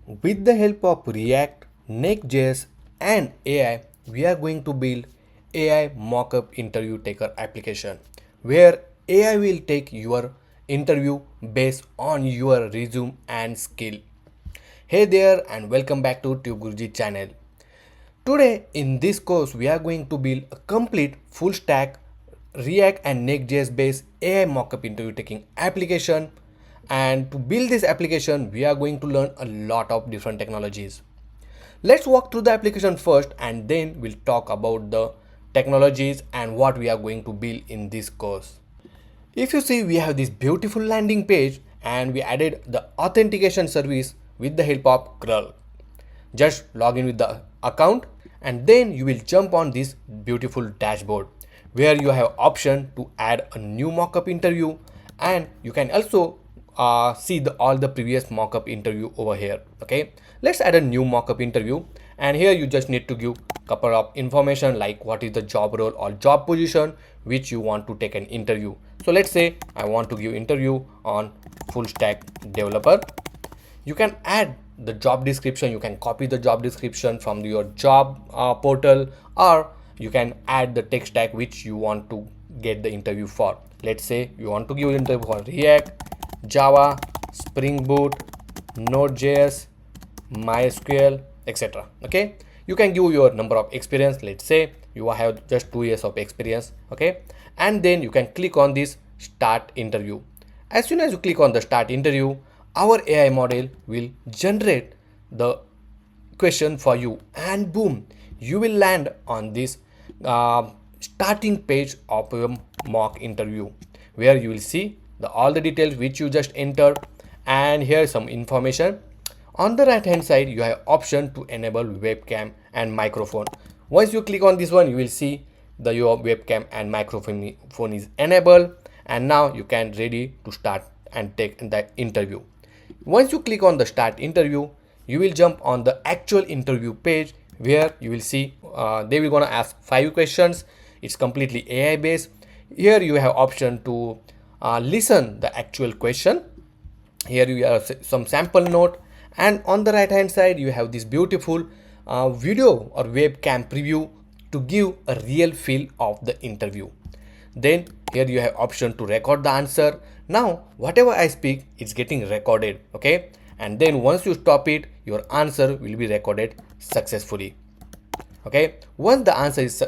With the help of React, Next.js and AI, we are going to build AI mockup interview taker application where AI will take your interview based on your resume and skill. Hey there and welcome back to Tube Guruji channel. Today in this course we are going to build a complete full stack React and Next.js based AI mockup interview taking application, and to build this application we are going to learn a lot of different technologies. Let's walk through the application first and then we'll talk about the technologies and what we are going to build in this course. If you see, we have this beautiful landing page and we added the authentication service with the help of Clerk. Just log in with the account and then you will jump on this beautiful dashboard where you have option to add a new mockup interview, and you can also see all the previous mockup interview over here. Okay, let's add a new mockup interview, and here you just need to give couple of information like what is the job role or job position which you want to take an interview. So let's say I want to give interview on full stack developer. You can add the job description, you can copy the job description from your job portal, or you can add the tech stack which you want to get the interview for. Let's say you want to give interview for React, Java, Spring Boot, Node.js, MySQL, etc. Okay, you can give your number of experience. Let's say you have just 2 years of experience. Okay, and then you can click on this start interview. As soon as you click on the start interview, our AI model will generate the question for you, and boom, you will land on this starting page of your mock interview where you will see all the details which you just entered, and here is some information. On the right hand side you have option to enable webcam and microphone. Once you click on this one, you will see your webcam and microphone is enabled, and now you can ready to start and take that interview. Once you click on the start interview, you will jump on the actual interview page where you will see they will gonna ask 5 questions. It's completely AI based. Here you have option to listen the actual question. Here you have some sample note, and on the right hand side you have this beautiful video or webcam preview to give a real feel of the interview. Then here you have option to record the answer. Now whatever I speak is getting recorded. Okay, and then once you stop it, your answer will be recorded successfully. Okay, once the answer is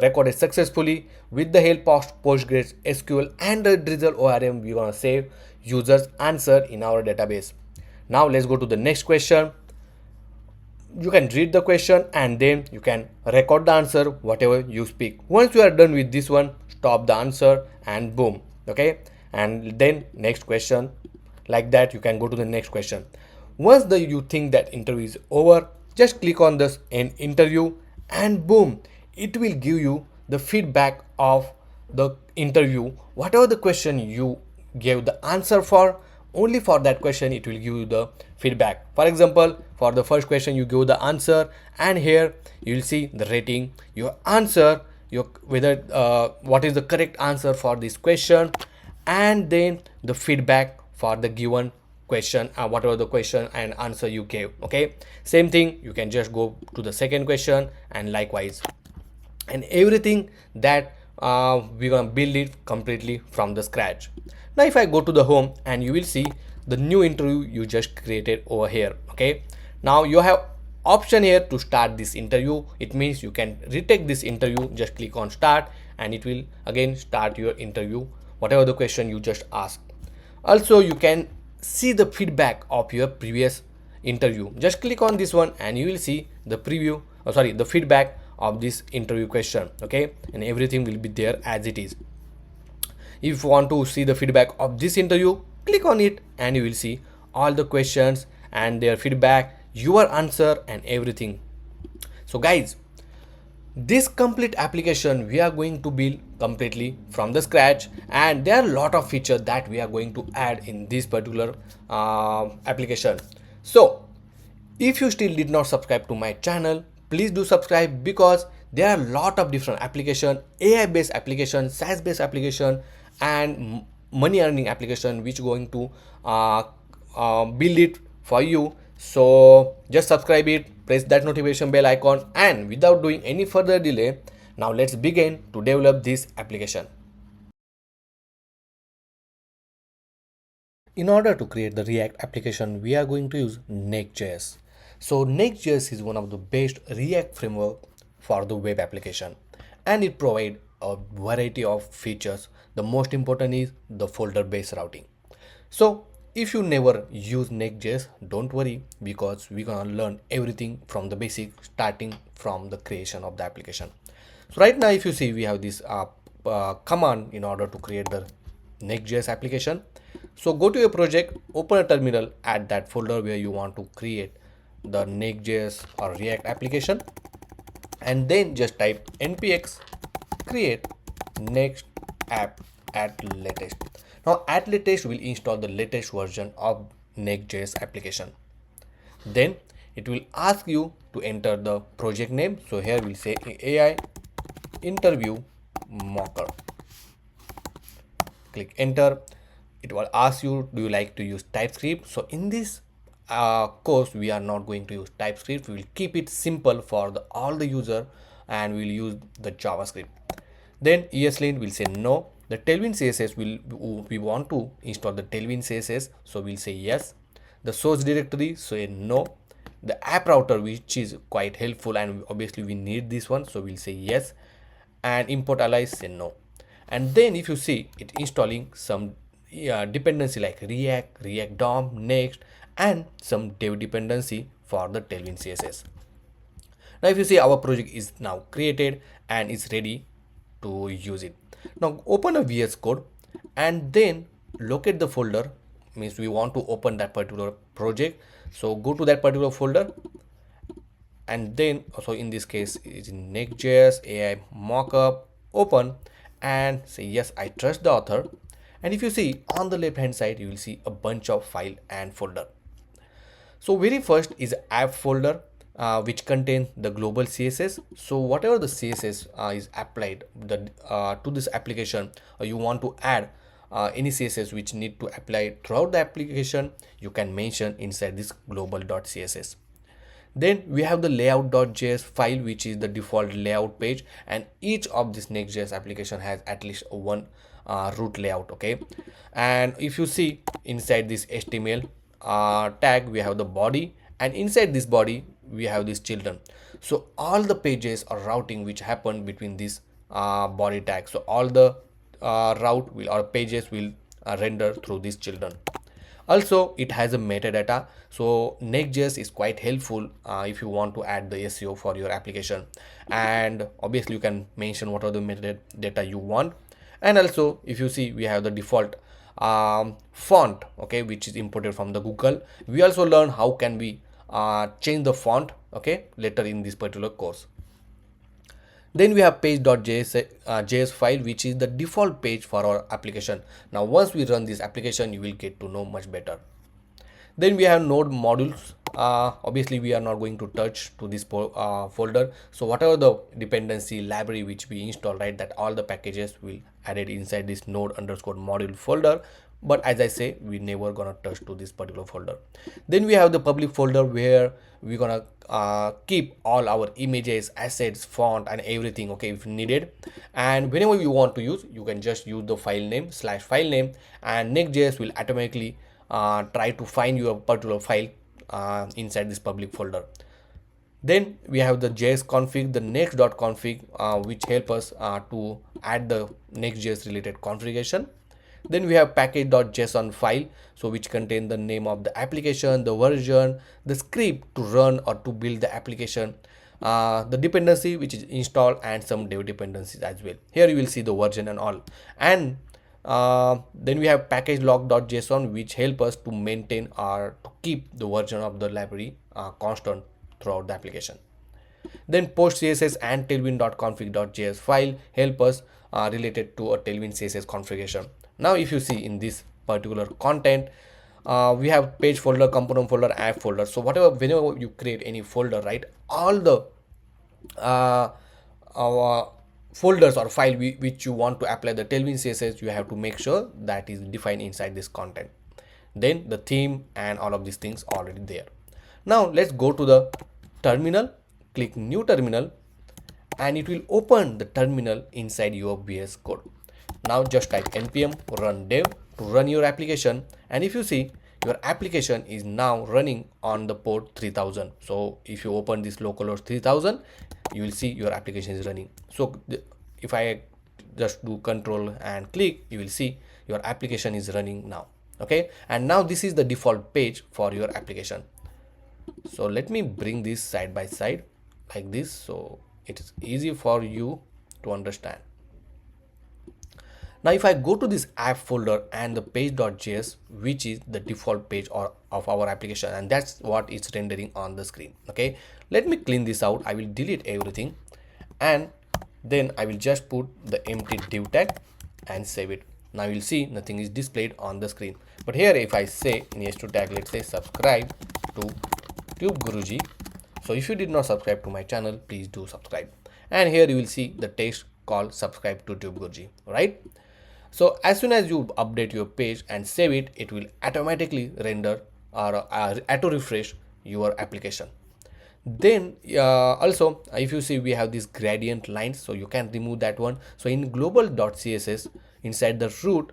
recorded successfully, with the help of PostgreSql and the Drizzle ORM, we're gonna save users answer in our database. Now let's go to the next question. You can read the question and then you can record the answer whatever you speak. Once you are done with this one, stop the answer and boom. Okay, and then next question, like that you can go to the next question. Once you think that interview is over, just click on this end interview and boom, it will give you the feedback of the interview. Whatever the question you gave the answer for, only for that question it will give you the feedback. For example, for the first question you give the answer, and here you will see the rating, your answer, your whether what is the correct answer for this question, and then the feedback for the given question, whatever the question and answer you gave. Okay, same thing you can just go to the second question and likewise, and everything that we're gonna build it completely from the scratch. Now if I go to the home, and you will see the new interview you just created over here. Okay, now you have option here to start this interview. It means you can retake this interview. Just click on start and it will again start your interview, whatever the question you just asked. Also you can see the feedback of your previous interview. Just click on this one and you will see the preview, the feedback of this interview question. Okay, and everything will be there as it is. If you want to see the feedback of this interview, click on it and you will see all the questions and their feedback, your answer and everything. So guys, this complete application we are going to build completely from the scratch, and there are a lot of features that we are going to add in this particular application. So if you still did not subscribe to my channel, please do subscribe, because there are a lot of different application, AI based application, SaaS based application and money earning application which going to build it for you So just subscribe it, press that notification bell icon, and without doing any further delay, now let's begin to develop this application. In order to create the React application, we are going to use Next.js. So Next.js is one of the best React framework for the web application, and it provides a variety of features. The most important is the folder based routing. So if you never use Next.js, don't worry, because we're gonna learn everything from the basic, starting from the creation of the application. So right now, if you see, we have this command in order to create the Next.js application. So go to your project, open a terminal, add that folder where you want to create the Next.js or React application, and then just type npx create next app at latest. Now at latest will install the latest version of Next.js application. Then it will ask you to enter the project name. So here we'll say AI interview mocker. Click enter. It will ask you, do you like to use TypeScript? So in this course we are not going to use TypeScript. We will keep it simple for all the user, and we'll use the JavaScript. Then ESLint will say no. The Tailwind CSS we want to install the Tailwind CSS, so we'll say yes. The source directory, say no. The app router, which is quite helpful, and obviously we need this one, so we'll say yes. And import allies, say no. And then if you see it installing some dependency like React DOM, Next, and some dev dependency for the Tailwind CSS. Now if you see, our project is now created and is ready to use it. Now open a VS Code and then locate the folder, means we want to open that particular project. So go to that particular folder, and then also in this case is in Next.js AI mockup, open and say yes, I trust the author. And if you see on the left hand side, you will see a bunch of file and folder. So very first is app folder, which contains the global CSS. So whatever the CSS is applied to this application, or you want to add any CSS which need to apply throughout the application, you can mention inside this global.css. Then we have the layout.js file, which is the default layout page, and each of this Next.js application has at least one root layout. Okay, and if you see inside this HTML tag, we have the body, and inside this body we have these children. So all the pages or routing which happen between this body tag, so all the route will or pages will render through these children. Also it has a metadata, so Next.js is quite helpful if you want to add the SEO for your application, and obviously you can mention what are the metadata you want. And also if you see, we have the default font, okay, which is imported from the Google. We also learn how can we change the font, okay, later in this particular course. Then we have page.js file, which is the default page for our application. Now once we run this application, you will get to know much better. Then we have node modules. Obviously we are not going to touch to this folder, so whatever the dependency library which we install, right, that all the packages will added inside this node_module folder. But as I say, we never gonna touch to this particular folder. Then we have the public folder where we're gonna keep all our images, assets, font, and everything, okay, if needed. And whenever you want to use, you can just use the file name /file name, and Next.js will automatically try to find your particular file inside this public folder. Then we have the JS config, the next.config, which help us to add the Next.js related configuration. Then we have package.json file, so which contain the name of the application, the version, the script to run or to build the application, the dependency which is installed, and some dev dependencies as well. Here you will see the version and all. And then we have package log.json, which help us to maintain or to keep the version of the library constant throughout the application. Then PostgreSql and tailwind.config.js file help us related to a Tailwind CSS configuration. Now if you see in this particular content, we have page folder, component folder, app folder. So whenever you create any folder, right, all the folders or file which you want to apply the Tailwind CSS, you have to make sure that is defined inside this content. Then the theme and all of these things already there. Now let's go to the terminal, click new terminal, and it will open the terminal inside your VS Code. Now just type npm run dev to run your application, and if you see, your application is now running on the port 3000. So if you open this localhost 3000, you will see your application is running. So if I just do control and click, you will see your application is running now. Okay, and now this is the default page for your application. So let me bring this side by side like this, so it is easy for you to understand. Now if I go to this app folder and the page.js, which is the default page of our application, and that's what it's rendering on the screen. Okay, let me clean this out. I will delete everything, and then I will just put the empty div tag and save it. Now you'll see nothing is displayed on the screen. But here if I say in h2 tag, let's say subscribe to Tube Guruji. So if you did not subscribe to my channel, please do subscribe. And here you will see the text called subscribe to Tube Guruji, right? So as soon as you update your page and save it, it will automatically render or auto refresh your application. Then also if you see, we have these gradient lines, so you can remove that one. So in global.css, inside the root,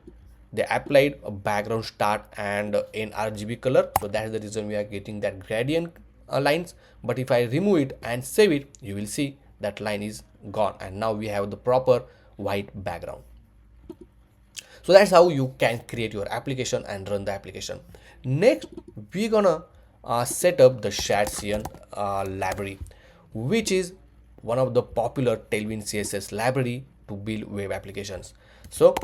they applied a background start and an RGB color, so that is the reason we are getting that gradient lines. But if I remove it and save it, you will see that line is gone, and now we have the proper white background. So that's how you can create your application and run the application. Next, we're gonna set up the ShadCN library, which is one of the popular Tailwindcss library to build web applications. So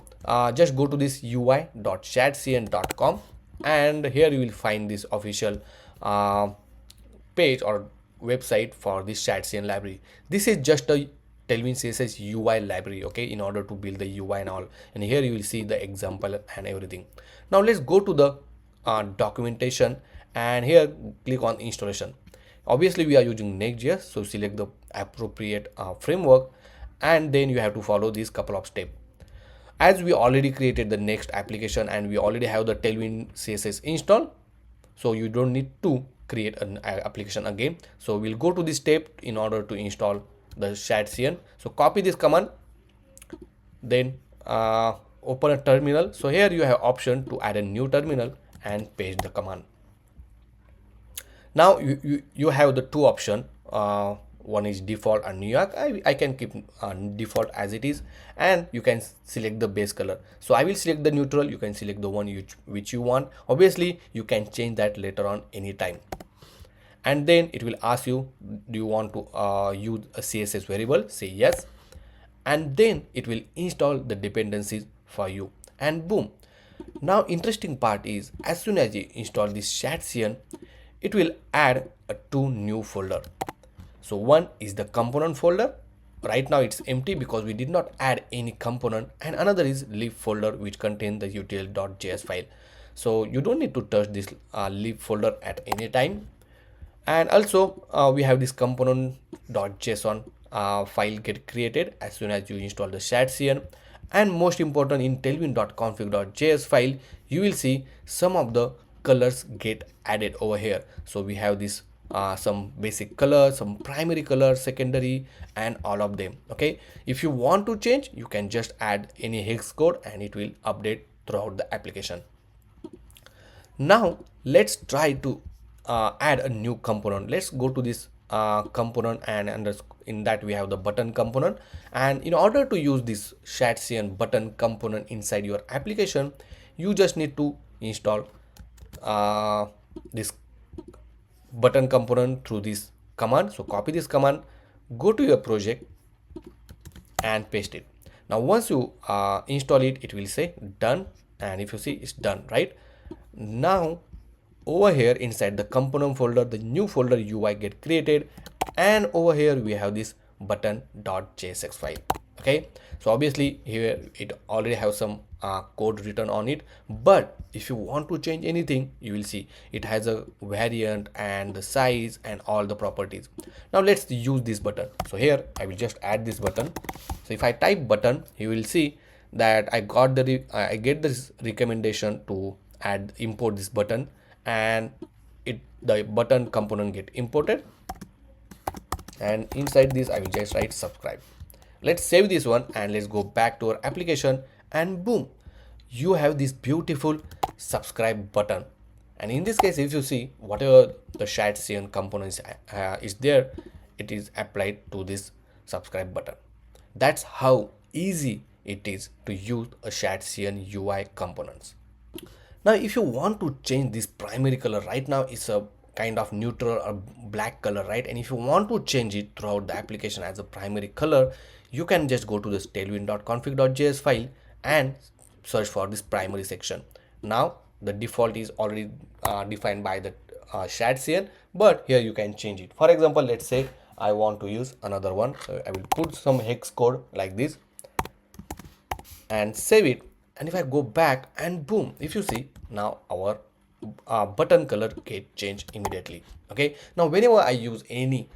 just go to this ui.shadcn.com, and here you will find this official page or website for this ShadCN library. This is just a Tailwindcss UI library, okay, in order to build the UI and all. And here you will see the example and everything. Now let's go to the documentation, and here click on installation. Obviously we are using Next.js, so select the appropriate framework, and then you have to follow these couple of steps. As we already created the Next application and we already have the Tailwindcss installed, so you don't need to create an application again. So we'll go to this step in order to install the ShadCN. So copy this command, then open a terminal. So here you have option to add a new terminal and paste the command. Now you have the two option. One is default and New York. I can keep default as it is, and you can select the base color. So I will select the neutral. You can select the one which you want. Obviously you can change that later on anytime. And then it will ask you, do you want to use a CSS variable? Say yes, and then it will install the dependencies for you, and boom. Now interesting part is, as soon as you install this ShadCN, it will add two new folder. So one is the component folder. Right now it's empty because we did not add any component, and another is lib folder, which contains the util.js file. So you don't need to touch this lib folder at any time. And also we have this component.json file get created as soon as you install the ShadCN. And most important, in tailwind.config.js file, you will see some of the colors get added over here. So we have this some basic colors, some primary colors, secondary, and all of them. Okay, if you want to change, you can just add any hex code and it will update throughout the application. Now let's try to add a new component. Let's go to this component, and in that we have the button component. And in order to use this ShadCN button component inside your application, you just need to install this button component through this command. So copy this command, go to your project and paste it. Now once you install it, it will say done, and if you see, it's done, right? Now over here inside the component folder, the new folder UI get created, and over here we have this button.jsx file. Okay, so obviously here it already have some code written on it, but if you want to change anything, you will see it has a variant and the size and all the properties. Now let's use this button. So here I will just add this button. So if I type button, you will see that I get this recommendation to import this button, and the button component get imported, and inside this I will just write subscribe. Let's save this one and let's go back to our application, and boom, you have this beautiful subscribe button. And in this case, if you see whatever the shared CN components is there, it is applied to this subscribe button. That's how easy it is to use a shared CN UI components. Now, if you want to change this primary color, right now it's a kind of neutral or black color, right? And if you want to change it throughout the application as a primary color, you can just go to this tailwind.config.js file and search for this primary section. Now, the default is already defined by the shared CN, but here you can change it. For example, let's say I want to use another one. So I will put some hex code like this and save it. And if I go back and boom, if you see now our button color get changed immediately. Okay, now whenever I use any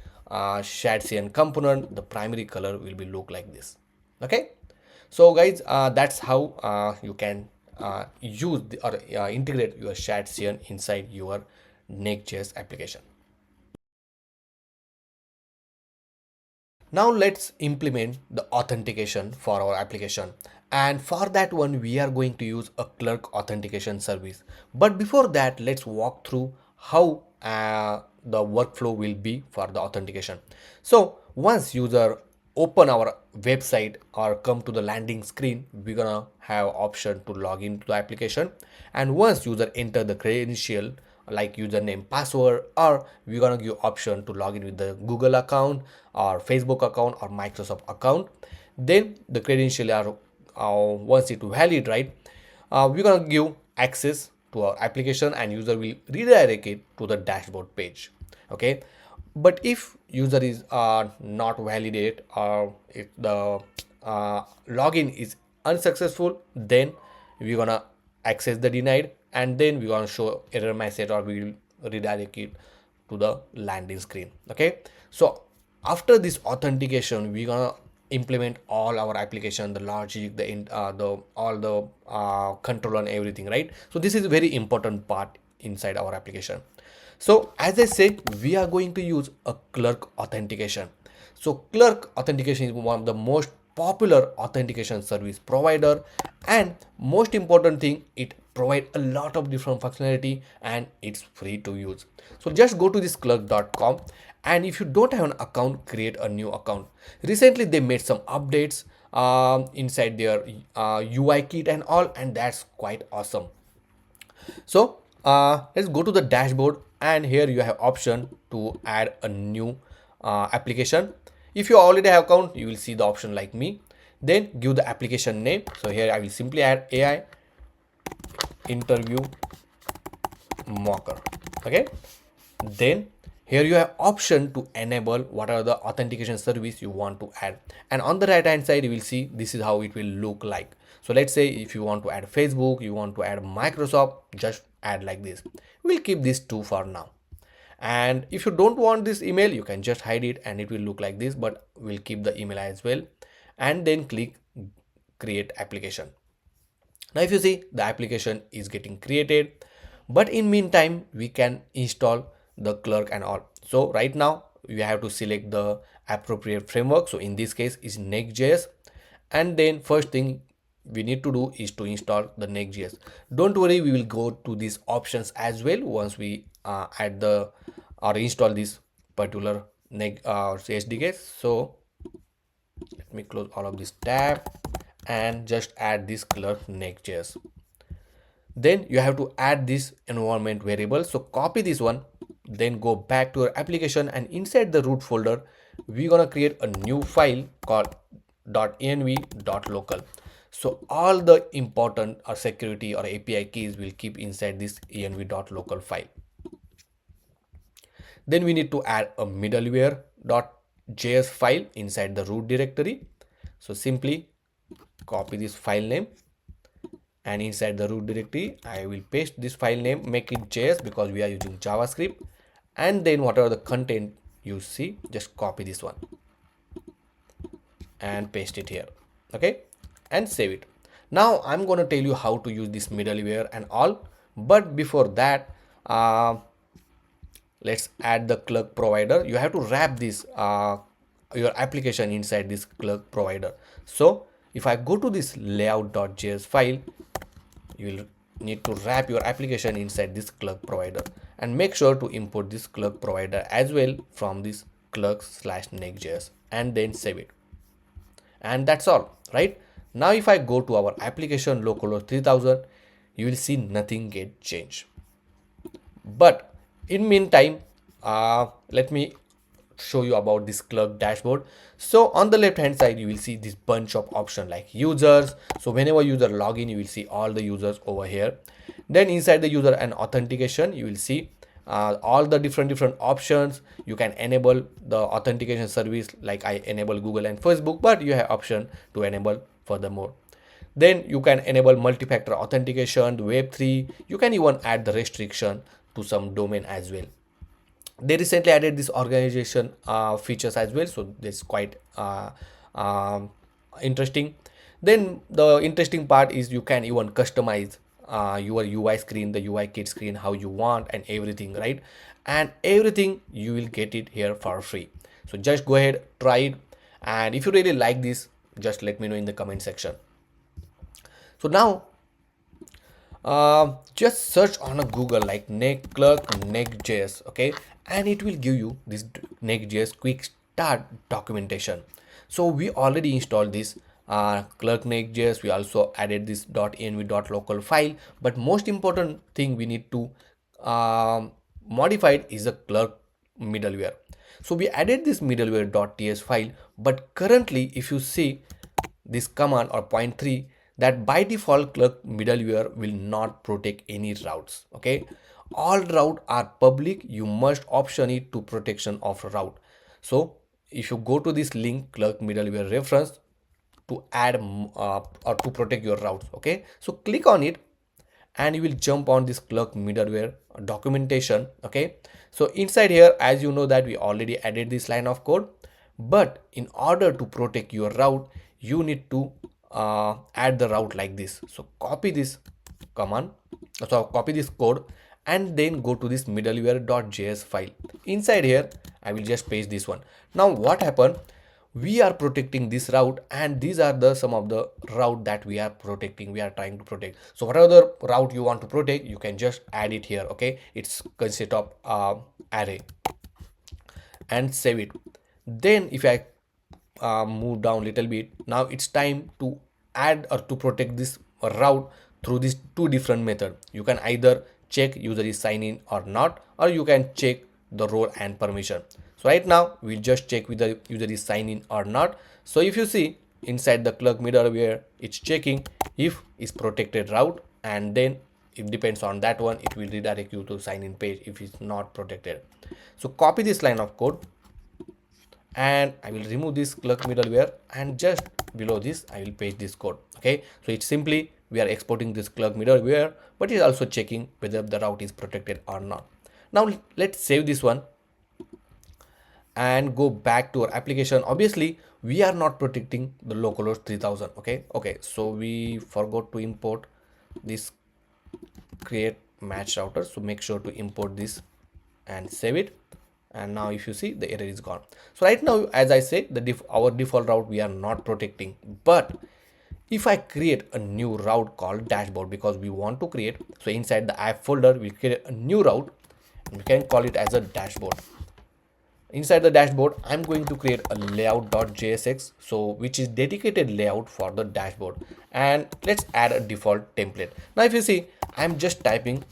shared CN component, the primary color will be look like this. Okay, so guys, that's how you can use or integrate your shared CN inside your Next.js application. Now let's implement the authentication for our application, and for that one we are going to use a Clerk authentication service. But before that, let's walk through how the workflow will be for the authentication. So once user open our website or come to the landing screen, we're gonna have option to log into the application, and once user enter the credential like username, password, or we're gonna give option to log in with the Google account or Facebook account or Microsoft account. Then the credential are once it valid, right, we're gonna give access to our application and user will redirect it to the dashboard page. Okay, but if user is not validate or if the login is unsuccessful, then we're gonna access the denied, and then we're gonna show error message or we will redirect it to the landing screen. Okay, so after this authentication, we're gonna implement all our application, the logic, the all the control and everything, right? So this is a very important part inside our application. So as I said, we are going to use a Clerk authentication. So Clerk authentication is one of the most popular authentication service provider, and most important thing, it provide a lot of different functionality and it's free to use. So just go to this clerk.com, and if you don't have an account, create a new account. Recently they made some updates inside their UI kit and all, and that's quite awesome. So let's go to the dashboard, and here you have option to add a new application. If you already have account, you will see the option like me. Then give the application name. So here I will simply add AI interview mocker. Okay, then here you have option to enable what are the authentication service you want to add, and on the right hand side you will see this is how it will look like. So let's say if you want to add Facebook, you want to add Microsoft, just add like this. We'll keep these two for now, and if you don't want this email, you can just hide it and it will look like this, but we'll keep the email as well, and then click create application. Now if you see, the application is getting created, but in meantime we can install the Clerk and all. So right now we have to select the appropriate framework. So in this case is Next.js, and then first thing we need to do is to install the Next.js. Don't worry, we will go to these options as well once we add the or install this particular SDK. So let me close all of this tab and just add this Clerk Next.js. Then you have to add this environment variable. So copy this one, then go back to your application, and inside the root folder we're gonna create a new file called .env.local. So all the important or security or API keys will keep inside this env.local file. Then we need to add a middleware.js file inside the root directory. So simply copy this file name, and inside the root directory I will paste this file name, make it JS because we are using JavaScript, and then whatever the content you see, just copy this one and paste it here. Okay, and save it. Now I'm going to tell you how to use this middleware and all, but before that let's add the Clerk provider. You have to wrap this your application inside this Clerk provider. So if I go to this layout.js file, you will need to wrap your application inside this Clerk provider, and make sure to import this Clerk provider as well from this clerk/nextjs, and then save it. And that's all, right? Now if I go to our application localhost 3000, you will see nothing get changed. But in meantime, let me show you about this Clerk dashboard. So on the left hand side, you will see this bunch of options like users. So whenever user login, you will see all the users over here. Then inside the user and authentication, you will see all the different options. You can enable the authentication service, like I enable Google and Facebook, but you have option to enable furthermore. Then you can enable multi-factor authentication, Web3. You can even add the restriction to some domain as well. They recently added this organization features as well, so this quite interesting. Then the interesting part is you can even customize your UI screen, the UI kit screen, how you want, and everything, right? And everything you will get it here for free. So just go ahead, try it, and if you really like this, just let me know in the comment section. So now just search on a Google like Clerk Next.js, okay, and it will give you this Next.js quick start documentation. So we already installed this Clerk Next.js. We also added this .env.local file, but most important thing we need to modify it is a Clerk middleware. So we added this middleware.ts file, but currently if you see this command or point 3, that by default Clerk middleware will not protect any routes. Okay, all route are public. You must option it to protection of route. So if you go to this link Clerk middleware reference to add or to protect your routes, okay, so click on it and you will jump on this Clerk middleware documentation. Okay, so inside here, as you know that we already added this line of code, but in order to protect your route, you need to add the route like this. So copy this command, so copy this code, and then go to this middleware.js file. Inside here, I will just paste this one. Now what happened, we are protecting this route, and these are the some of the route that we are protecting, we are trying to protect. So whatever the route you want to protect, you can just add it here. Okay, it's consist of array, and save it. Then if I move down a little bit, now it's time to add or to protect this route through these two different methods. You can either check user is sign in or not, or you can check the role and permission. So right now we'll just check whether user is sign in or not. So if you see inside the Clerk middleware, it's checking if is protected route, and then it depends on that one, it will redirect you to sign in page if it's not protected. So copy this line of code, and I will remove this Clerk middleware, and just below this I will paste this code. Okay, so it's simply we are exporting this Clerk middleware, but it's also checking whether the route is protected or not. Now let's save this one and go back to our application. Obviously we are not protecting the localhost 3000. Okay, so we forgot to import this create match router, so make sure to import this and save it. And now if you see, the error is gone. So right now, as I said, our default route we are not protecting, but if I create a new route called dashboard, because we want to create, so inside the app folder we create a new route, and we can call it as a dashboard. Inside the dashboard, I'm going to create a layout.jsx, so which is dedicated layout for the dashboard, and let's add a default template. Now if you see, I'm just typing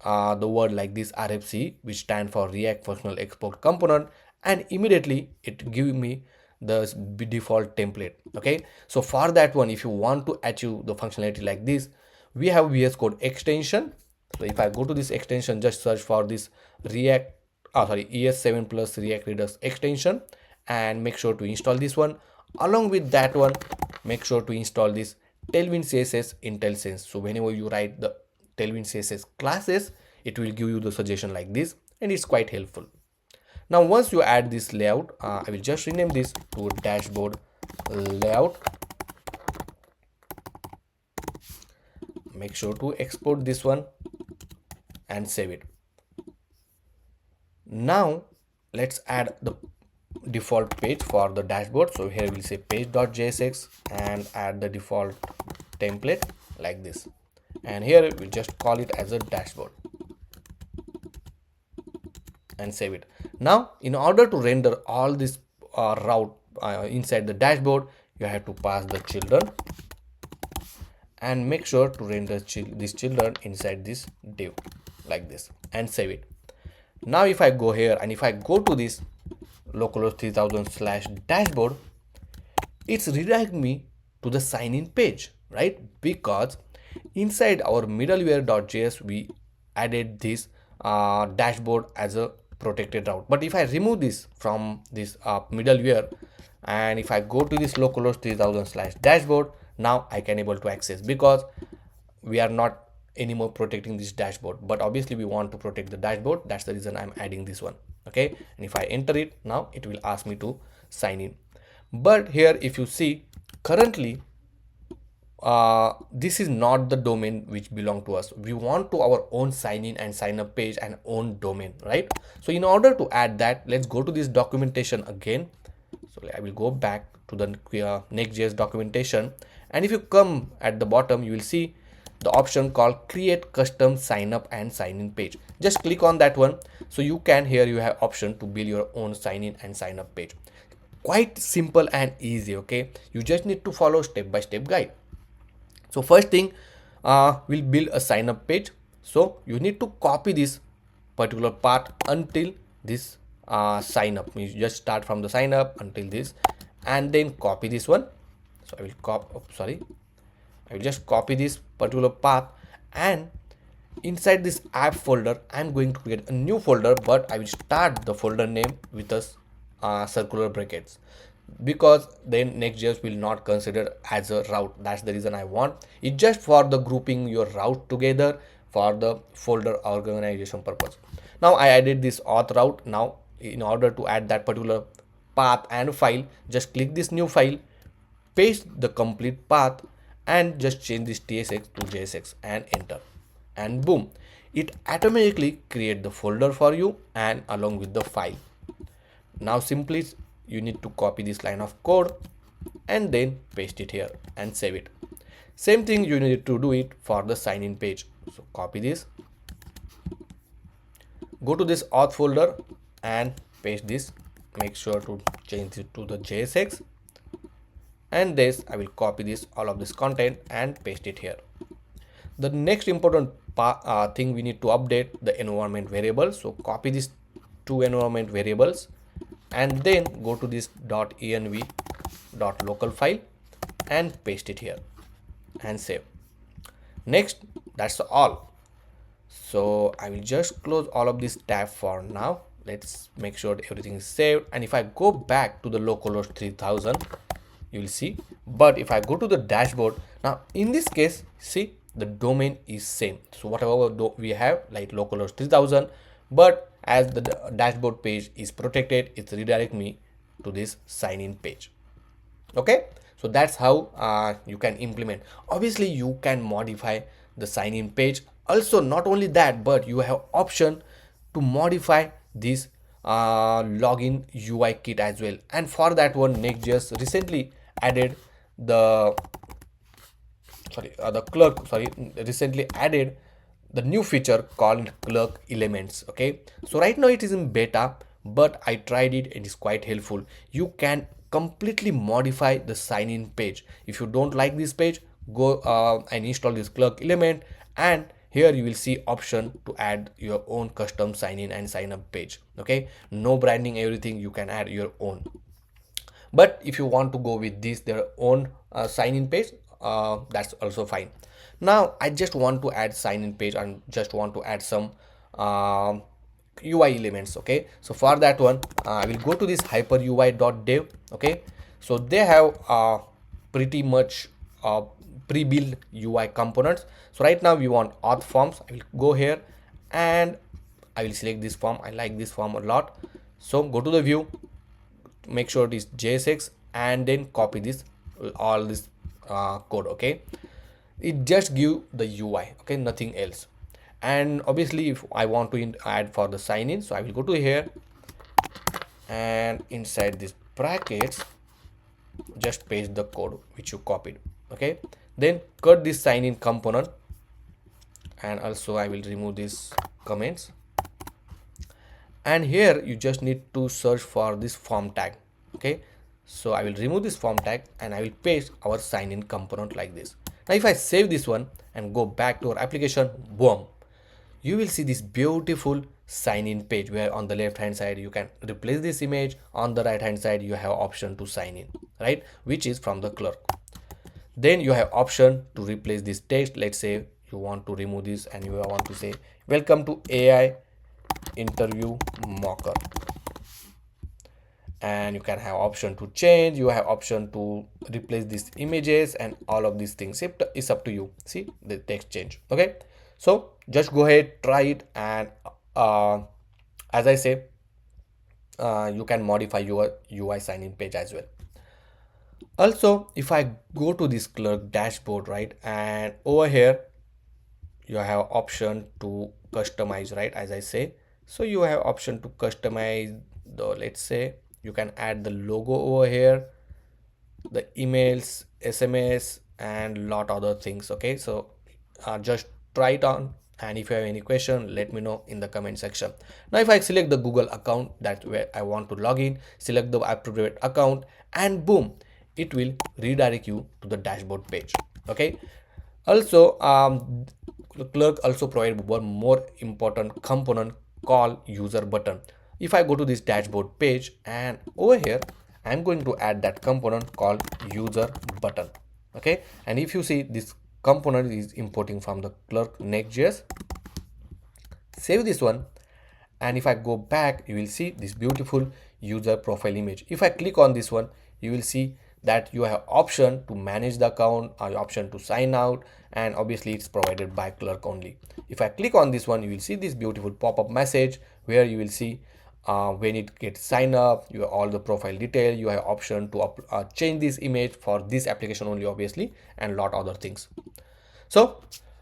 the word like this RFC, which stand for React Functional Export Component, and immediately it gives me the default template. Okay, so for that one, if you want to achieve the functionality like this, we have VS Code extension. So if I go to this extension, just search for this React ES7 plus React Redux extension, and make sure to install this one. Along with that one, make sure to install this Tailwindcss IntelliSense. So whenever you write the Tailwindcss classes, it will give you the suggestion like this, and it's quite helpful. Now once you add this layout, I will just rename this to dashboard layout. Make sure to export this one and save it. Now let's add the default page for the dashboard. So here we'll say page.jsx and add the default template like this, and here we just call it as a dashboard and save it. Now in order to render all this route inside the dashboard, you have to pass the children and make sure to render these children inside this div like this and save it. Now if I go here and if I go to this localhost 3000 slash dashboard, it's redirect me to the sign in page, right? Because inside our middleware.js we added this dashboard as a protected route. But if I remove this from this middleware and if I go to this localhost 3000 slash dashboard, now I can able to access, because we are not anymore protecting this dashboard, but obviously we want to protect the dashboard. That's the reason I'm adding this one. Okay, and if I enter it, now it will ask me to sign in. But here if you see, currently this is not the domain which belong to us. We want to our own sign in and sign up page and own domain, right? So in order to add that, let's go to this documentation again. So I will go back to the Next.js documentation, and if you come at the bottom, you will see the option called create custom sign up and sign in page. Just click on that one. So you can, here you have option to build your own sign in and sign up page. Quite simple and easy. Okay, you just need to follow step by step guide. So first thing, we'll build a sign up page. So you need to copy this particular part until this sign up. You just start from the sign up until this and then copy this one. So I will I will just copy this particular path, and inside this app folder I'm going to create a new folder, but I will start the folder name with a circular brackets, because then Next.js will not consider as a route. That's the reason I want it, just for the grouping your route together for the folder organization purpose. Now I added this auth route. Now in order to add that particular path and file, just click this new file, paste the complete path and just change this tsx to jsx and enter, and boom, it automatically create the folder for you and along with the file. Now simply you need to copy this line of code and then paste it here and save it. Same thing you need to do it for the sign in page. So copy this, go to this auth folder and paste this. Make sure to change it to the JSX, and this I will copy this all of this content and paste it here. The next important thing, we need to update the environment variable. So copy these two environment variables and then go to this .env.local file and paste it here and save. Next, that's all. So I will just close all of this tab for now. Let's make sure everything is saved, and if I go back to the localhost 3000, you will see. But if I go to the dashboard, now in this case, see, the domain is same. So whatever we have, like localhost 3000, but as the dashboard page is protected, it redirect me to this sign in page. Okay, so that's how you can implement. Obviously you can modify the sign in page also. Not only that, but you have option to modify this login UI kit as well. And for that one, Next.js recently added the recently added the new feature called Clerk elements. Okay, so right now it is in beta, but I tried it. It is quite helpful. You can completely modify the sign in page. If you don't like this page, go and install this Clerk element, and here you will see option to add your own custom sign in and sign up page. Okay, no branding, everything you can add your own. But if you want to go with this their own sign in page, that's also fine. Now I just want to add sign in page and just want to add some UI elements. Okay, so for that one, I will go to this hyperui.dev. Okay, so they have pretty much pre-built UI components. So right now we want auth forms. I will go here and I will select this form. I like this form a lot. So go to the view, make sure it is JSX, and then copy this all this code. Okay, it just give the UI. Okay, nothing else. And obviously if I want to add for the sign in, so I will go to here and inside this brackets just paste the code which you copied. Okay, then cut this sign in component, and also I will remove these comments. And here you just need to search for this form tag. Okay, so I will remove this form tag and I will paste our sign in component like this. Now if I save this one and go back to our application, boom, you will see this beautiful sign in page where on the left hand side you can replace this image, on the right hand side you have option to sign in, right, which is from the Clerk. Then you have option to replace this text. Let's say you want to remove this and you want to say welcome to AI interview mocker, and you can have option to change, you have option to replace these images, and all of these things it's up to you. See the text change. Okay, so just go ahead, try it, and as I say, you can modify your UI sign in page as well. Also, if I go to this Clerk dashboard, right, and over here you have option to customize, right, as I say. So you have option to customize the, let's say you can add the logo over here, the emails, SMS, and lot other things. Okay, so just try it on, and if you have any question, let me know in the comment section. Now if I select the Google account, that's where I want to log in, select the appropriate account, and boom, it will redirect you to the dashboard page. Okay, also Clerk also provide one more important component called user button. If I go to this dashboard page, and over here I'm going to add that component called user button. Okay, and if you see, this component is importing from the Clerk Next.js. Save this one, and if I go back, you will see this beautiful user profile image. If I click on this one, you will see that you have option to manage the account or option to sign out, and obviously it's provided by Clerk only. If I click on this one, you will see this beautiful pop-up message where you will see when it gets signed up, you have all the profile detail, you have option to change this image for this application only, obviously, and lot other things. So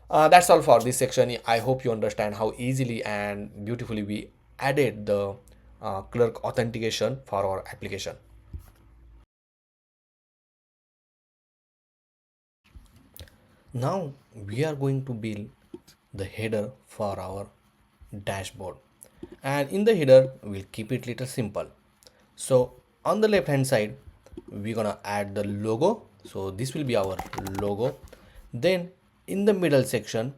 that's all for this section. I hope you understand how easily and beautifully we added the Clerk authentication for our application. Now we are going to build the header for our dashboard, and in the header we'll keep it little simple. So on the left hand side we're gonna add the logo, so this will be our logo. Then in the middle section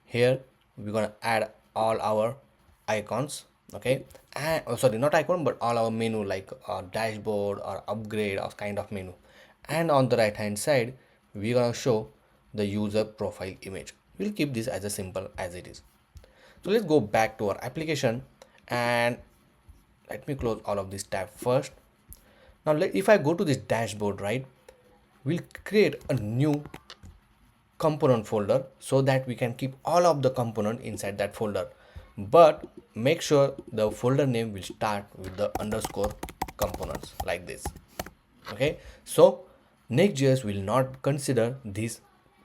here we're gonna add all our icons. Okay, and sorry, not icon, but all our menu, like dashboard or upgrade or kind of menu. And on the right hand side we're gonna show the user profile image. We'll keep this as a simple as it is. So let's go back to our application, and let me close all of this tab first. Now if I go to this dashboard, right, we'll create a new component folder so that we can keep all of the component inside that folder, but make sure the folder name will start with the underscore components like this. Okay, so Next.js will not consider this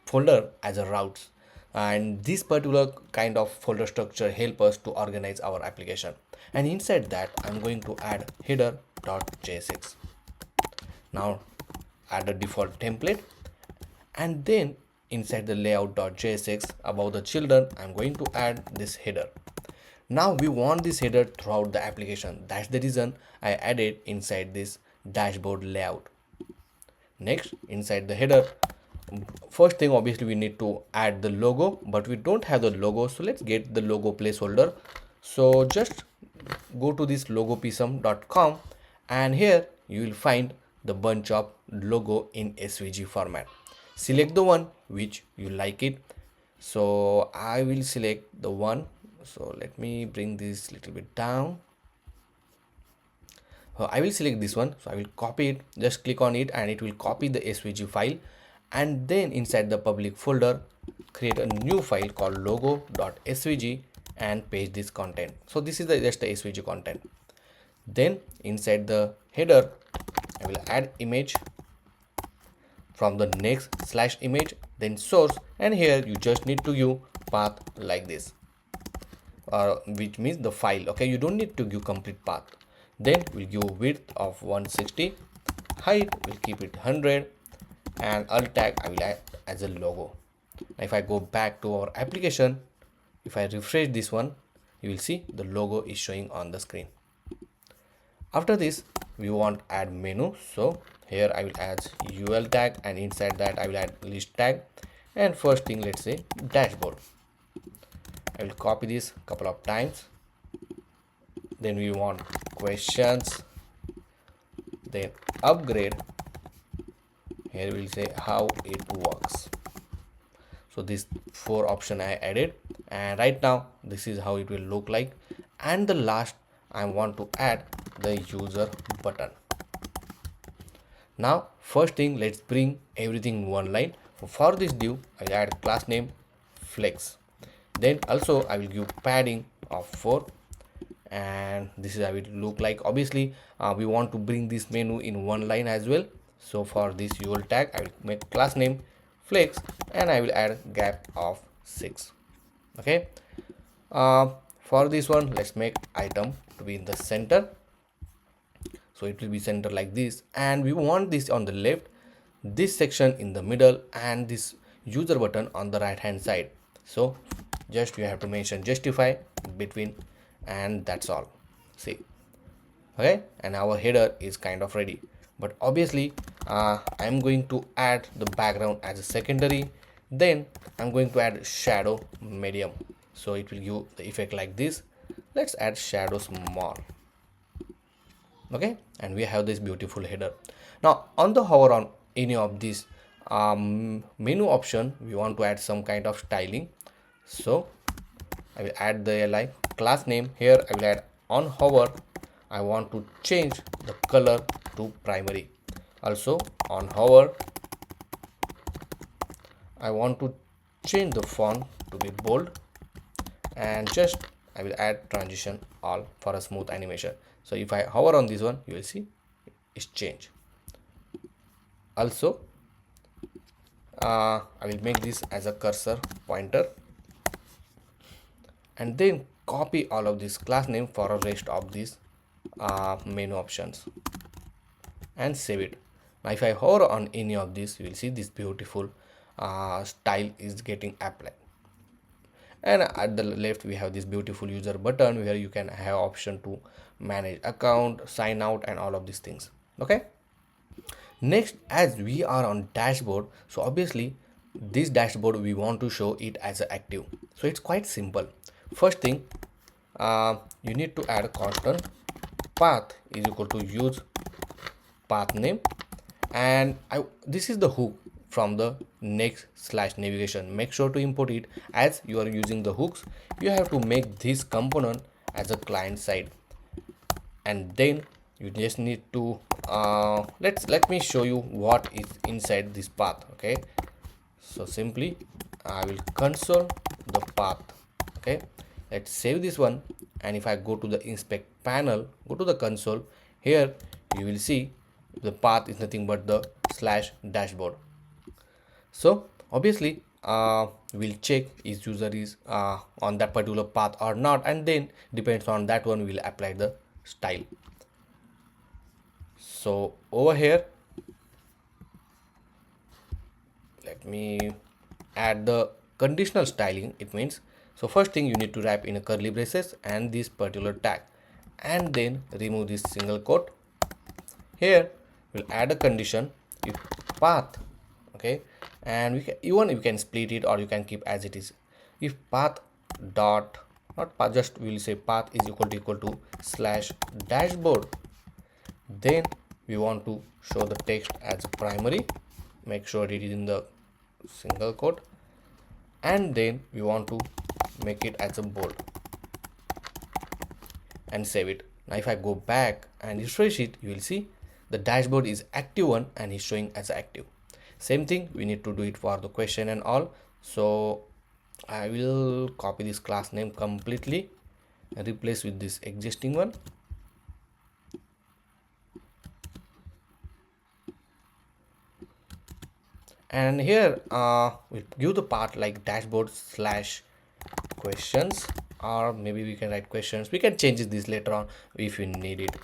folder as a routes, and this particular kind of folder structure help us to organize our application. And inside that I'm going to add header.jsx. Now add a default template, and then inside the layout.jsx above the children I'm going to add this header. Now we want this header throughout the application. That's the reason I added inside this dashboard layout. Next, inside the header, first thing obviously we need to add the logo, but we don't have the logo, so let's get the logo placeholder. So just go to this logopsm.com, and here you will find the bunch of logo in SVG format. Select the one which you like it. So I will select the one, so let me bring this little bit down. I will select this one, so I will copy it, just click on it and it will copy the SVG file, and then inside the public folder create a new file called logo.svg and paste this content. So this is just the SVG content. Then inside the header I will add image from the next/image, then source, and here you just need to use path like this, which means the file. Okay, you don't need to give complete path. Then we'll give width of 160, height we'll keep it 100, and alt tag I will add as a logo. Now if I go back to our application, if I refresh this one, you will see the logo is showing on the screen. After this, we want add menu. So here I will add UL tag, and inside that I will add list tag. And first thing, let's say dashboard. I will copy this couple of times. Then we want questions, then upgrade. Here we'll say how it works. So these 4 options I added, and right now this is how it will look like. And the last, I want to add the user button. Now first thing, let's bring everything in one line. For this div, I'll add class name flex. Then also I will give padding of 4, and this is how it look like. Obviously we want to bring this menu in one line as well. So for this UL tag, I will make class name flex, and I will add gap of 6. Okay, for this one, let's make item to be in the center. So it will be center like this, and we want this on the left, this section in the middle, and this user button on the right hand side. So just you have to mention justify between, and that's all. See, okay, and our header is kind of ready. But obviously I'm going to add the background as a secondary. Then I'm going to add shadow medium, so it will give the effect like this. Let's add shadow small. Okay, and we have this beautiful header. Now on the hover on any of these menu option, we want to add some kind of styling. So I will add the li class name. Here I will add on hover, I want to change the color to primary. Also on hover, I want to change the font to be bold, and just I will add transition all for a smooth animation. So if I hover on this one, you will see it's changed. Also I will make this as a cursor pointer, and then copy all of this class name for the rest of these menu options and save it. Now if I hover on any of this, you will see this beautiful style is getting applied. And at the left we have this beautiful user button where you can have option to manage account, sign out, and all of these things. Okay, next, as we are on dashboard, so obviously this dashboard we want to show it as a active. So it's quite simple. First thing, you need to add a constant path is equal to use path name, and this is the hook from the next/navigation. Make sure to import it. As you are using the hooks, you have to make this component as a client side, and then you just need to let me show you what is inside this path. Okay, so simply I will console the path. Okay, let's save this one, and if I go to the inspect panel, go to the console, here you will see the path is nothing but the /dashboard. So obviously we'll check if user is on that particular path or not, and then depends on that one we'll apply the style. So over here, let me add the conditional styling. It means, so first thing, you need to wrap in a curly braces and this particular tag, and then remove this single quote. Here we'll add a condition if path, okay, and we can split it or you can keep as it is. If path dot, not path, just we will say path is equal to /dashboard, then we want to show the text as primary. Make sure it is in the single quote, and then we want to make it as a bold and save it. Now if I go back and refresh it, you will see the dashboard is active one and is showing as active. Same thing we need to do it for the question and all. So I will copy this class name completely and replace with this existing one. And here we'll give the part like dashboard questions, or maybe we can write questions. We can change this later on if we need it.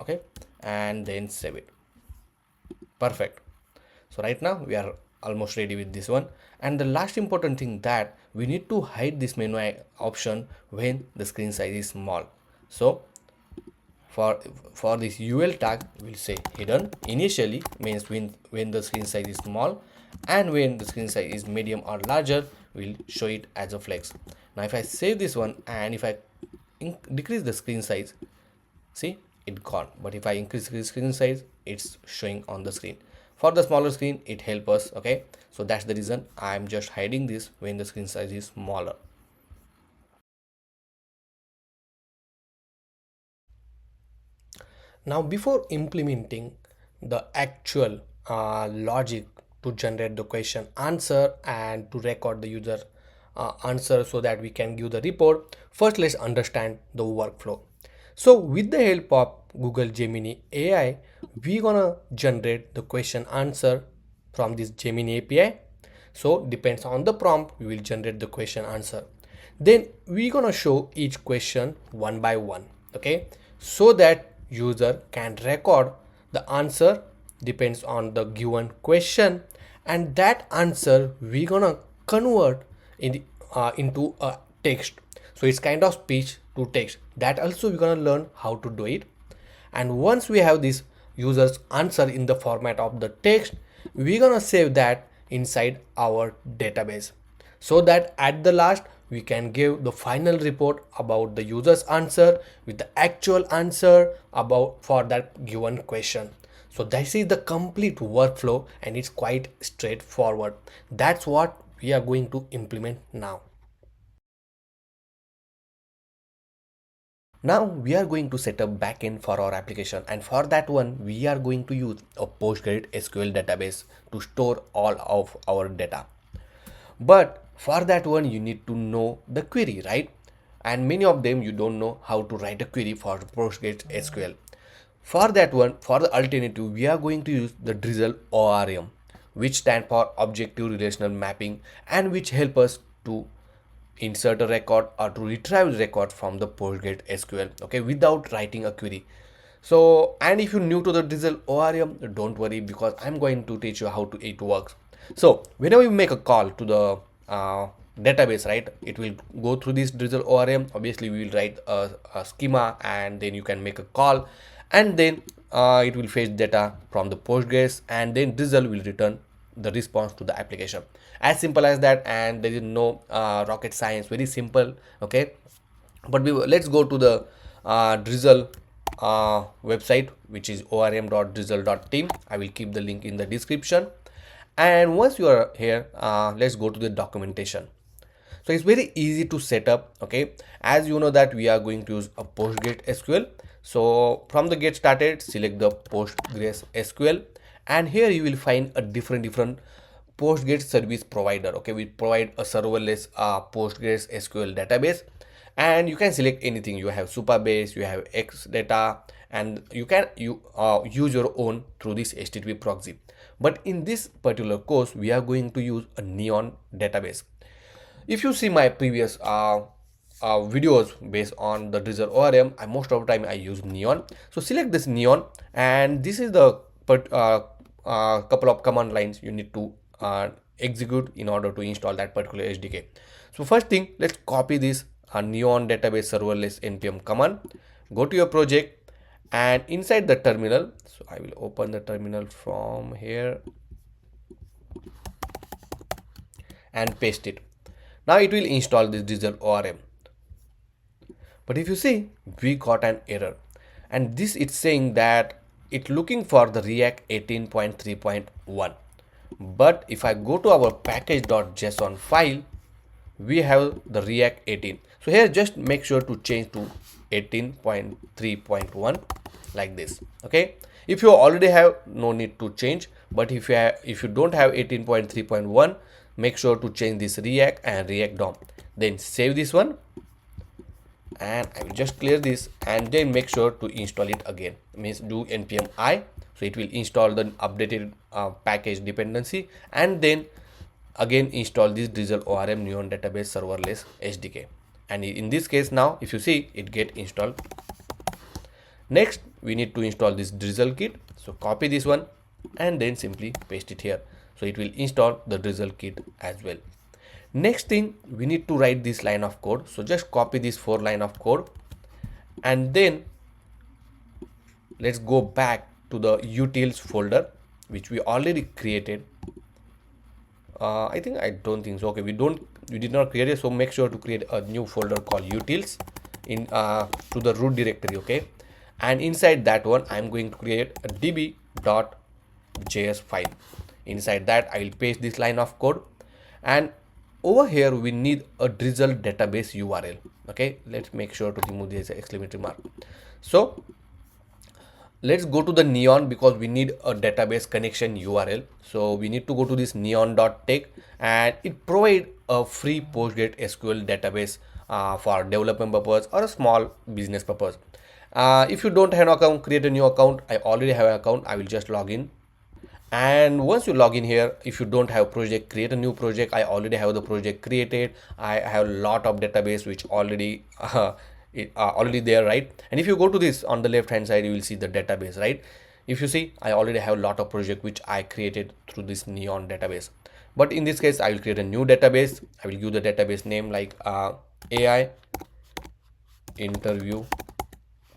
Okay, and then save it. Perfect. So right now we are almost ready with this one. And the last important thing, that we need to hide this menu option when the screen size is small. So for this UL tag, we'll say hidden initially, means when the screen size is small, and when the screen size is medium or larger, we'll show it as a flex. Now if I save this one, and if I decrease the screen size, see, it gone. But if I increase the screen size, it's showing on the screen. For the smaller screen, it helps us. Okay, so that's the reason I'm just hiding this when the screen size is smaller. Now before implementing the actual logic to generate the question answer and to record the user answer so that we can give the report, first let's understand the workflow. So with the help of Google Gemini AI, we're gonna generate the question answer from this Gemini API. So depends on the prompt, we will generate the question answer. Then we're gonna show each question one by one, okay, so that user can record the answer depends on the given question, and that answer we're gonna convert into a text. So it's kind of speech to text. That also we're gonna learn how to do it. And once we have this user's answer in the format of the text, we're gonna save that inside our database, so that at the last we can give the final report about the user's answer with the actual answer about for that given question. So this is the complete workflow, and it's quite straightforward. That's what we are going to implement now. Now we are going to set up backend for our application, and for that one we are going to use a PostgreSql database to store all of our data. But for that one you need to know the query, right? And many of them you don't know how to write a query for PostgreSql. For that one, for the alternative, we are going to use the Drizzle ORM, which stand for Objective Relational Mapping, and which help us to insert a record or to retrieve the record from the PostgreSql, okay, without writing a query. So, and if you're new to the Drizzle ORM, don't worry, because I'm going to teach you how it works. So whenever you make a call to the database, right, it will go through this Drizzle ORM. Obviously we will write a schema, and then you can make a call, and then it will fetch data from the Postgres, and then Drizzle will return the response to the application. As simple as that, and there is no rocket science, very simple. Okay, but let's go to the Drizzle website, which is orm.drizzle.team. I will keep the link in the description. And once you are here, let's go to the documentation. So it's very easy to set up. Okay, as you know that we are going to use a PostgreSql. So from the get started, select the PostgreSql, and here you will find a different Postgres service provider. Okay, we provide a serverless PostgreSql database, and you can select anything. You have Supabase, you have Xdata, and you can use your own through this HTTP proxy. But in this particular course, we are going to use a Neon database. If you see my previous videos based on the Drizzle ORM, most of the time I use Neon. So select this Neon, and this is the couple of command lines you need to execute in order to install that particular SDK. So first thing, let's copy this Neon database serverless npm command. Go to your project, and inside the terminal, so I will open the terminal from here and paste it. Now it will install this Drizzle ORM. But if you see, we got an error, and this it's saying that it's looking for the React 18.3.1. But if I go to our package.json file, we have the React 18. So here just make sure to change to 18.3.1 like this. Okay, if you already have, no need to change, but if you don't have 18.3.1, make sure to change this React and React DOM. Then save this one, and I will just clear this and then make sure to install it again. Means do npm I, so it will install the updated package dependency, and then again install this Drizzle ORM Neon database serverless SDK. And in this case, now if you see, it get installed. Next we need to install this Drizzle kit, so copy this one and then simply paste it here, so it will install the Drizzle kit as well. Next thing, we need to write this line of code, so just copy this 4 line of code and then let's go back to the utils folder which we already created. I don't think so. Okay, we did not create it, so make sure to create a new folder called utils in to the root directory. Okay, and inside that one I'm going to create a db.js file. Inside that I will paste this line of code, and over here we need a Drizzle database URL. Okay, let's make sure to remove this exclamatory mark. So let's go to the neon because we need a database connection URL. So we need to go to this neon.tech, and it provides a free PostgreSql database for development purpose or a small business purpose. If you don't have an account, create a new account. I already have an account. I will just log in. And once you log in here, if you don't have project, create a new project. I already have the project created. I have a lot of database which already already there, right? And if you go to this on the left hand side, you will see the database, right? If you see, I already have a lot of project which I created through this neon database. But in this case, I will create a new database. I will give the database name like AI interview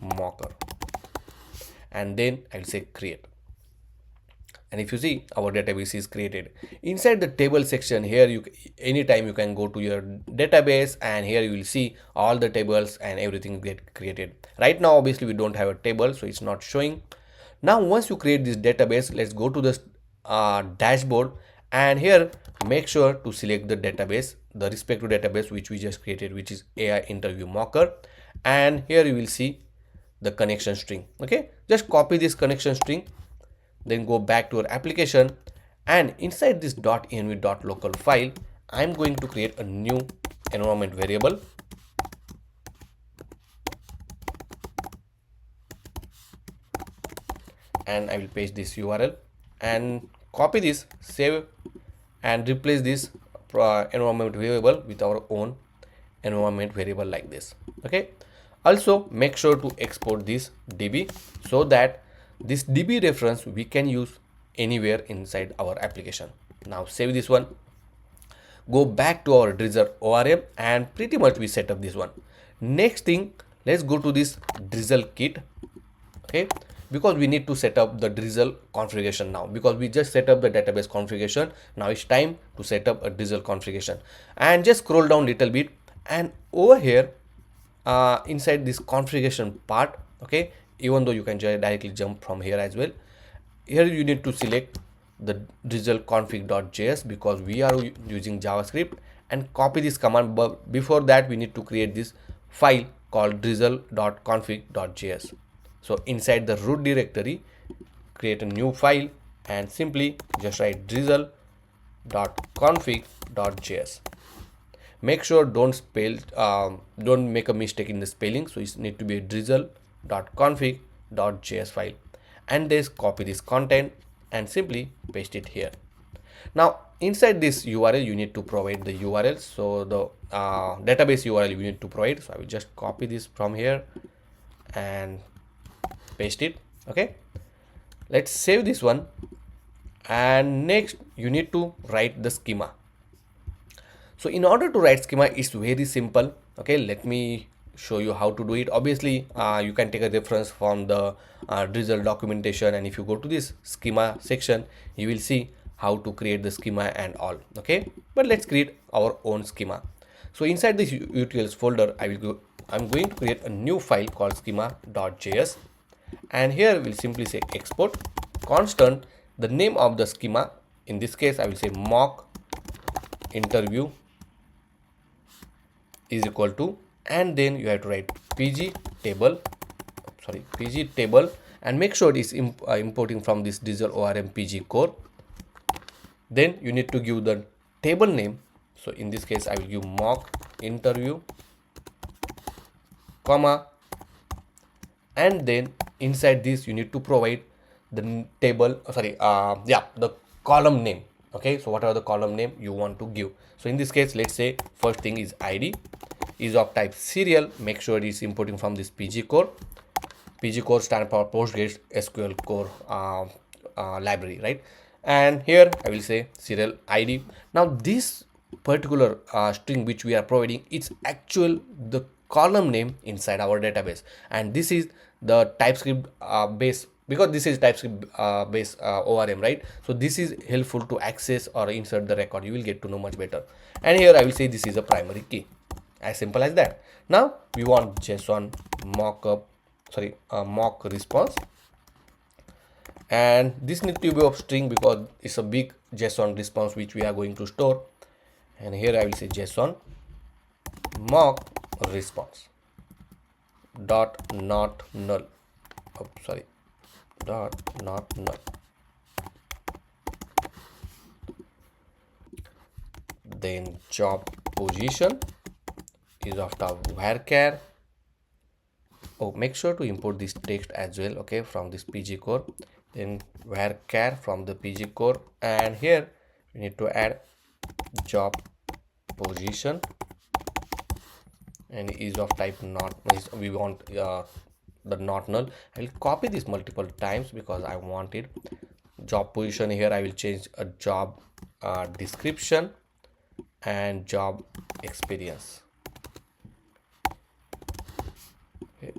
mocker, and then I'll say create. And if you see, our database is created. Inside the table section here, anytime you can go to your database, and here you will see all the tables and everything get created. Right now obviously we don't have a table, so it's not showing. Now once you create this database, let's go to the dashboard, and here make sure to select the database, the respective database which we just created, which is AI interview mocker. And here you will see the connection string. Okay, just copy this connection string, then go back to our application, and inside this .env.local file, I'm going to create a new environment variable, and I will paste this URL and copy this, save, and replace this environment variable with our own environment variable like this. Okay, also make sure to export this DB so that this DB reference we can use anywhere inside our application. Now save this one, go back to our Drizzle ORM, and pretty much we set up this one. Next thing, let's go to this Drizzle kit. Okay, because we need to set up the Drizzle configuration now, because we just set up the database configuration. Now it's time to set up a Drizzle configuration, and just scroll down little bit, and over here inside this configuration part, okay, even though you can directly jump from here as well, here you need to select the Drizzle config.js because we are using JavaScript, and copy this command. But before that we need to create this file called drizzle.config.js. So inside the root directory, create a new file and simply just write drizzle.config.js. Make sure don't make a mistake in the spelling, so it need to be a drizzle.config.js file, and just copy this content and simply paste it here. Now inside this URL you need to provide the URL, so the database URL you need to provide. So I will just copy this from here and paste it. Okay, let's save this one, and next you need to write the schema. So in order to write schema, it's very simple. Okay, let me show you how to do it. Obviously you can take a reference from the Drizzle documentation, and if you go to this schema section, you will see how to create the schema and all. Okay, but let's create our own schema. So inside this utils folder, I'm going to create a new file called schema.js, and here we'll simply say export constant the name of the schema. In this case I will say mock interview is equal to, and then you have to write pg table, and make sure it is importing from this Drizzle ORM pg core. Then you need to give the table name. So in this case I will give mock interview comma, and then inside this you need to provide the table, the column name. Okay, so whatever the column name you want to give. So in this case, let's say first thing is id, is of type serial. Make sure it is importing from this pg core. pg core stands for PostgreSql core library, right? And here I will say serial id. Now this particular string which we are providing, it's actual the column name inside our database, and this is the TypeScript base, because this is TypeScript base ORM, right? So this is helpful to access or insert the record. You will get to know much better. And here I will say this is a primary key, as simple as that. Now we want JSON mock response, and this needs to be of string because it's a big JSON response which we are going to store. And here I will say JSON mock response dot not null. Dot not null. Then job position is of the varchar. Oh, make sure to import this text as well, okay, from this pg core. Then varchar from the pg core, and here we need to add job position, and is of type not. We want the not null. I will copy this multiple times because I want it. Job position, here I will change a job description and job experience. Okay.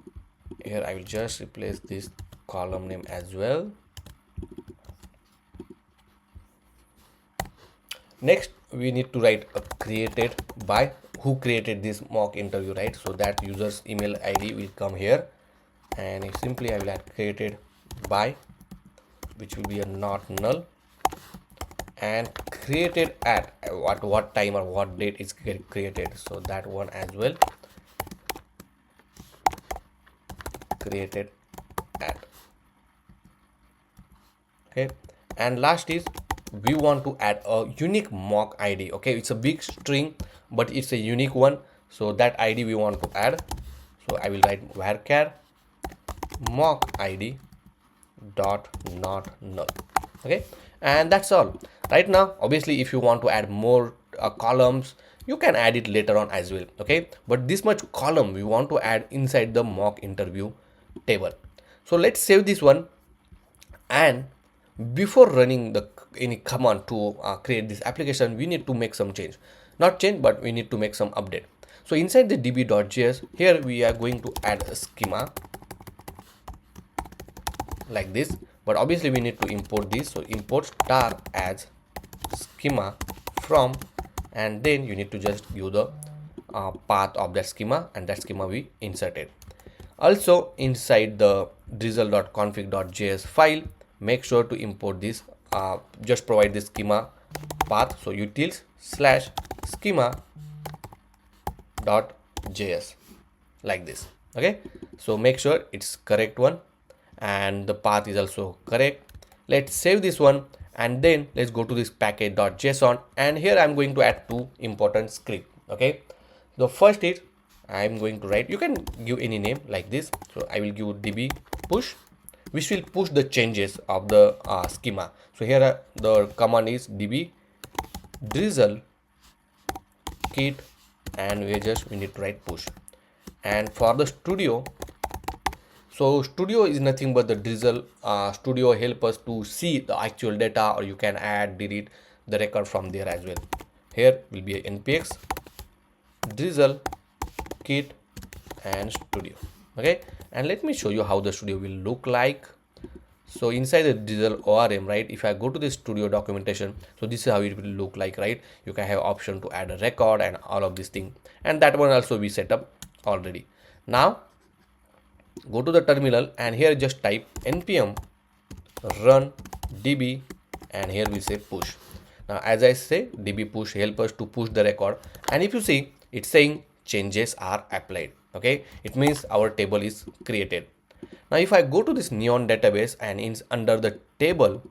Here I will just replace this column name as well. Next we need to write a created by, who created this mock interview, right? So that user's email id will come here, and simply I will add created by, which will be a not null, and created at what time or what date it's created, so that one as well, created at. Okay, and last is we want to add a unique mock id. Okay, it's a big string but it's a unique one, so that id we want to add. So I will write varchar mock id dot not null. Okay, and that's all. Right now, obviously if you want to add more columns, you can add it later on as well. Okay, but this much column we want to add inside the mock interview table. So let's save this one, and before running any command to create this application, we need to make some change. Not change, but we need to make some update. So inside the db.js, here we are going to add a schema like this, but obviously we need to import this. So import star as schema from, and then you need to just give the path of that schema, and that schema we inserted. Also inside the drizzle.config.js file, make sure to import this, just provide the schema path. So utils slash schema.js like this. Okay, so make sure it's correct one and the path is also correct. Let's save this one, and then let's go to this package.json, and here I'm going to add two important scripts. Okay, the first is I'm going to write, you can give any name like this. So I will give db push, which will push the changes of the schema. So here the command is db drizzle kit, and we need to write push. And for the studio, so studio is nothing but the drizzle studio help us to see the actual data, or you can add, delete the record from there as well. Here will be a npx drizzle kit and studio. Okay, and let me show you how the studio will look like. So inside the Drizzle ORM, right, if I go to the studio documentation, so this is how it will look like, right? You can have option to add a record and all of this thing, and that one also we set up already. Now go to the terminal, and here just type npm run db, and here we say push. Now as I say, db push help us to push the record, and if you see, it's saying changes are applied. Okay, it means our table is created. Now if I go to this neon database, and it's under the table,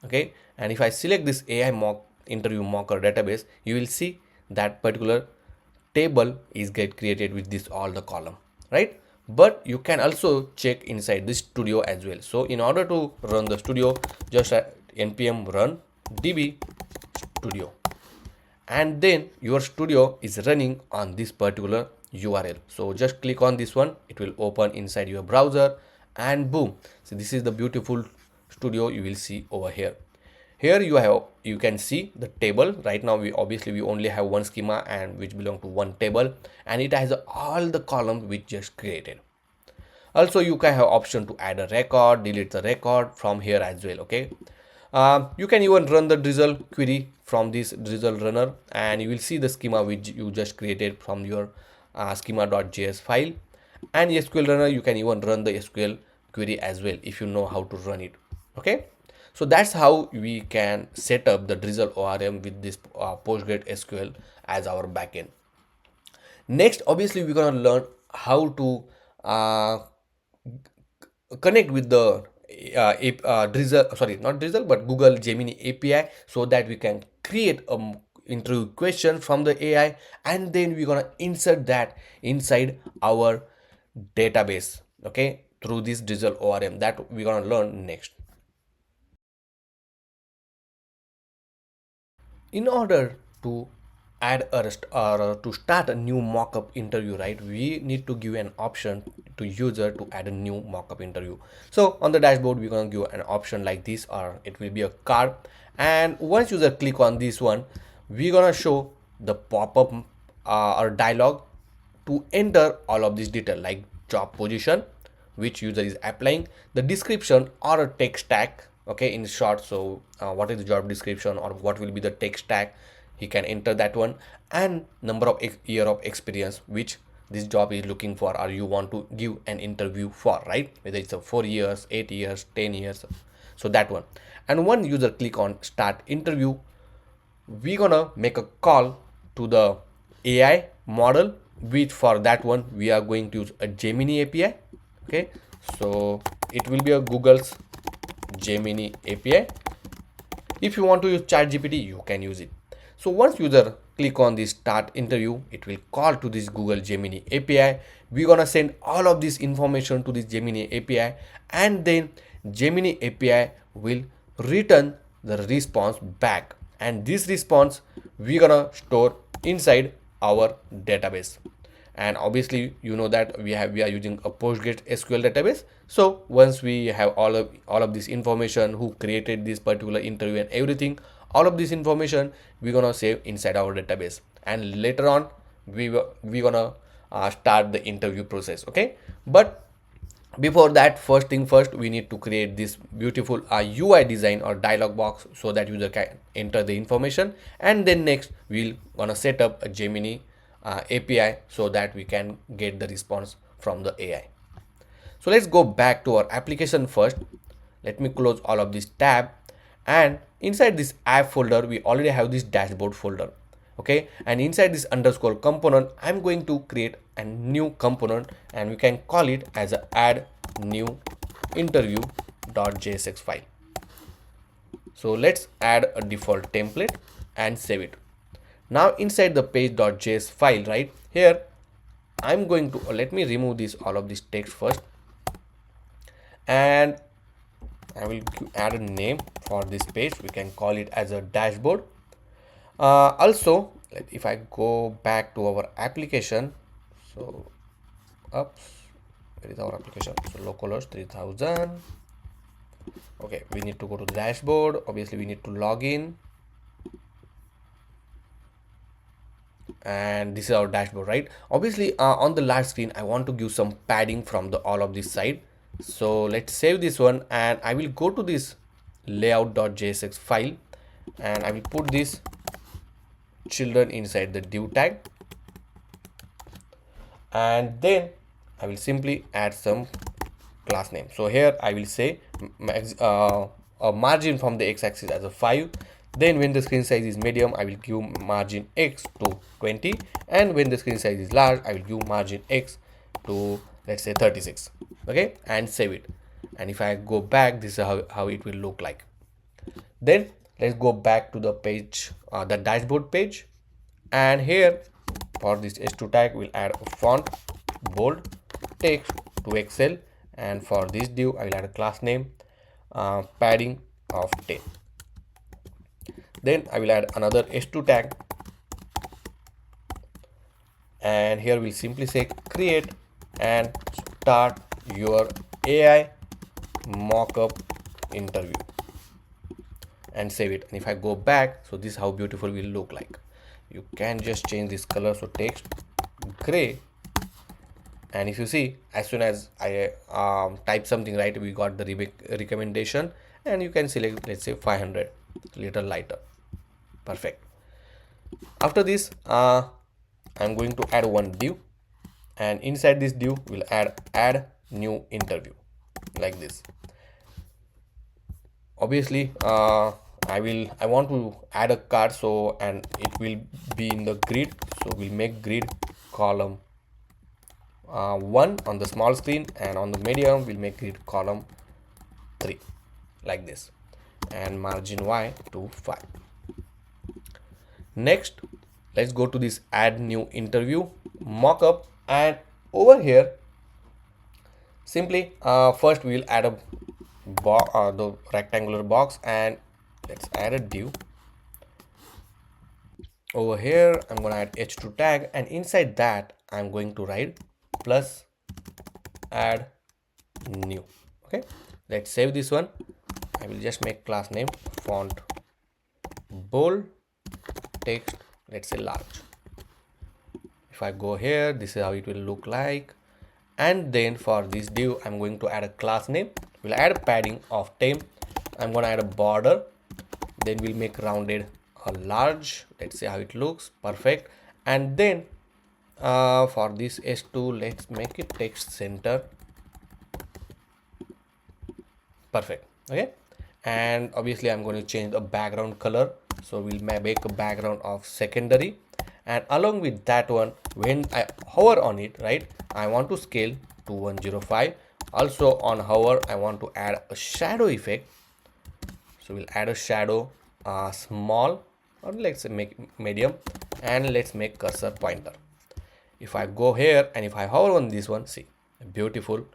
okay, and if I select this AI mock interview mocker database, you will see that particular table is get created with this all the column. right? But you can also check inside this studio as well. So in order to run the studio, just npm run db studio, and then your studio is running on this particular URL. So just click on this one, it will open inside your browser, and boom. So this is the beautiful studio you will see over here. Here you can see the table. Right now we only have one schema and which belong to one table, and it has all the columns we just created. Also you can have option to add a record, delete the record from here as well. Okay, you can even run the Drizzle query from this Drizzle runner, and you will see the schema which you just created from your schema.js file. And SQL runner, you can even run the SQL query as well if you know how to run it. Okay, so that's how we can set up the Drizzle ORM with this PostgreSql as our backend. Next, obviously, we're gonna learn how to uh, connect with the Drizzle, sorry, not Drizzle, but Google Gemini API, so that we can create a interview question from the AI, and then we're gonna insert that inside our database, okay, through this Drizzle ORM that we're gonna learn next. In order to add or to start a new mockup interview, right, we need to give an option to user to add a new mockup interview. So on the dashboard we're going to give an option like this, or it will be a card, and once user click on this one, we're gonna show the pop-up or dialog to enter all of this detail like job position which user is applying, the description or a tech stack, okay, in short. So what is the job description or what will be the tech stack, he can enter that one, and number of year of experience which this job is looking for or you want to give an interview for, right, whether it's a 4 years, 8 years, 10 years, so that one. And when user click on start interview, we're gonna make a call to the AI model, which for that one we are going to use a Gemini API. Okay, so it will be a Google's Gemini API. If you want to use ChatGPT, you can use it. So once user click on this start interview, it will call to this Google Gemini API. We're gonna send all of this information to this Gemini API, and then Gemini API will return the response back, and this response we're gonna store inside our database. And obviously you know that we are using a PostgreSql database. So once we have all of this information, who created this particular interview and everything, all of this information we're gonna save inside our database, and later on we gonna start the interview process. Okay, but before that, first thing first, we need to create this beautiful UI design or dialog box so that user can enter the information, and then next we'll gonna set up a Gemini API so that we can get the response from the AI. So let's go back to our application first. Let me close all of this tab, and inside this app folder we already have this dashboard folder. Okay, and inside this underscore component I'm going to create a new component, and we can call it as a add new interview.jsx file. So let's add a default template and save it. Now inside the page.js file, right here, I'm going to let me remove this all of this text first, and I will add a name for this page. We can call it as a dashboard. Also, if I go back to our application, so where is our application? So localhost 3000. Okay, we need to go to the dashboard. Obviously we need to log in, and this is our dashboard, right? Obviously on the large screen I want to give some padding from the all of this side. So let's save this one, and I will go to this layout.jsx file, and I will put this children inside the div tag, and then I will simply add some class name. So here I will say a margin from the x-axis as a 5. Then when the screen size is medium, I will give margin x to 20, and when the screen size is large, I will give margin x to, let's say, 36. Okay, and save it. And if I go back, this is how it will look like. Then let's go back to the page, the dashboard page, and here for this h2 tag we'll add a font bold text to Excel, and for this div I will add a class name padding of 10. Then I will add another h2 tag, and here we'll simply say create and start your AI mockup interview and save it. And if I go back, so this is how beautiful will look like. You can just change this color, so text gray, and if you see, as soon as I type something, right, we got the recommendation, and you can select, let's say 500, little lighter. Perfect. After this I'm going to add one div, and inside this div we'll add new interview like this. Obviously I want to add a card, so and it will be in the grid, so we'll make grid column 1 on the small screen, and on the medium we'll make grid column 3 like this, and margin y to 5. Next, let's go to this add new interview mockup, and over here simply first we will add a the rectangular box, and let's add a div. Over here I'm going to add h2 tag, and inside that I'm going to write plus add new. Okay, let's save this one. I will just make class name font bold, text let's say large. If I go here, this is how it will look like. And then for this div I'm going to add a class name. We'll add a padding of 10. I'm going to add a border, then we'll make rounded a large. Let's see how it looks. Perfect. And then for this s2 let's make it text center. Perfect. Okay, and obviously I'm going to change the background color, so we'll make a background of secondary, and along with that one, when I hover on it, right, I want to scale to 105. Also on hover I want to add a shadow effect, so we'll add a shadow small, or let's make medium, and let's make cursor pointer. If I go here and if I hover on this one, see, a beautiful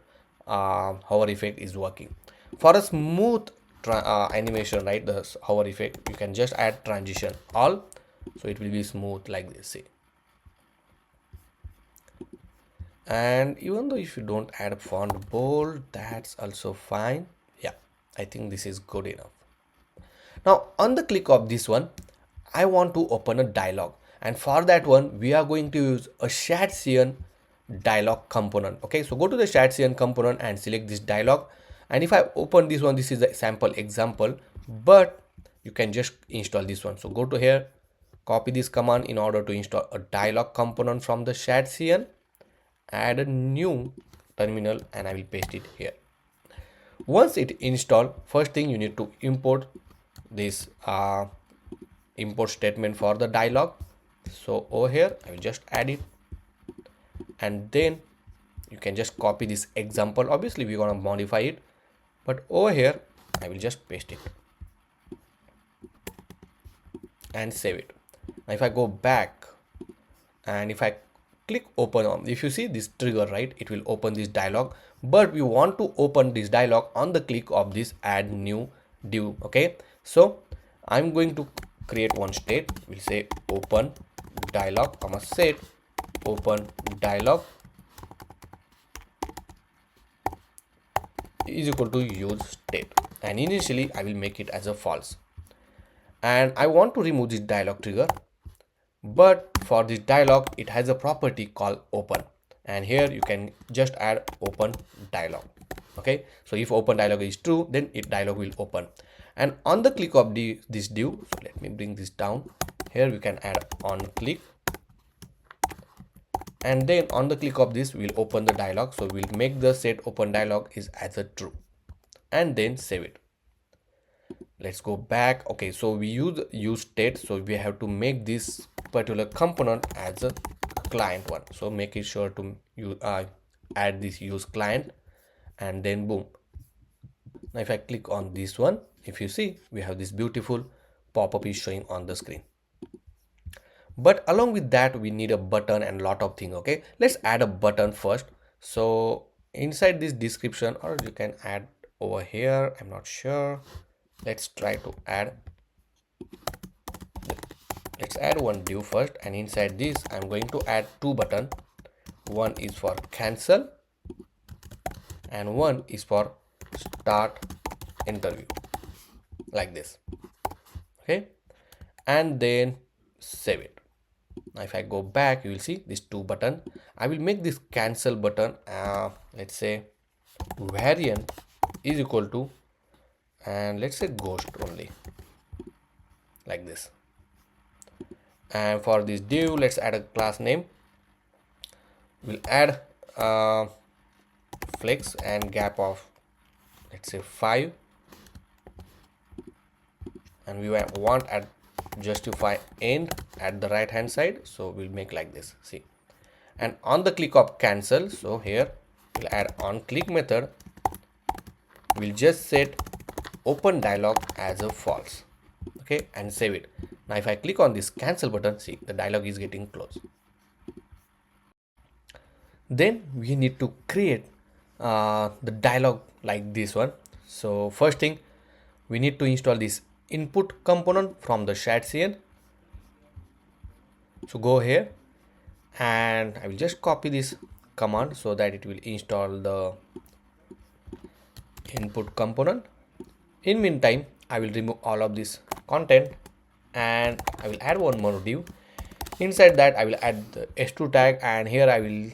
hover effect is working. For a smooth animation, right, the hover effect, you can just add transition all, so it will be smooth like this. See, and even though if you don't add a font bold, that's also fine. Yeah, I think this is good enough. Now on the click of this one, I want to open a dialog, and for that one we are going to use a shared CN dialog component. Okay, so go to the shared CN component and select this dialog, and if I open this one, this is the sample example, but you can just install this one. So go to here, copy this command in order to install a dialog component from the shared CN, add a new terminal, and I will paste it here. Once it installed, first thing you need to import this import statement for the dialog. So over here I will just add it, and then you can just copy this example. Obviously we're going to modify it, but over here I will just paste it and save it. Now if I go back and if I click open on, if you see this trigger, right, it will open this dialog, but we want to open this dialog on the click of this add new div. Okay, so I'm going to create one state. We'll say open dialog comma set open dialog is equal to use state, and initially I will make it as a false, and I want to remove this dialog trigger, but for this dialog it has a property called open, and here you can just add open dialog. Okay, so if open dialog is true, then it dialog will open, and on the click of this div, so let me bring this down. Here we can add on click, and then on the click of this we'll open the dialog, so we'll make the set open dialog is as a true, and then save it. Let's go back. Okay, so we use state, so we have to make this particular component as a client one, so make it sure to add this use client, and then boom. Now if I click on this one, if you see, we have this beautiful pop-up is showing on the screen. But along with that we need a button and lot of things. Okay, let's add a button first. So inside this description, or you can add over here, I'm not sure. Let's try to add, let's add one div first, and inside this I'm going to add two buttons. One is for cancel and one is for start interview, like this. Okay, and then save it. Now if I go back, you will see these two buttons. I will make this cancel button, let's say variant is equal to, and let's say ghost only, like this. And for this div, let's add a class name. We'll add flex and gap of, let's say 5, and we want at justify end at the right hand side, so we'll make like this. See, and on the click of cancel, so here we'll add on click method. We'll just set open dialog as a false. Okay, and save it. Now if I click on this cancel button, see, the dialog is getting closed. Then we need to create the dialog like this one. So first thing, we need to install this input component from the .cn. So go here, and I will just copy this command so that it will install the input component. In meantime, I will remove all of this content, and I will add one more div. Inside that I will add the s2 tag, and here I will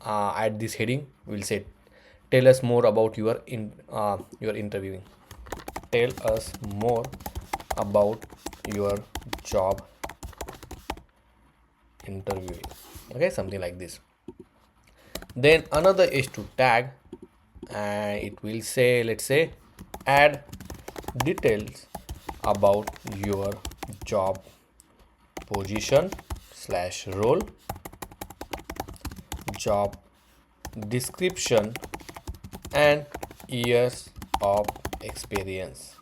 add this heading. We'll say tell us more about your interviewing. Tell us more about your job interviewing. Okay, something like this. Then another s2 tag, and it will say, let's say, add details about your job position / role, job description, and years of experience.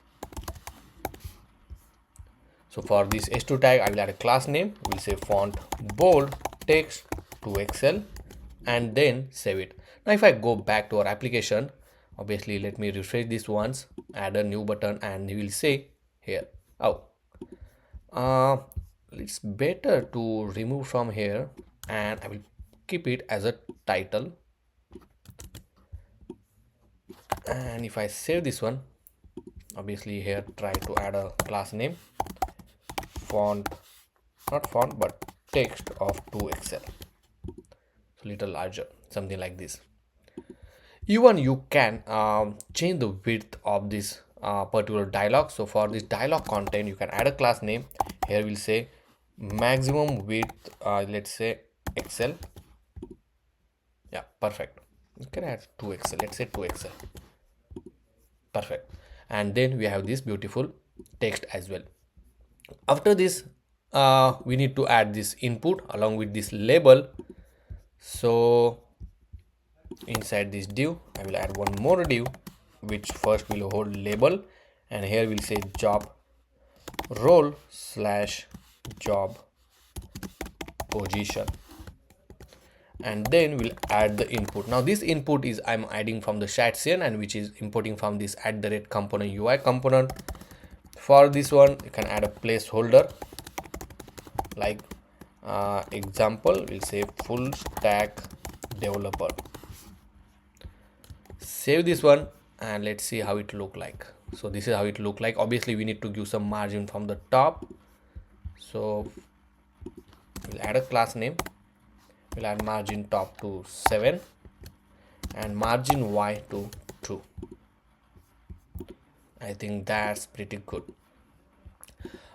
So for this s2 tag, I will add a class name. We'll say font bold text to Excel, and then save it. Now if I go back to our application, obviously let me refresh this once, add a new button, and you will say here, it's better to remove from here, and I will keep it as a title. And if I save this one, obviously here try to add a class name, font, not font but text of to Excel, so little larger, something like this. Even you can change the width of this particular dialog. So for this dialog content, you can add a class name. Here we'll say maximum width, let's say Excel. Yeah, perfect. You can add to Excel, let's say to Excel. Perfect. And then we have this beautiful text as well. After this, we need to add this input along with this label. So inside this div, I will add one more div, which first will hold label, and here we'll say job role / job position, and then we'll add the input. Now this input is I'm adding from the .cn, and which is importing from this @component UI component. For this one, you can add a placeholder like example, we'll say full stack developer. Save this one, and let's see how it look like. So this is how it look like. Obviously we need to give some margin from the top, so we'll add a class name. We'll add margin top to 7 and margin Y to 2. I think that's pretty good.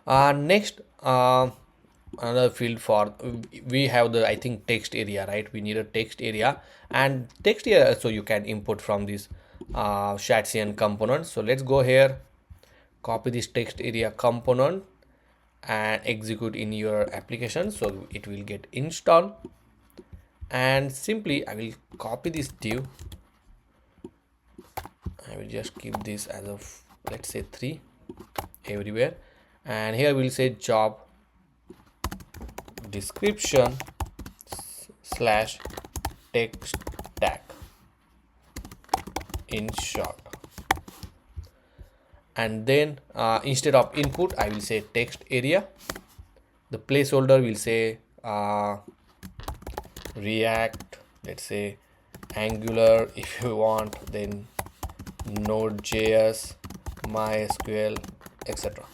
Next, another field for, we have the, I think, text area, right? We need a text area, and text area so you can import from this .cn component. So let's go here, copy this text area component and execute in your application, so it will get installed. And simply I will copy this div. I will just keep this as a, let's say 3 everywhere, and here we'll say job description / text in short. And then instead of input I will say text area. The placeholder will say React, let's say Angular if you want, then Node.js, MySQL, etc.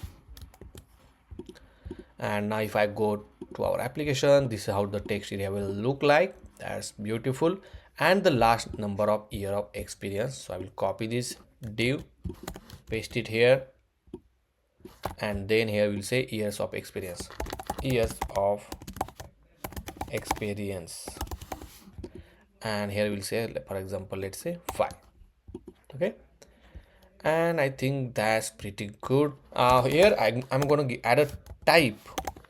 And now if I go to our application, this is how the text area will look like. That's beautiful. And the last number of year of experience, so I will copy this div, paste it here, and then here we'll say years of experience, and here we'll say, for example, let's say 5. Okay, and I think that's pretty good. Here I'm going to add a type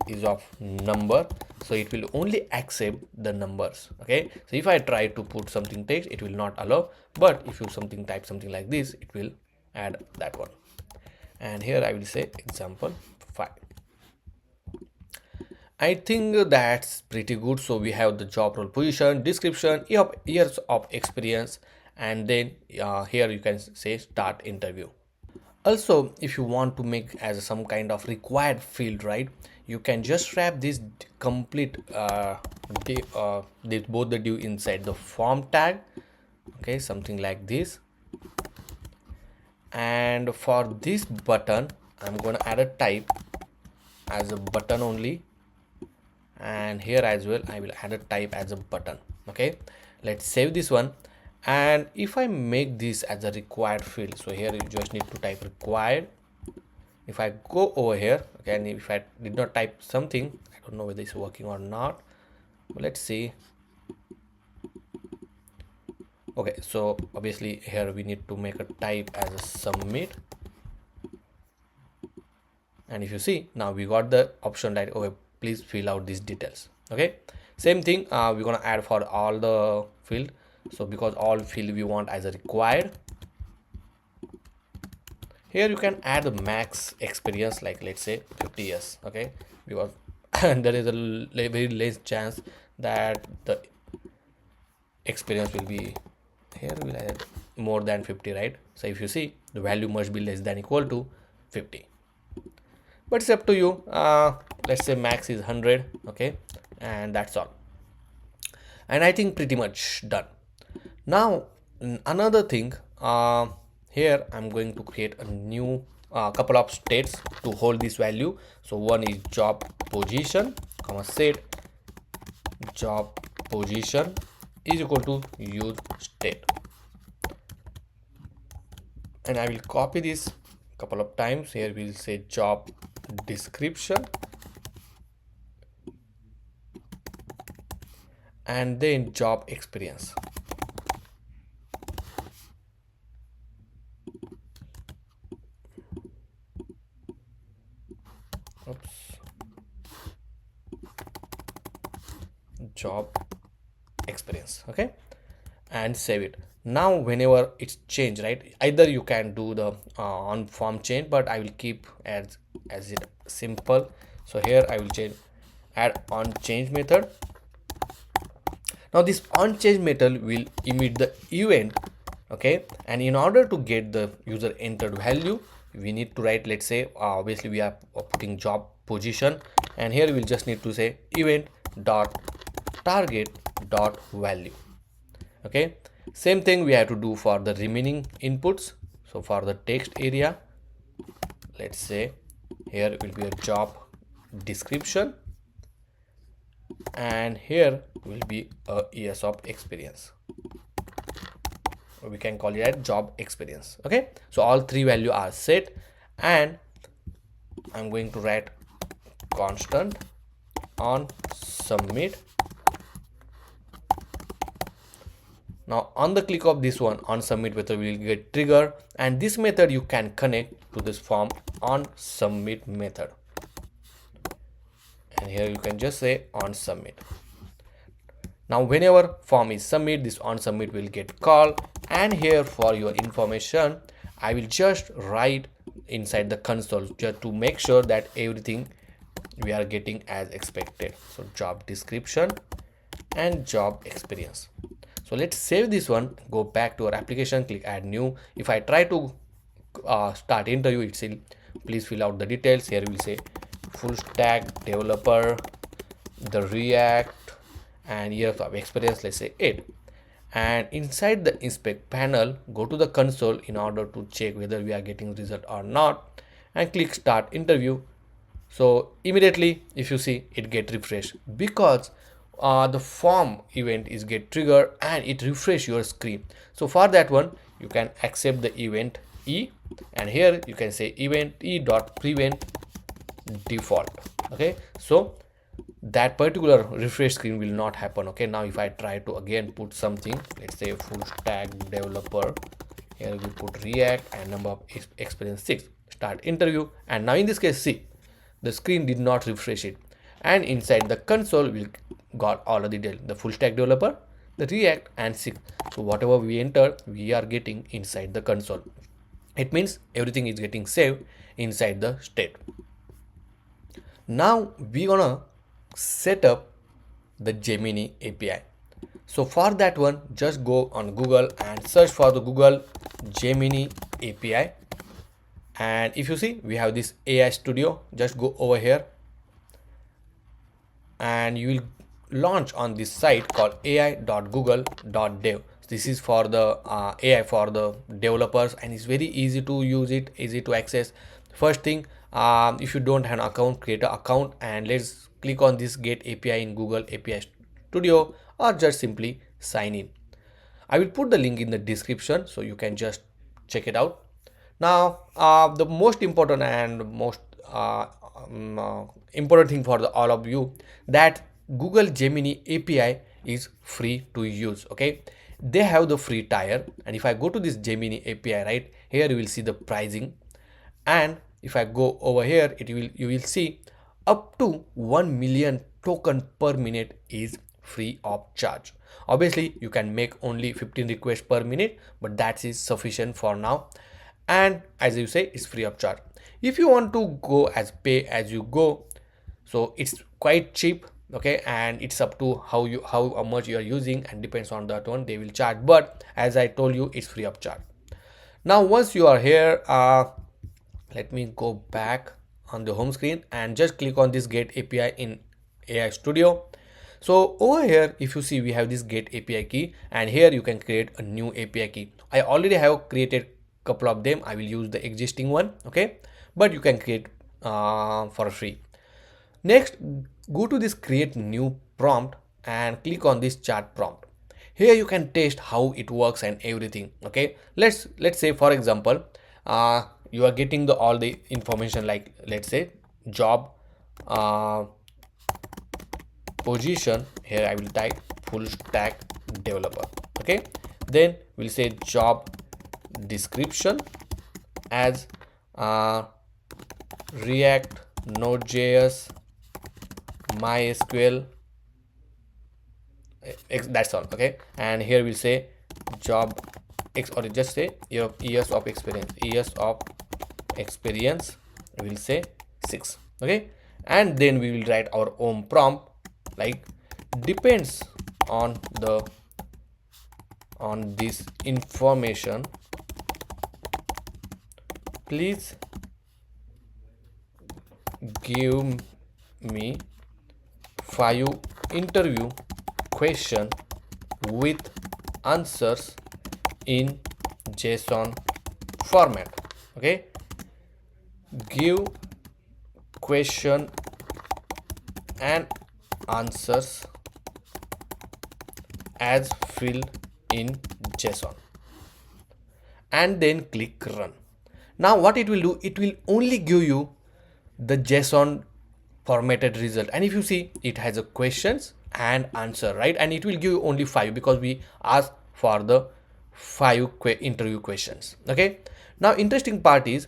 is of number, so it will only accept the numbers. Okay, so if I try to put something text, it will not allow, but if you type something like this, it will add that one. And here I will say example 5. I think that's pretty good. So we have the job role, position, description, years of experience, and then here you can say start interview. Also, if you want to make as some kind of required field, right, you can just wrap this complete both the div inside the form tag. Okay, something like this. And for this button, I'm going to add a type as a button only, and here as well I will add a type as a button. Okay, let's save this one. And if I make this as a required field, so here you just need to type required. If I go over here, okay, and if I did not type something, I don't know whether it's working or not, but let's see. Okay, so obviously here we need to make a type as a submit, and if you see, now we got the option that, okay, please fill out these details. Okay, same thing we're gonna add for all the field. So because all field we want as a required, here you can add the max experience, like let's say 50 years. Okay, because there is a very less chance that the experience will be, here we'll add more than 50, right? So if you see, the value must be less than equal to 50, but it's up to you. Let's say max is 100. Okay, and that's all. And I think pretty much done. Now another thing, here I'm going to create a new couple of states to hold this value. So one is job position, comma set job position is equal to use state, and I will copy this couple of times. Here we'll say job description, and then job experience. Job experience. Okay, and save it. Now whenever it's changed, right, either you can do the on form change, but I will keep as it simple. So here I will change, add on change method. Now this on change method will emit the event. Okay, and in order to get the user entered value, we need to write, let's say obviously we are putting job position, and here we'll just need to say event dot target dot value. Okay, same thing we have to do for the remaining inputs. So for the text area, let's say here will be a job description, and here will be a years of experience. We can call it as job experience. Okay, so all three values are set, and I'm going to write constant on submit. Now on the click of this one, on submit method will get triggered, and this method you can connect to this form on submit method, and here you can just say on submit. Now whenever form is submit, this on submit will get called, and here for your information I will just write inside the console just to make sure that everything we are getting as expected. So job description and job experience. So let's save this one, go back to our application, click add new. If I try to start interview, it will please fill out the details. Here we will say full stack developer, the React, and years of experience, let's say 8. And inside the inspect panel, go to the console in order to check whether we are getting result or not, and click start interview. So immediately, if you see, it get refreshed because the form event is get triggered and it refresh your screen. So for that one, you can accept the event E, and here you can say event E dot prevent default. Okay, so that particular refresh screen will not happen. Okay, now if I try to again put something, let's say full stack developer, here we put React and number of experience 6, start interview, and now in this case, see, the screen did not refresh it, and inside the console we got all of the detail, the full stack developer, the React, and 6. So whatever we enter, we are getting inside the console. It means everything is getting saved inside the state. Now we gonna set up the Gemini API. So for that one, just go on Google and search for the Google Gemini API. And if you see, we have this AI Studio. Just go over here and you will launch on this site called ai.google.dev. This is for the AI for the developers, and it's very easy to use it, easy to access. First thing, if you don't have an account, create an account, and let's click on this get API in Google API Studio, or just simply sign in. I will put the link in the description so you can just check it out. Now the most important and most important thing for all of you, that Google Gemini API is free to use. Okay, they have the free tier, and if I go to this Gemini API, right here you will see the pricing, and if I go over here, you will see up to 1 million token per minute is free of charge. Obviously you can make only 15 requests per minute, but that is sufficient for now, and as you say, it's free of charge. If you want to go as pay as you go, so it's quite cheap. Okay, and it's up to how much you are using, and depends on that one they will charge, but as I told you, it's free of charge. Now once you are here, let me go back on the home screen and just click on this get API in AI Studio. So over here, if you see, we have this get API key, and here you can create a new API key. I already have created couple of them. I will use the existing one. Okay, but you can create for free. Next, go to this create new prompt and click on this chat prompt. Here you can test how it works and everything. Okay, let's say for example, you are getting all the information, like let's say job position. Here I will type full stack developer. Okay, then we'll say job description as React, Node.js, MySQL, that's all. Okay, and here we'll say job X, or just say your years of experience, we'll say 6. Okay, and then we will write our own prompt, like depends on this information, please give me 5 interview question with answers in JSON format. Okay, give question and answers as filled in JSON, and then click run. Now what it will do, it will only give you the JSON formatted result, and if you see, it has a questions and answer, right, and it will give you only 5 because we asked for the 5 interview questions. Okay, now interesting part is,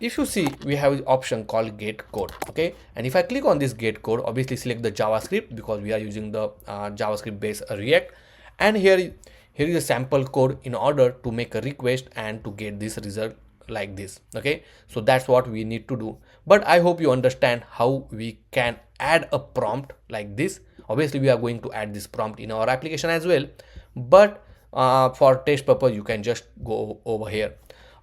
if you see, we have an option called get code. Okay, and if I click on this get code, obviously select the JavaScript because we are using the JavaScript based React, and here is a sample code in order to make a request and to get this result like this. Okay, so that's what we need to do. But I hope you understand how we can add a prompt like this. Obviously we are going to add this prompt in our application as well, but for test purpose you can just go over here.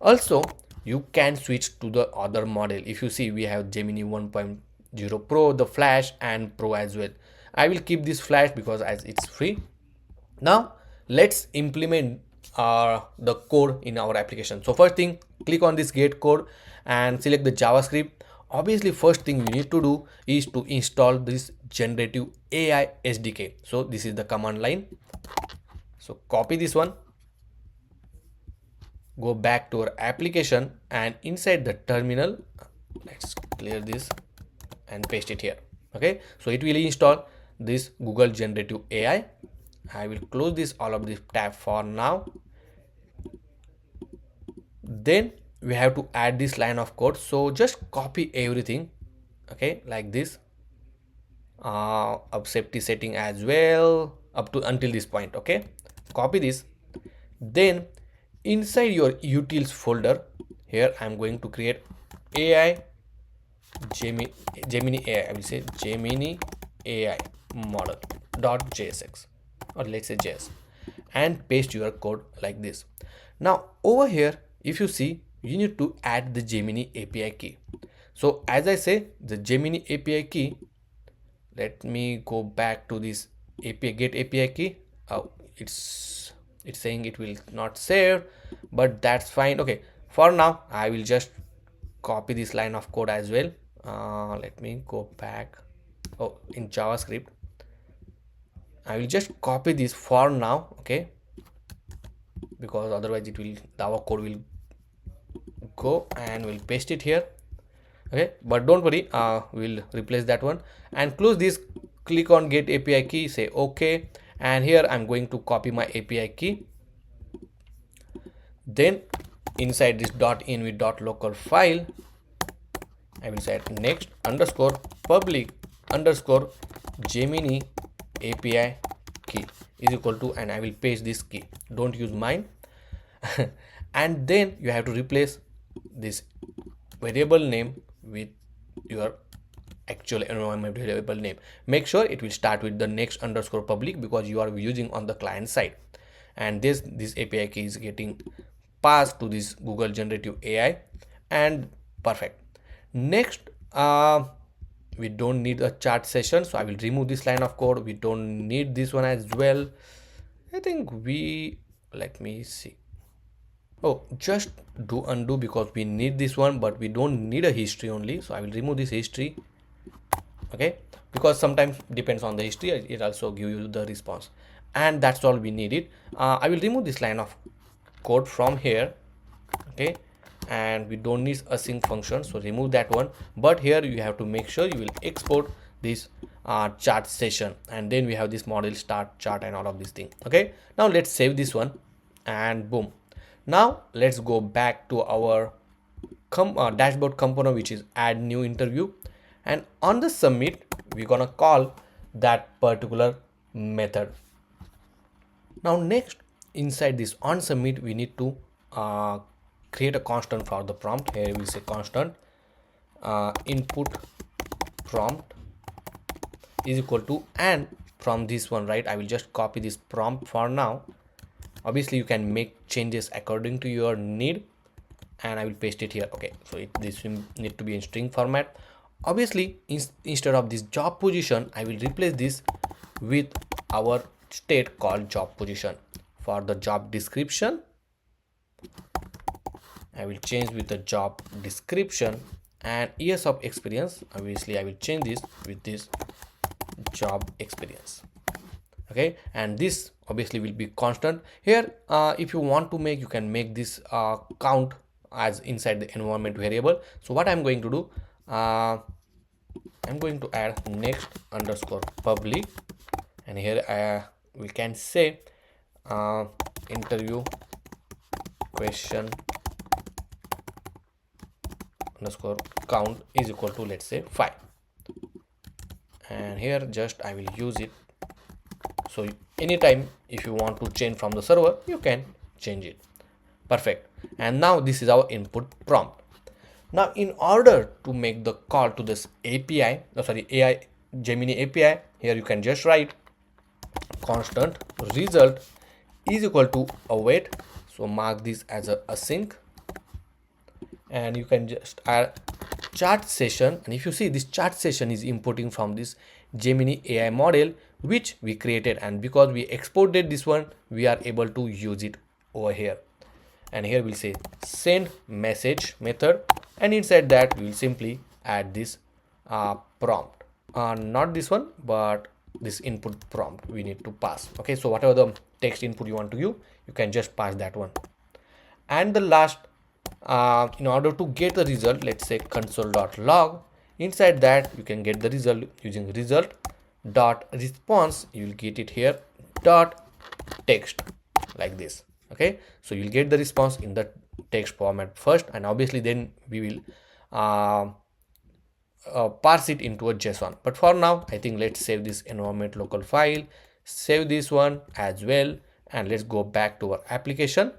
Also you can switch to the other model. If you see, we have Gemini 1.0 Pro, the Flash and Pro as well. I will keep this Flash because as it's free. Now let's implement the code in our application. So first thing, click on this get code and select the JavaScript. Obviously first thing we need to do is to install this generative AI SDK. So this is the command line. So copy this one, go back to our application, and inside the terminal, let's clear this and paste it here. Okay, so it will install this Google Generative AI. I will close this all of this tab for now. Then we have to add this line of code. So just copy everything, okay, like this, up safety setting as well, up to until this point. Okay, copy this. Then inside your utils folder, here I'm going to create AI Gemini AI. I will say Gemini AI model.jsx, or let's say JS, and paste your code like this. Now over here, if you see, you need to add the Gemini API key. So as I say, the Gemini API key, let me go back to this API get API key. Oh, it's saying it will not save, but that's fine. Okay, for now I will just copy this line of code as well. Let me go back. Oh, in JavaScript I will just copy this for now, okay, because otherwise it will, our code will go, and we'll paste it here. Okay, but don't worry, we'll replace that one and close this. Click on get API key, say okay, and here I'm going to copy my API key. Then inside this .env.local file, I will say next_public_Gemini API key is equal to, and I will paste this key, don't use mine. And then you have to replace this variable name with your actual environment variable name. Make sure it will start with the next_public because you are using on the client side, and this API key is getting passed to this Google Generative AI, and perfect. Next, we don't need a chart session, so I will remove this line of code. We don't need this one as well. I think let me see. Oh, just do undo because we need this one, but we don't need a history only. So I will remove this history. Okay, because sometimes depends on the history, it also give you the response, and that's all we needed. I will remove this line of code from here. Okay, and we don't need a sync function, so remove that one. But here you have to make sure you will export this chart session, and then we have this model start chart and all of these things. Okay, now let's save this one, and boom. Now let's go back to our dashboard component, which is add new interview, and on the submit we're gonna call that particular method. Now next, inside this on submit, we need to create a constant for the prompt. Here we say constant input prompt is equal to, and from this one, right, I will just copy this prompt for now. Obviously you can make changes according to your need, and I will paste it here. Okay, so this will need to be in string format. Obviously instead of this job position, I will replace this with our state called job position. For the job description, I will change with the job description, and years of experience, obviously I will change this with this job experience. Okay, and this obviously will be constant here. If you want to make, you can make this count as inside the environment variable. So what I'm going to do, I'm going to add next_public, and here we can say interview question underscore count is equal to, let's say, 5, and here just I will use it. So anytime if you want to change from the server, you can change it. Perfect. And now this is our input prompt. Now in order to make the call to this API, AI Gemini API, here you can just write constant result is equal to await. So mark this as a async, and you can just add chart session. And if you see, this chart session is importing from this Gemini AI model which we created, and because we exported this one, we are able to use it over here. And here we'll say send message method, and inside that we will simply add this prompt, not this one but this input prompt we need to pass. Okay, so whatever the text input you want to use, you can just pass that one. And the last, in order to get the result, let's say console.log. Inside that you can get the result using result dot response. You will get it here dot text, like this. Okay, so you'll get the response in the text format first, and obviously then we will parse it into a JSON. But for now, I think let's save this environment local file, save this one as well, and let's go back to our application.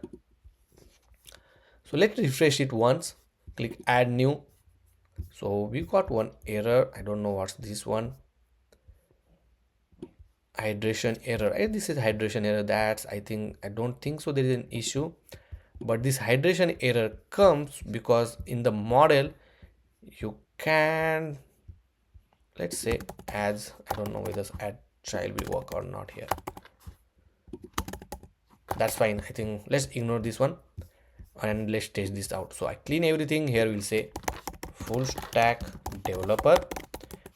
So let's refresh it once, click add new. So we got one error. I don't know what's this one. Hydration error. This is hydration error. That's, I don't think so there is an issue, but this hydration error comes because in the model you can, let's say as, I don't know whether add child will work or not here. That's fine. I think let's ignore this one and let's test this out. So I clean everything. Here we'll say full stack developer.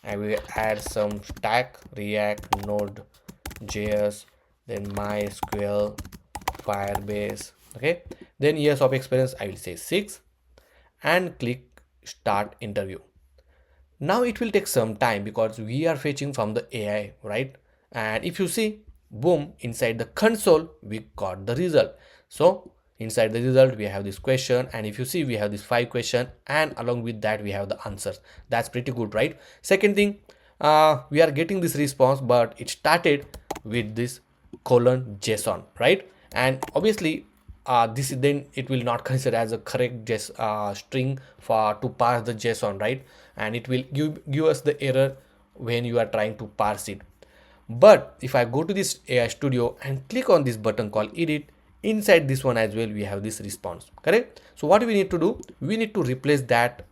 I will add some stack, React, Node.js, then MySQL, Firebase. Okay, then years of experience I will say 6, and click start interview. Now it will take some time because we are fetching from the AI, right? And if you see, boom, inside the console we got the result. So inside the result we have this question, and if you see, we have this 5 question, and along with that we have the answers. That's pretty good, right? Second thing, we are getting this response, but it started with this colon JSON, right? And obviously this is, then it will not consider as a correct string for to parse the JSON, right? And it will give us the error when you are trying to parse it. But if I go to this AI Studio and click on this button called edit, inside this one as well we have this response, correct? So what we need to do, we need to replace that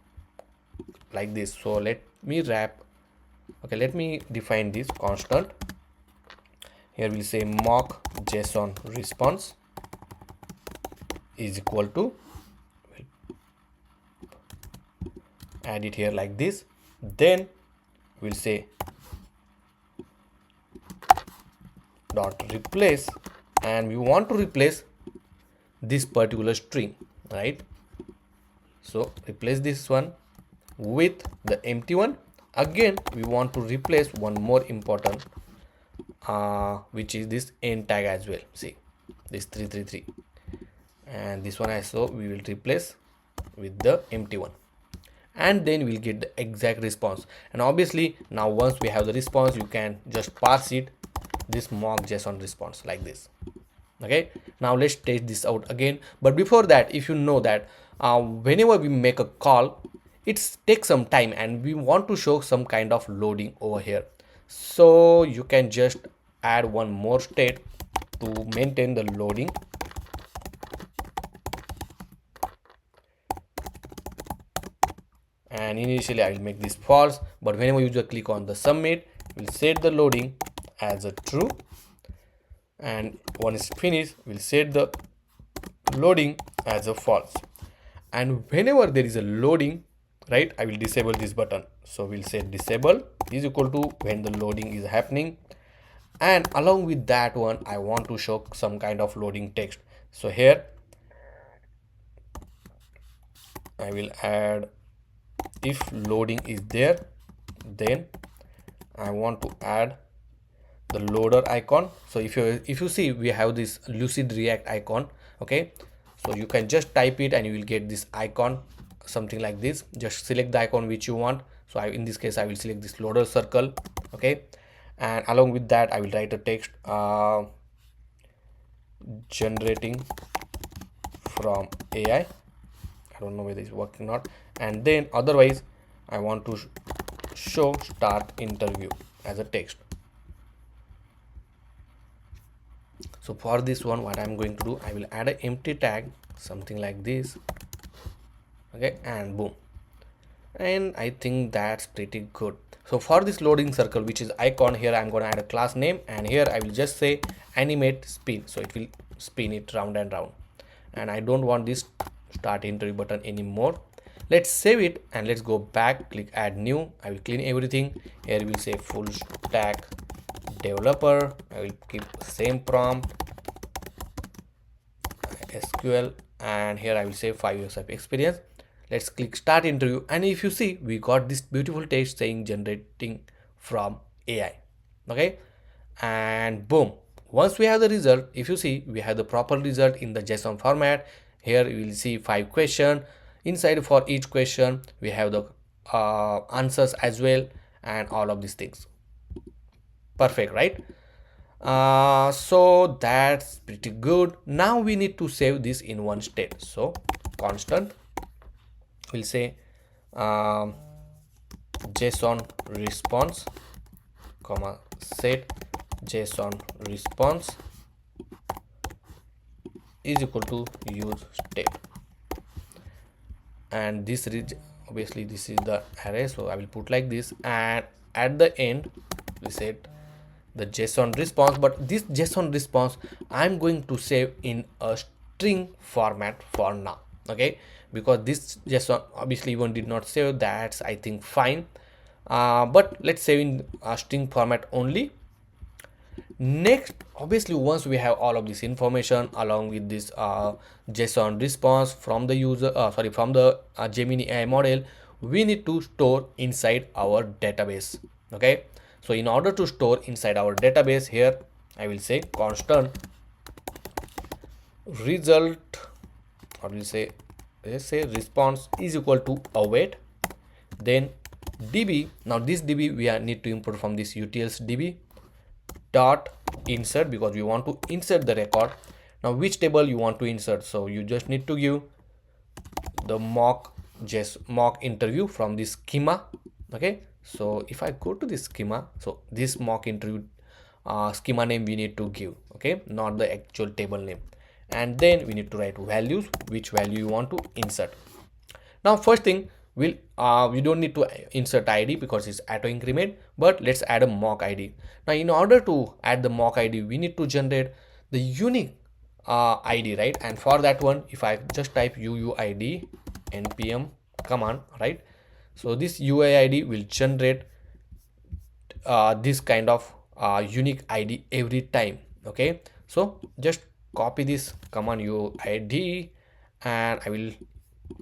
like this. So let me let me define this constant. Here we'll say mock JSON response is equal to, add it here like this. Then we'll say dot replace, and we want to replace this particular string, right? So replace this one with the empty one. Again we want to replace one more important which is this end tag as well. See this 333, and this one also we will replace with the empty one, and then we'll get the exact response. And obviously now once we have the response, you can just parse it, this mock JSON response like this. Okay, now let's test this out again. But before that, if you know that whenever we make a call, it takes some time and we want to show some kind of loading over here. So you can just add one more state to maintain the loading. And initially I will make this false, but whenever you just click on the submit, we'll set the loading as a true, and once it's finished, we'll set the loading as a false. And whenever there is a loading, right, I will disable this button. So we'll say disable is equal to when the loading is happening, and along with that one I want to show some kind of loading text. So here I will add, if loading is there, then I want to add the loader icon. So if you see, we have this lucid react icon. Okay, so you can just type it and you will get this icon, something like this. Just select the icon which you want. So in this case I will select this loader circle. Okay, and along with that I will write a text generating from AI. I don't know whether it's working or not. And then otherwise I want to show start interview as a text. So for this one, what I'm going to do, I will add an empty tag, something like this. Okay, and boom. And I think that's pretty good. So for this loading circle, which is icon, here I'm going to add a class name, and here I will just say animate spin, so it will spin it round and round. And I don't want this start interview button anymore. Let's save it and let's go back, click add new. I will clean everything. Here we'll say full stack developer. I will keep same prompt, SQL, and here I will say 5 years of experience. Let's click start interview, and if you see, we got this beautiful text saying generating from AI. Okay, and boom, once we have the result, if you see, we have the proper result in the JSON format. Here you will see 5 questions. Inside for each question we have the answers as well, and all of these things. Perfect, right? So that's pretty good. Now we need to save this in one state. So constant, we'll say JSON response, comma set JSON response is equal to use state. And this obviously this is the array, so I will put like this, and at the end we set the JSON response. But this JSON response I'm going to save in a string format for now. Okay, because this JSON obviously one did not save, that's I think fine, but let's save in a string format only. Next, obviously once we have all of this information along with this JSON response from the user, from the Gemini AI model, we need to store inside our database. Okay, so in order to store inside our database, here I will say constant result, or we'll say, let's say response is equal to await, then db. Now this db we need to import from this utils db dot insert, because we want to insert the record. Now which table you want to insert, so you just need to give the mock interview from this schema. Okay, so if I go to this schema, so this mock interview schema name we need to give, okay, not the actual table name. And then we need to write values, which value you want to insert. Now first thing, we don't need to insert id because it's auto increment, but let's add a mock id. Now in order to add the mock id, we need to generate the unique id, right? And for that one, if I just type uuid npm command, right, so this UID will generate this kind of unique id every time. Okay, so just copy this command UID, and I will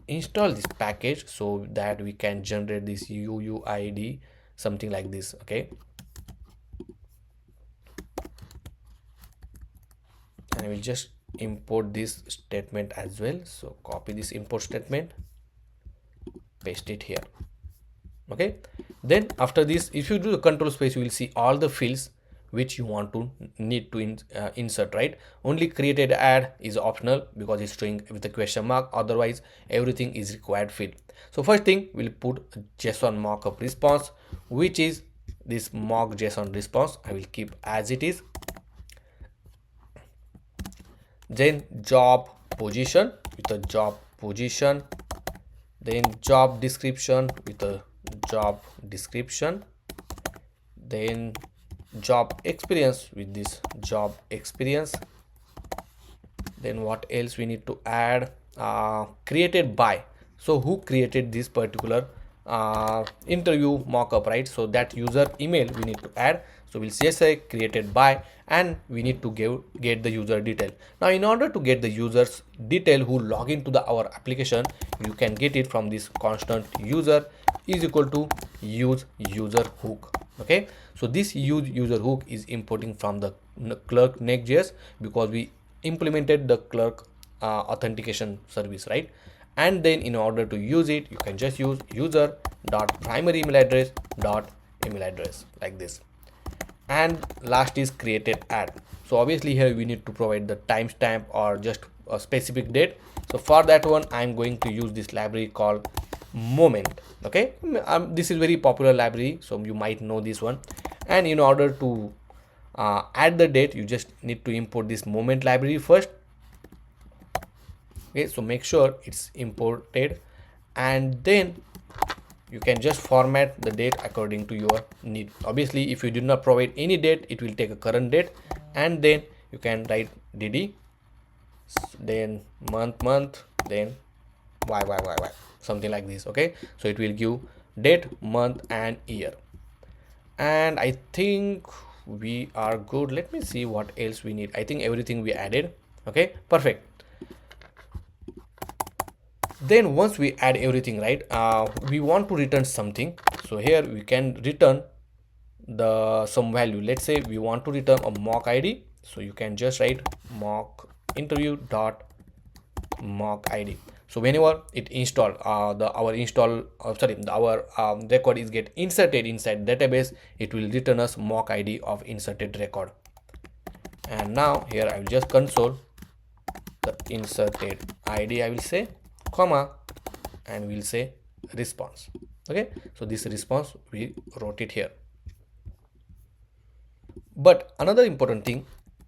install this package so that we can generate this UUID, something like this. Okay, and I will just import this statement as well. So copy this import statement, paste it here. Okay, then after this, if you do the control space, you will see all the fields which you want to need to insert, right? Only created add is optional because it's showing with a question mark, otherwise everything is required field. So first thing, we'll put a JSON mockup response, which is this mock JSON response. I will keep as it is. Then job position with a job position, then job description with a job description, then job experience with this job experience. Then what else we need to add? Created by, so who created this particular interview mockup, right? So that user email we need to add. So we'll say created by, and we need to get the user detail. Now in order to get the user's detail who log into our application, you can get it from this constant user is equal to use user hook. Okay, so this use user hook is importing from the Clerk Next.js because we implemented the Clerk authentication service, right? And then in order to use it, you can just use user dot primary email address dot email address like this. And last is created add. So obviously here we need to provide the timestamp or just a specific date. So for that one, I'm going to use this library called moment. Okay, this is very popular library, so you might know this one. And in order to add the date, you just need to import this moment library first. Okay, so make sure it's imported, and then you can just format the date according to your need. Obviously, if you did not provide any date, it will take a current date, and then you can write dd, then month, then y, something like this. Okay, so it will give date, month and year. And I think we are good. Let me see what else we need. I think everything we added. Okay, perfect. Then once we add everything, right, we want to return something. So here we can return the some value. Let's say we want to return a mock id, so you can just write mock interview dot mock id. So whenever it install our record is get inserted inside database, it will return us mock id of inserted record. And now here I will just console the inserted id, I will say comma, and we'll say response. Okay, so this response we wrote it here. But another important thing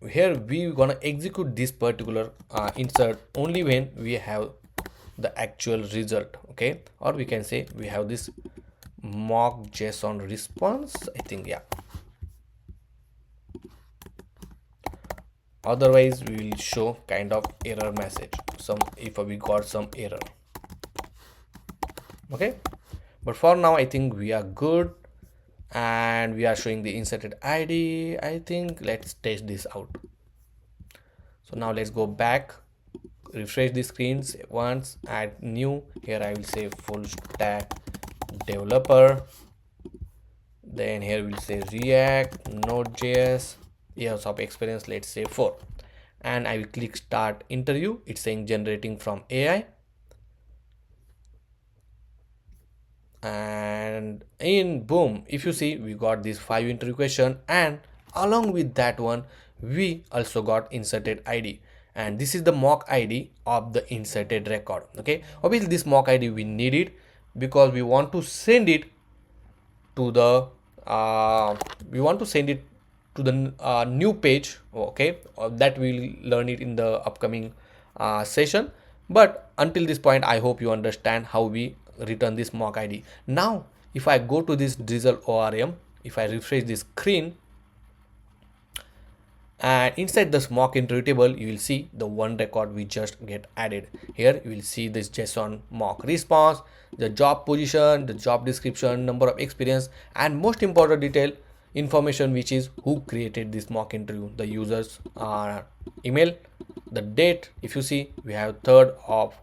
here, we gonna execute this particular insert only when we have the actual result. Okay, or we can say we have this mock JSON response, I think. Yeah, otherwise we will show kind of error message, some if we got some error. Okay, but for now I think we are good, and we are showing the inserted id. I think let's test this out. So now let's go back, refresh the screens once, add new. Here I will say full stack developer, then here we'll say React Node.js, years of experience, let's say 4, and I will click start interview. It's saying generating from AI, and in boom, if you see, we got this 5 interview question, and along with that one we also got inserted id, and this is the mock id of the inserted record. Okay, obviously this mock id we need it because we want to send it to the new page. Okay, that we'll learn it in the upcoming session. But until this point, I hope you understand how we return this mock id. Now if I go to this Drizzle ORM, if I refresh this screen, and inside this mock interview table, you will see the one record we just get added. Here you will see this JSON mock response, the job position, the job description, number of experience, and most important detail information, which is who created this mock interview, the user's email, the date. If you see, we have 3rd of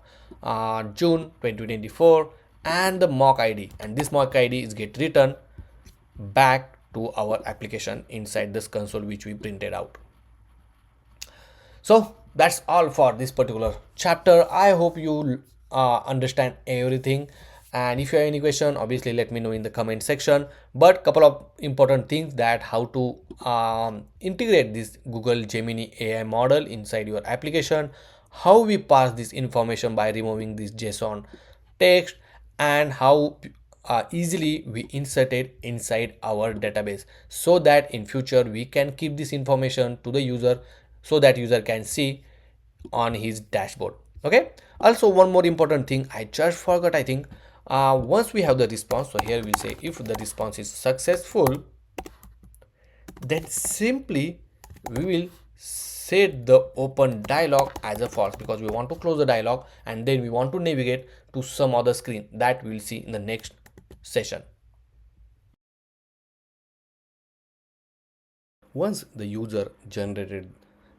June 2024, and the mock id, and this mock id is get returned back to our application inside this console which we printed out. So that's all for this particular chapter. I hope you understand everything, and if you have any question, obviously let me know in the comment section. But couple of important things, that how to integrate this Google Gemini AI model inside your application, how we pass this information by removing this JSON text, and how easily we insert it inside our database, so that in future we can keep this information to the user, so that user can see on his dashboard. Okay, also one more important thing I just forgot, I think. Once we have the response, so here we'll say if the response is successful, then simply we will set the open dialog as a false, because we want to close the dialog and then we want to navigate to some other screen that we will see in the next session. Once the user generated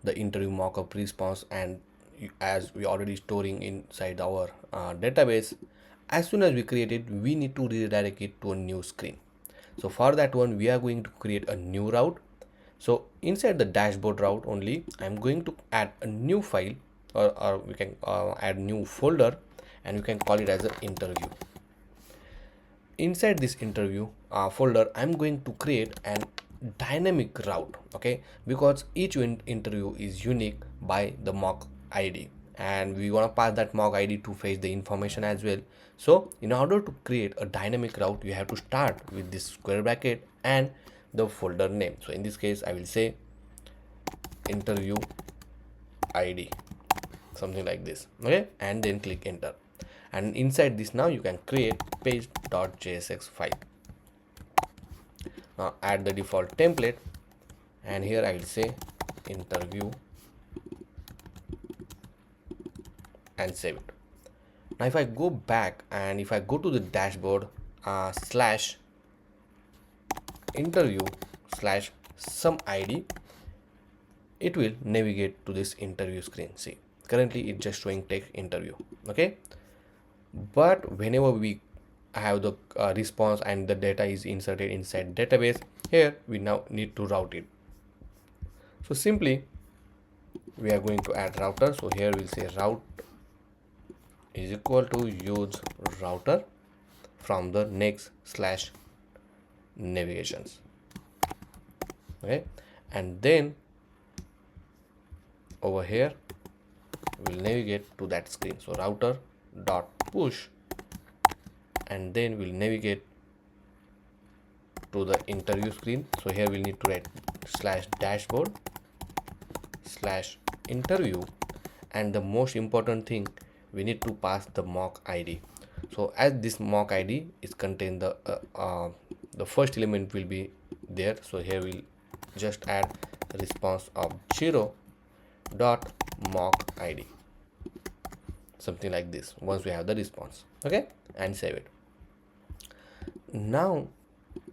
the interview mockup response, and as we already storing inside our database, as soon as we create it, we need to redirect it to a new screen. So for that one, we are going to create a new route. So inside the dashboard route only, I'm going to add a new file, or we can add new folder, and you can call it as an interview. Inside this interview folder, I'm going to create an dynamic route. Okay, because each interview is unique by the mock id, and we want to pass that mock ID to fetch the information as well. So in order to create a dynamic route, you have to start with this square bracket and the folder name. So in this case I will say interview ID, something like this. Okay, and then click enter, and inside this now you can create page.jsx file. Now add the default template, and here I will say interview and save it. Now if I go back and if I go to the dashboard slash interview slash some ID, it will navigate to this interview screen. See, currently it's just showing tech interview. Okay, but whenever we have the response and the data is inserted inside database, here we now need to route it. So simply we are going to add router. So here we'll say route is equal to use router from the next slash navigations. Okay, and then over here we'll navigate to that screen. So router dot push, and then we'll navigate to the interview screen. So here we'll need to write slash dashboard slash interview, and the most important thing, we need to pass the mock ID. So as this mock ID is contain the first element will be there. So here we'll just add response of 0 dot mock ID, something like this, once we have the response. Okay, and save it. Now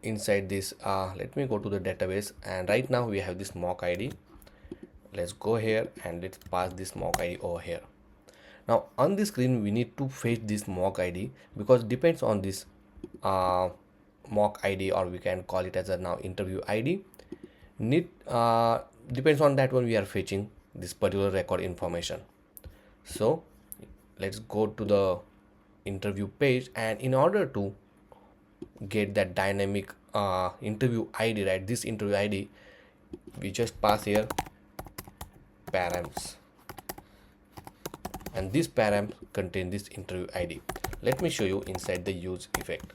inside this let me go to the database, and right now we have this mock ID. Let's go here and let's pass this mock ID over here. Now on the screen we need to fetch this mock ID, because depends on this mock ID, or we can call it as a now interview ID. Depends on that one we are fetching this particular record information. So let's go to the interview page, and in order to get that dynamic interview ID, right, this interview ID, we just pass here params, and this param contain this interview ID. Let me show you inside the use effect.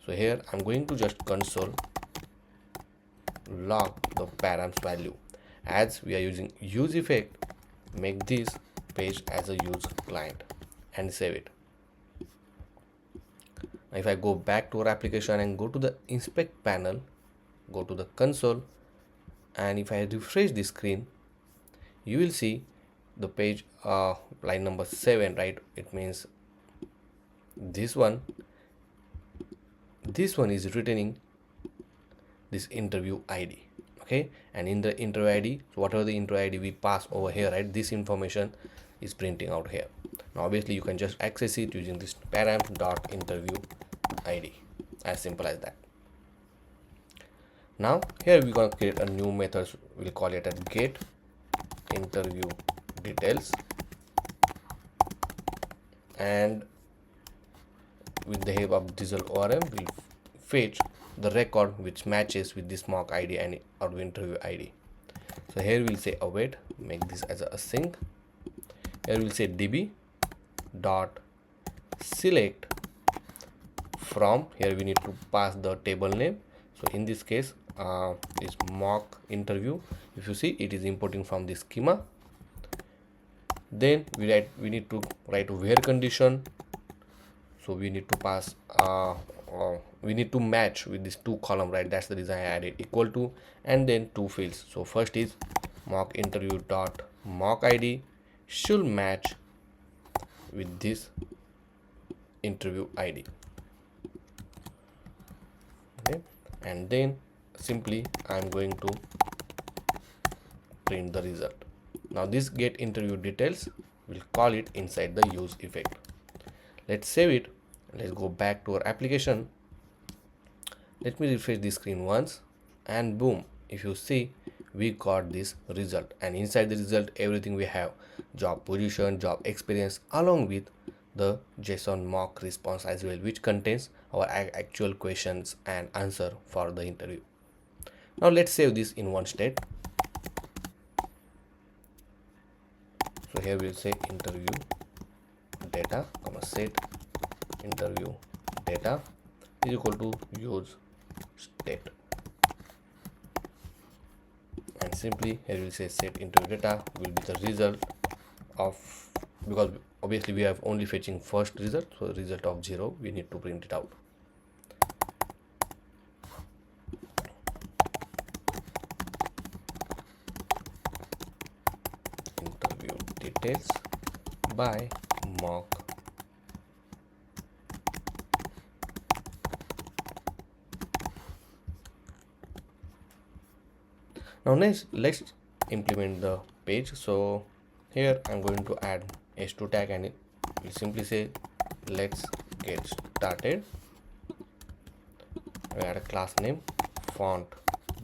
So here I'm going to just console log the params value. As we are using use effect, make this page as a use client and save it. Now if I go back to our application and go to the inspect panel, go to the console, and if I refresh the screen, you will see the page line number 7, right? It means this one is returning this interview ID. Okay, and in the interview ID, so whatever the interview ID we pass over here, right, this information is printing out here. Now obviously you can just access it using this param dot interview ID, as simple as that. Now here we're going to create a new method. We'll call it a get interview details, and with the help of Drizzle ORM we'll fetch the record which matches with this mock ID and or interview ID. So here we'll say await, make this as a async. Here we'll say db dot select from, here we need to pass the table name. So in this case is mock interview. If you see, it is importing from the schema. Then we need to write where condition. So we need to pass we need to match with this 2 column, right? That's the reason I added equal to, and then 2 fields. So first is mock interview dot mock ID should match with this interview ID. Okay, and then simply I'm going to print the result. Now this get interview details, we'll call it inside the use effect. Let's save it. Let's go back to our application. Let me refresh the screen once, and boom, if you see, we got this result, and inside the result everything we have: job position, job experience, along with the JSON mock response as well, which contains our actual questions and answer for the interview. Now let's save this in one state. here we'll say interview data comma set interview data is equal to use state, and simply here we'll say set interview data will be the result of, because obviously we have only fetching first result, so result of 0 we need to print it out. Interview details by mock Now let's implement the page. So here I'm going to add h2 tag, and it will simply say let's get started. We add a class name, font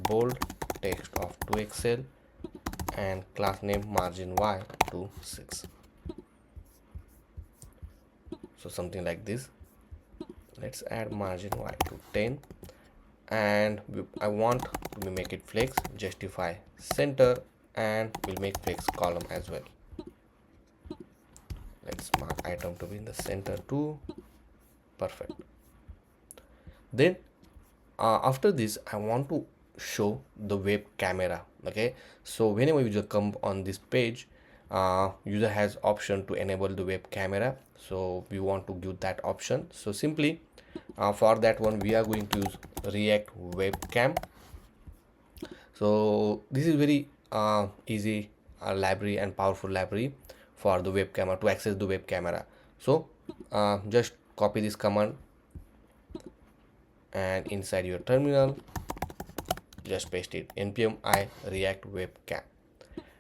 bold, text of 2xl, and class name margin y to 6. So something like this. Let's add margin y to 10, and I want to make it flex, justify center, and we'll make flex column as well. Let's mark item to be in the center too. Perfect. Then after this I want to show the web camera. Okay, so whenever user come on this page, user has option to enable the web camera, so we want to give that option. So simply for that one we are going to use React webcam. So this is very easy library and powerful library for the web camera, to access the web camera. So just copy this command and inside your terminal just paste it, npm I react webcam,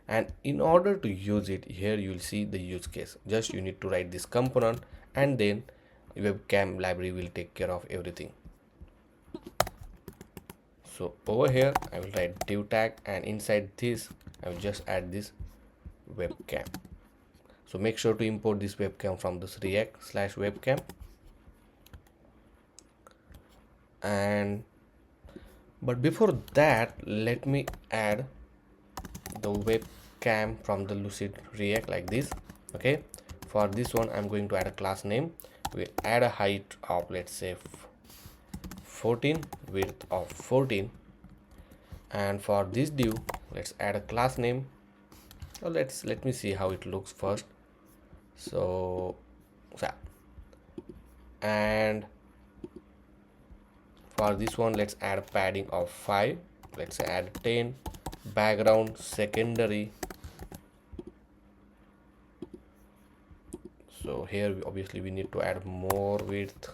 and in order to use it, here you will see the use case. Just you need to write this component, and then webcam library will take care of everything. So over here I will write div tag, and inside this I will just add this webcam. So make sure to import this webcam from this react/webcam, but before that let me add the webcam from the Lucid React like this. Okay, for this one I'm going to add a class name. We add a height of, let's say, 14, width of 14, and for this div let's add a class name. So let me see how it looks first. So and for this one let's add a padding of 5, let's add 10, background secondary. So here obviously we need to add more width,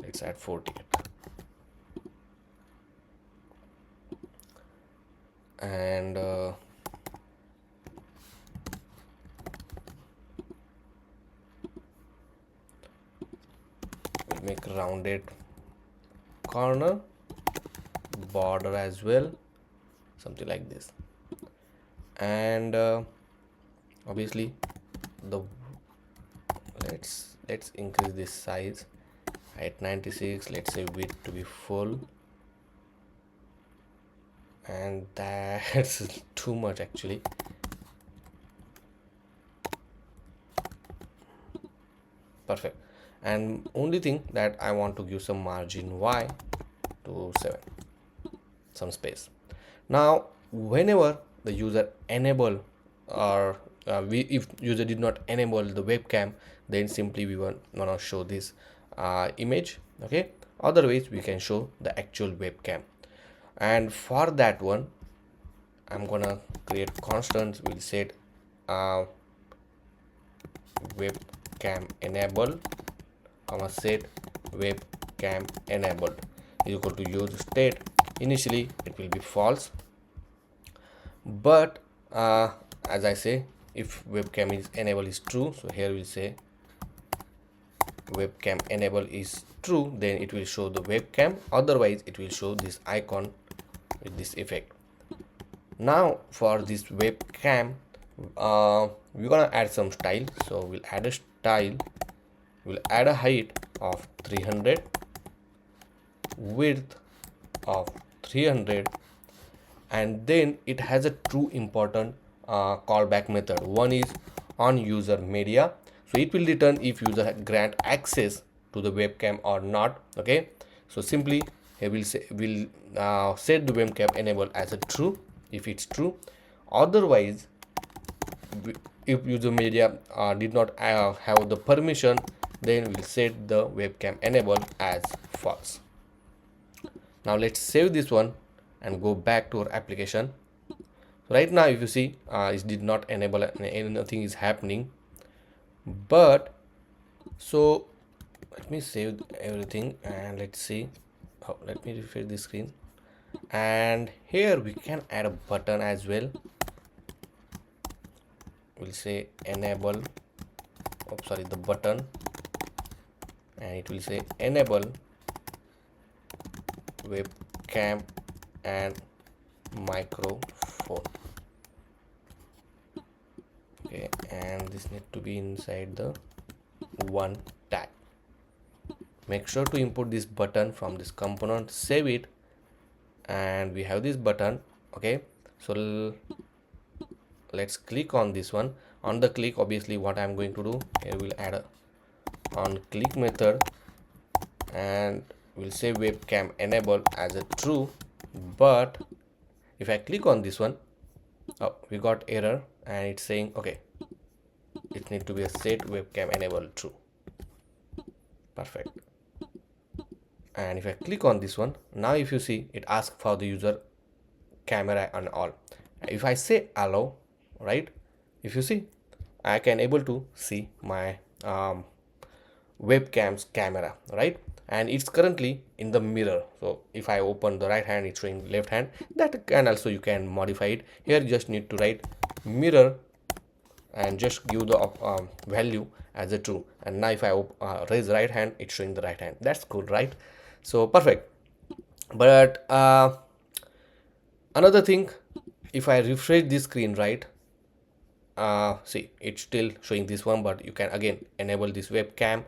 let's add 48, and we'll make rounded corner, border as well, something like this. And obviously the let's increase this size at 96, let's say width to be full, and that's too much actually. Perfect. And only thing that I want to give some margin y to 7, some space. Now whenever the user enable, or if user did not enable the webcam, then simply we want to show this image. Okay, otherwise we can show the actual webcam, and for that one I'm gonna create constant. We'll set webcam enable comma set webcam enabled is equal to use state. Initially it will be false, but as I say, if webcam is enable is true, so here we'll say webcam enable is true, then it will show the webcam, otherwise it will show this icon with this effect. Now for this webcam we're gonna add some style. So we'll add a style, we'll add a height of 300, width of 300, and then it has a true important callback method. One is on user media, so it will return if user grant access to the webcam or not. Okay, so simply it will say set the webcam enable as a true if it's true. Otherwise, if user media did not have the permission, then we'll set the webcam enable as false. Now let's save this one and go back to our application. Right now if you see it did not enable and nothing is happening, but so let me save everything and let's see. Let me refresh the screen, and here we can add a button as well. We'll say enable, the button, and it will say enable webcam and microphone. Okay, and this need to be inside the one tag. Make sure to import this button from this component, save it, and we have this button. Okay, so let's click on this one. On the click, obviously what I'm going to do here, we'll add a on click method, and we'll say webcam enable as a true. But if I click on this one, we got error, and it's saying okay, it need to be a set webcam enable true. Perfect. And if I click on this one, now if you see, it asks for the user camera and all. If I say allow, right, if you see, I can able to see my webcam's camera, right, and it's currently in the mirror. So if I open the right hand, it's showing left hand. That can also, you can modify it here. Just need to write mirror and just give the value as a true. And now if I raise right hand, it's showing the right hand. That's cool, right? So perfect. But another thing, if I refresh this screen, right, see, it's still showing this one, but you can again enable this webcam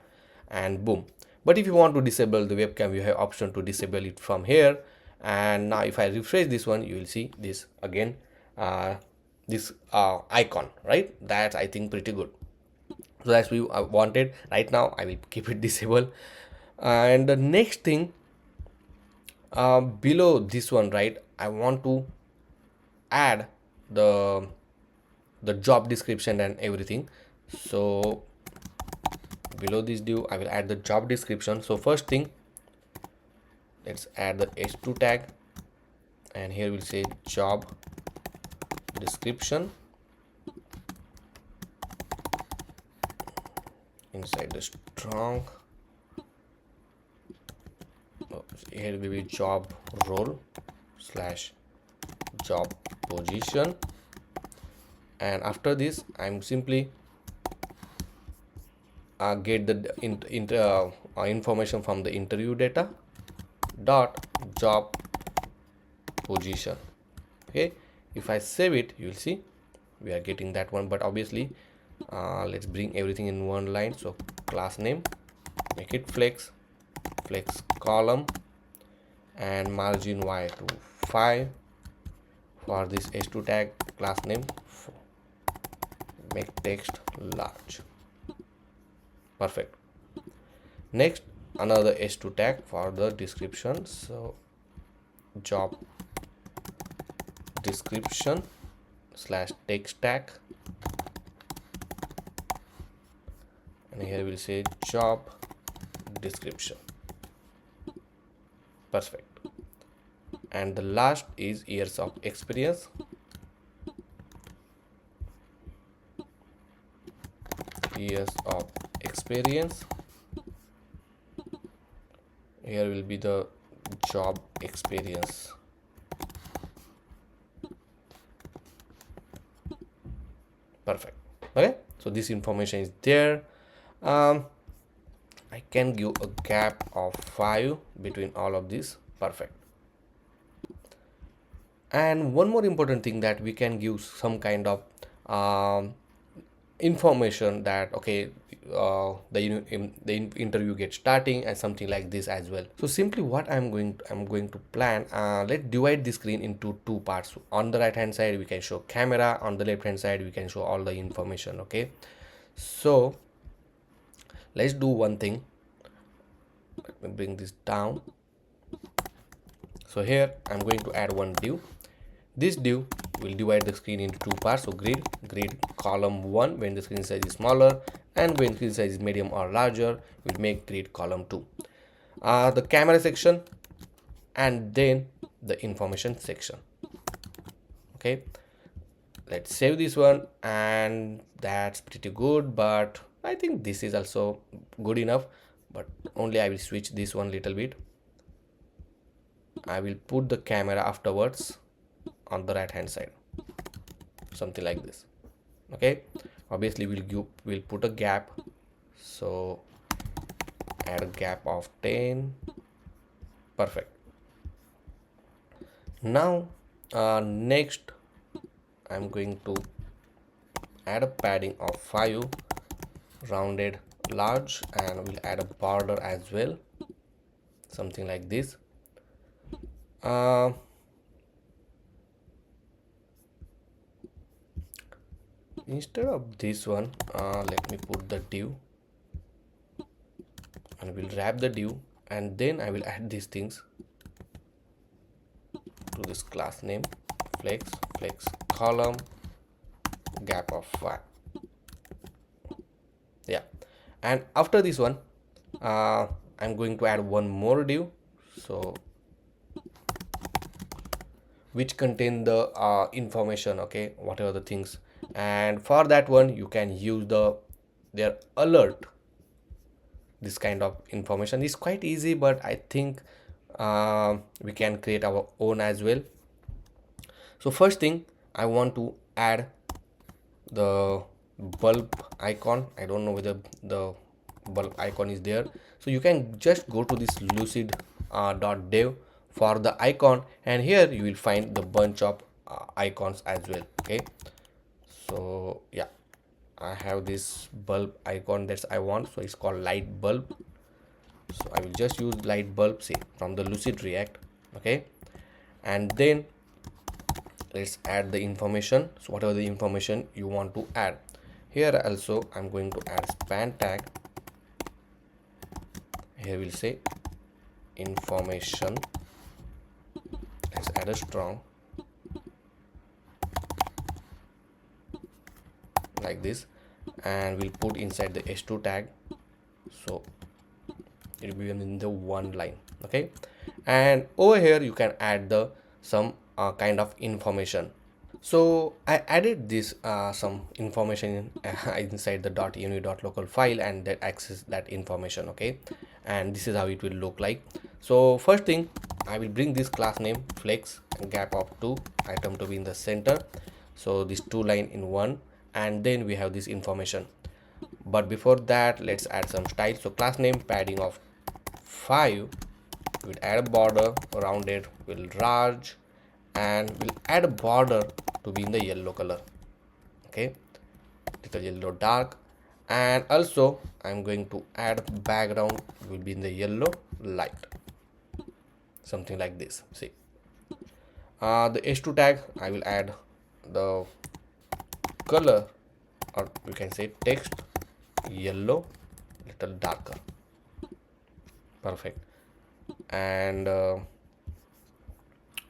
and boom. But if you want to disable the webcam, you have option to disable it from here. And now if I refresh this one, you will see this again, this icon, right? That's, I think, pretty good. So that's we wanted. Right now I will keep it disabled. And the next thing, below this one, right, I want to add the job description and everything. So below this div, I will add the job description. So first thing, let's add the h2 tag, and here we'll say job description inside the strong. Here will be job role / job position, and after this I'm simply get the information from the interview data dot job position. Okay, if I save it, you will see we are getting that one. But obviously let's bring everything in one line. So class name, make it flex column, and margin y to 5 for this h2 tag. Class name, make text large. Perfect. Next, another h2 tag for the description. So job description / text tag, and here we'll say job description. Perfect. And the last is years of experience. Years of experience. Here will be the job experience. Perfect. Okay, so this information is there. I can give a gap of 5 between all of these. Perfect. And one more important thing, that we can give some kind of information that okay, the interview gets starting and something like this as well. So simply what I'm going to plan, let's divide the screen into two parts. On the right hand side we can show camera, on the left hand side we can show all the information. Okay, so let's do one thing. Let me bring this down. So here I'm going to add one div. This div will divide the screen into two parts. So grid column 1 when the screen size is smaller, and when screen size is medium or larger will make grid column 2. The camera section, and then the information section. Okay, let's save this one, and that's pretty good, but I think this is also good enough, but only I will switch this one little bit. I will put the camera afterwards on the right hand side, something like this. Okay, obviously we'll put a gap, so add a gap of 10. Perfect. Now next I'm going to add a padding of 5, rounded large, and we'll add a border as well, something like this. Instead of this one, let me put the div, and we'll wrap the div, and then I will add these things to this class name, flex column, gap of 5. Yeah, and after this one I'm going to add one more div, so which contain the information, okay, whatever the things. And for that one you can use their alert. This kind of information is quite easy, but I think we can create our own as well. So first thing, I want to add the bulb icon. I don't know whether the bulb icon is there, so you can just go to this lucid .dev for the icon, and here you will find the bunch of icons as well. Okay, so yeah, I have this bulb icon that I want, so it's called light bulb. So I will just use light bulb, say, from the lucid react. Okay, and then let's add the information. So whatever the information you want to add, here also I'm going to add span tag. Here we'll say information, let's add a strong like this, and we'll put inside the h2 tag, so it will be in the one line. Okay, and over here you can add the some kind of information. So I added this some information inside the .uni.local file, and that access that information. Okay, and this is how it will look like. So first thing, I will bring this class name flex gap of 2 item to be in the center, so this 2 line in one, and then we have this information. But before that, let's add some style. So class name padding of 5, we'll add a border, rounded will large, and we'll add a border to be in the yellow color. Okay, little yellow dark, and also I'm going to add background will be in the yellow light, something like this. See, the h2 tag, I will add the color, or you can say text yellow, little darker. Perfect. And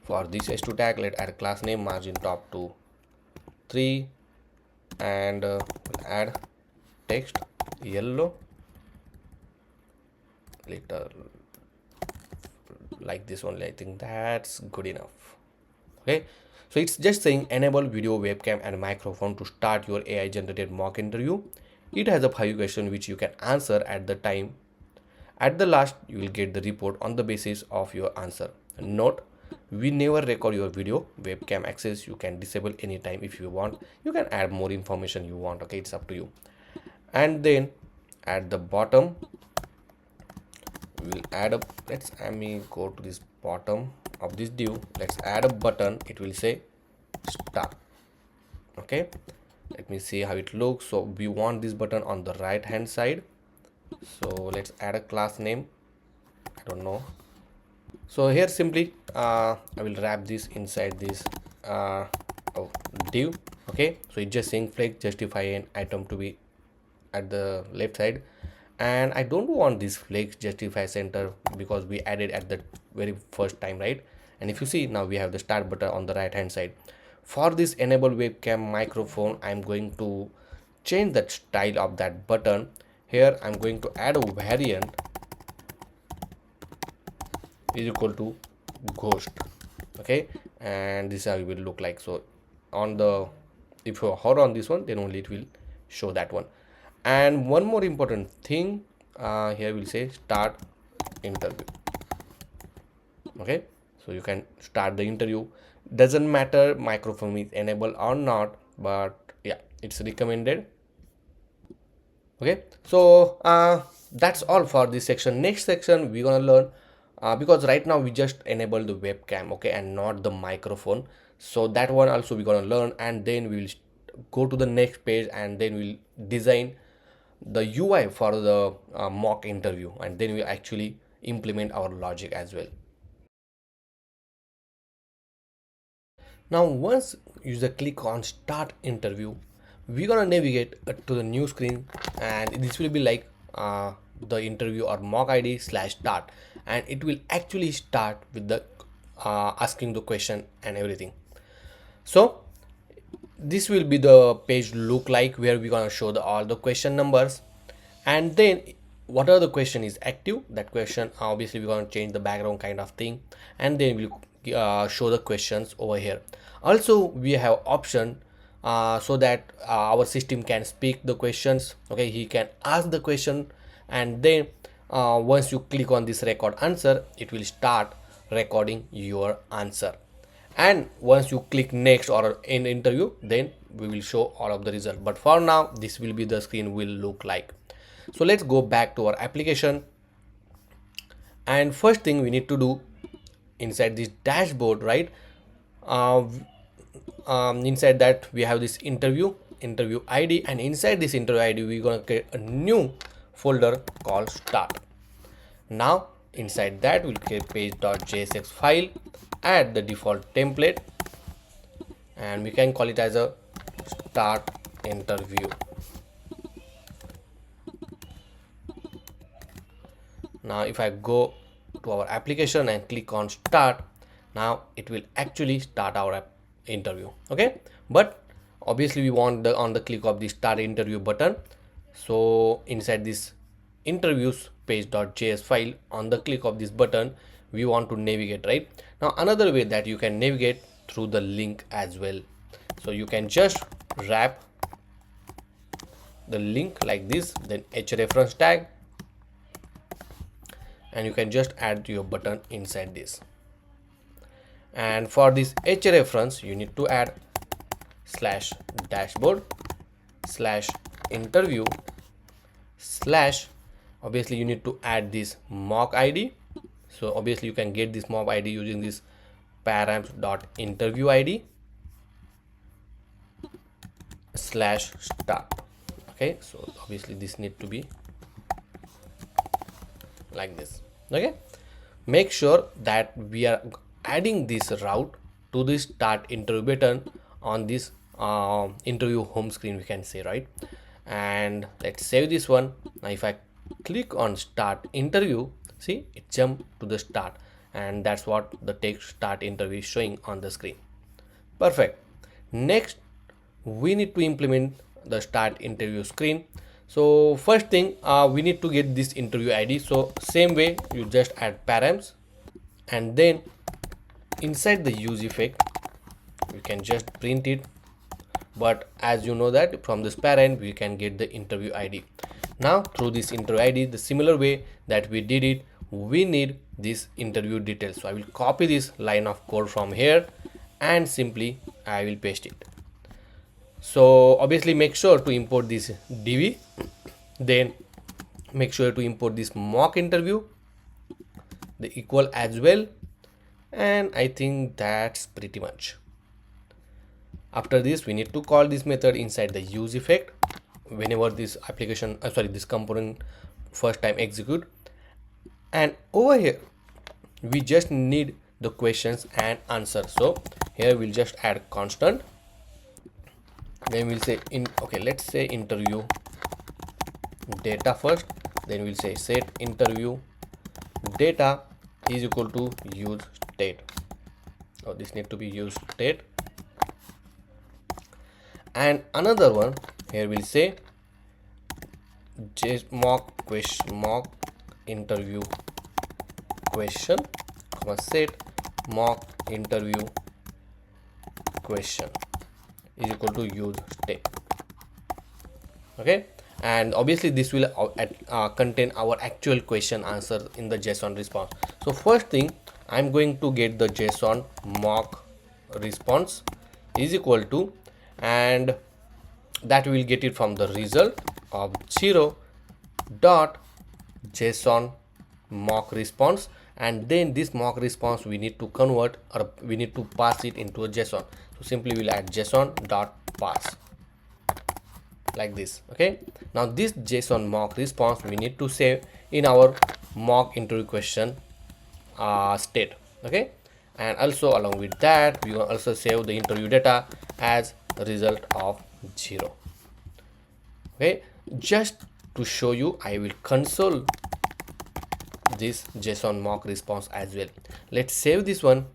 for this h2 tag, let's add class name margin top to 3, and we'll add text yellow, little like this only. I think that's good enough. Okay, so it's just saying enable video, webcam and microphone to start your AI generated mock interview. It has a 5 question which you can answer at the time. At the last, you will get the report on the basis of your answer. Note, we never record your video. Webcam access you can disable anytime if you want. You can add more information you want. Okay, it's up to you. And then at the bottom, we'll add a, let me go to this bottom of this div. Let's add a button. It will say start. Okay, Let me see how it looks. So we want this button on the right hand side, so let's add a class name. I don't know. So here simply I will wrap this inside this div. Okay, so it's just saying flex justify an item to be at the left side, and I don't want this flex justify center because we added at the very first time, right? And if you see, now we have the start button on the right hand side. For this enable webcam microphone, I'm going to change that style of that button. Here I'm going to add a variant is equal to ghost. Okay, and this is how it will look like. So on the, if you hover on this one, then only it will show that one. And one more important thing, here we'll say start interview. Okay, so you can start the interview. Doesn't matter microphone is enabled or not, but yeah, it's recommended. Okay, so that's all for this section. Next section we're gonna learn, because right now we just enable the webcam, okay, and not the microphone. So that one also we're gonna learn, and then we will go to the next page, and then we'll design the UI for the mock interview, and then we actually implement our logic as well. Now once user click on start interview, we're gonna navigate to the new screen, and this will be like the interview or mock ID slash start, and it will actually start with the asking the question and everything. So this will be the page look like, where we're gonna show all the question numbers, and then whatever the question is active, that question obviously we're going to change the background kind of thing, and then we'll show the questions over here. Also we have option so that our system can speak the questions. Okay, he can ask the question, and then once you click on this record answer, it will start recording your answer. And once you click next or end interview, then we will show all of the result. But for now, this will be the screen will look like. So let's go back to our application, and first thing we need to do inside this dashboard, right? Inside that we have this interview ID, and inside this interview ID we're going to create a new folder called start. Now inside that we'll create page.jsx file, add the default template, and we can call it as a start interview. Now if I go to our application and click on start, now it will actually start our interview. Okay, but obviously we want the on the click of the start interview button. So inside this interviews page.js file, on the click of this button we want to navigate, right? Now another way that you can navigate through the link as well. So you can just wrap the link like this, then hrefs tag, and you can just add your button inside this. And for this hrefs you need to add slash dashboard slash interview slash, obviously you need to add this mock ID. So obviously you can get this mock ID using this params.interview ID slash start. Okay, so obviously this need to be like this. Okay, make sure that we are adding this route to this start interview button on this interview home screen, we can say, right? And let's save this one. Now if I click on start interview, see it jump to the start, and that's what the text start interview is showing on the screen. Perfect. Next we need to implement the start interview screen. So first thing, we need to get this interview ID. So same way, you just add params, and then inside the use effect you can just print it. But as you know that from this parent we can get the interview ID. Now through this interview ID, the similar way that we did it, we need this interview details. So I will copy this line of code from here, and simply I will paste it. So obviously make sure to import this dv, then make sure to import this mock interview, the equal as well, and I think that's pretty much. After this, we need to call this method inside the use effect whenever this application this component first time execute. And over here we just need the questions and answer. So here we'll just add constant, then we'll say let's say interview data first, then we'll say set interview data is equal to use state. This need to be use state. And another one here we'll say mock interview question, set mock interview question is equal to use state. Okay, and obviously this will contain our actual question answer in the JSON response. So first thing, I'm going to get the JSON mock response is equal to, and that will get it from the result of 0 dot JSON mock response, and then this mock response we need to convert, or we need to pass it into a JSON. So simply we'll add JSON dot pass like this. Okay, now this JSON mock response we need to save in our mock interview question state. Okay, and also along with that we will also save the interview data as result of 0. Okay, just to show you, I will console this JSON mock response as well. Let's save this one,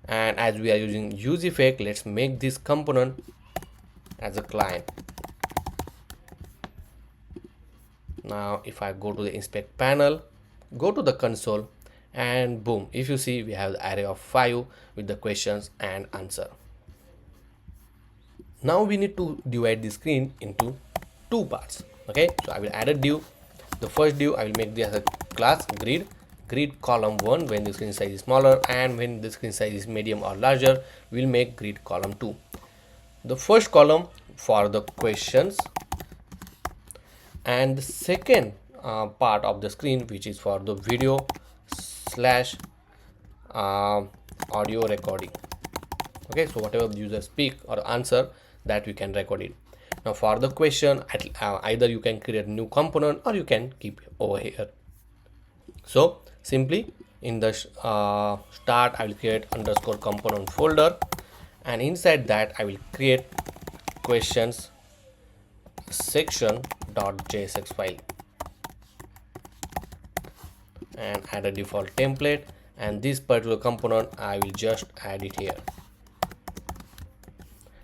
and as we are using use effect, let's make this component as a client. Now if I go to the inspect panel, go to the console, and boom, if you see we have the array of 5 with the questions and answer. Now we need to divide the screen into 2 parts. Okay, so I will add a div. The first div I will make this as a class grid column 1 when the screen size is smaller, and when the screen size is medium or larger we'll make grid column 2. The first column for the questions, and the second part of the screen which is for the video / audio recording. Okay, so whatever the user speak or answer, that we can record it. Now for the question, either you can create a new component or you can keep over here. So simply in the start I will create underscore component folder, and inside that I will create questions section.jsx file and add a default template, and this particular component I will just add it here.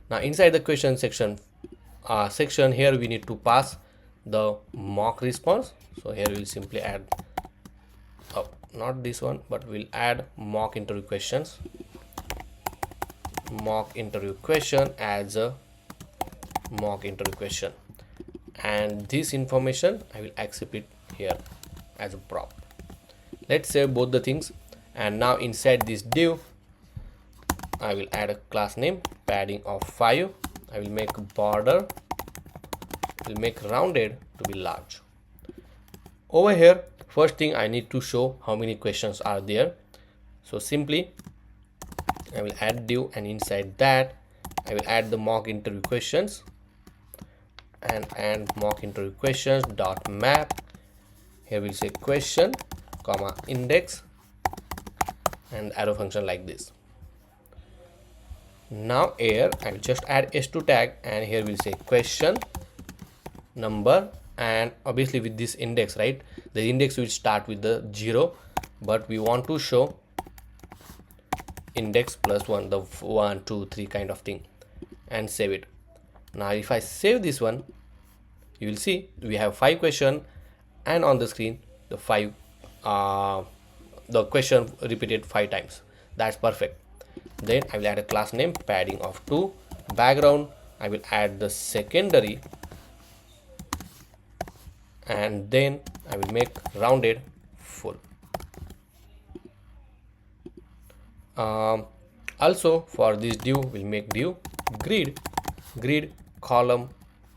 Now inside the question section here we need to pass the mock response. So here we'll simply add not this one, but we'll add mock interview question as a mock interview question, and this information I will accept it here as a prop. Let's save both the things, and now inside this div I will add a class name padding of 5. I will make border, will make rounded to be large. Over here, first thing I need to show how many questions are there. So simply I will add div, and inside that I will add the mock interview questions and mock interview questions dot map. Here we'll say question comma index and arrow function like this. Now here I will just add s2 tag, and here we'll say question number, and obviously with this index, right, the index will start with the 0, but we want to show index plus 1, the 1 2 3 kind of thing, and save it. Now if I save this one, you will see we have 5 questions, and on the screen the question repeated 5 times. That's perfect. Then I will add a class name padding of 2. Background I will add the secondary, and then I will make rounded full. Also for this div we'll make div grid column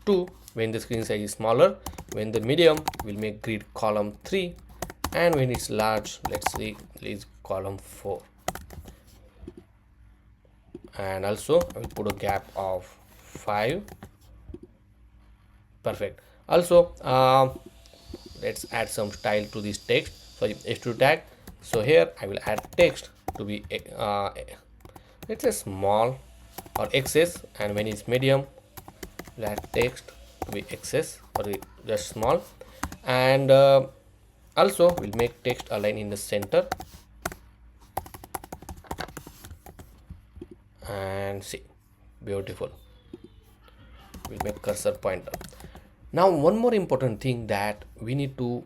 2 when the screen size is smaller, when the medium we'll make grid column 3, and when it's large, let's see, is column 4. and also I will put a gap of 5. Perfect. Also let's add some style to this text. So h2 tag, so here I will add text to be let's say small or XS, and when it's medium we'll add text to be XS or just small, and also we'll make text align in the center, and see, beautiful. We'll make cursor pointer. Now one more important thing that we need to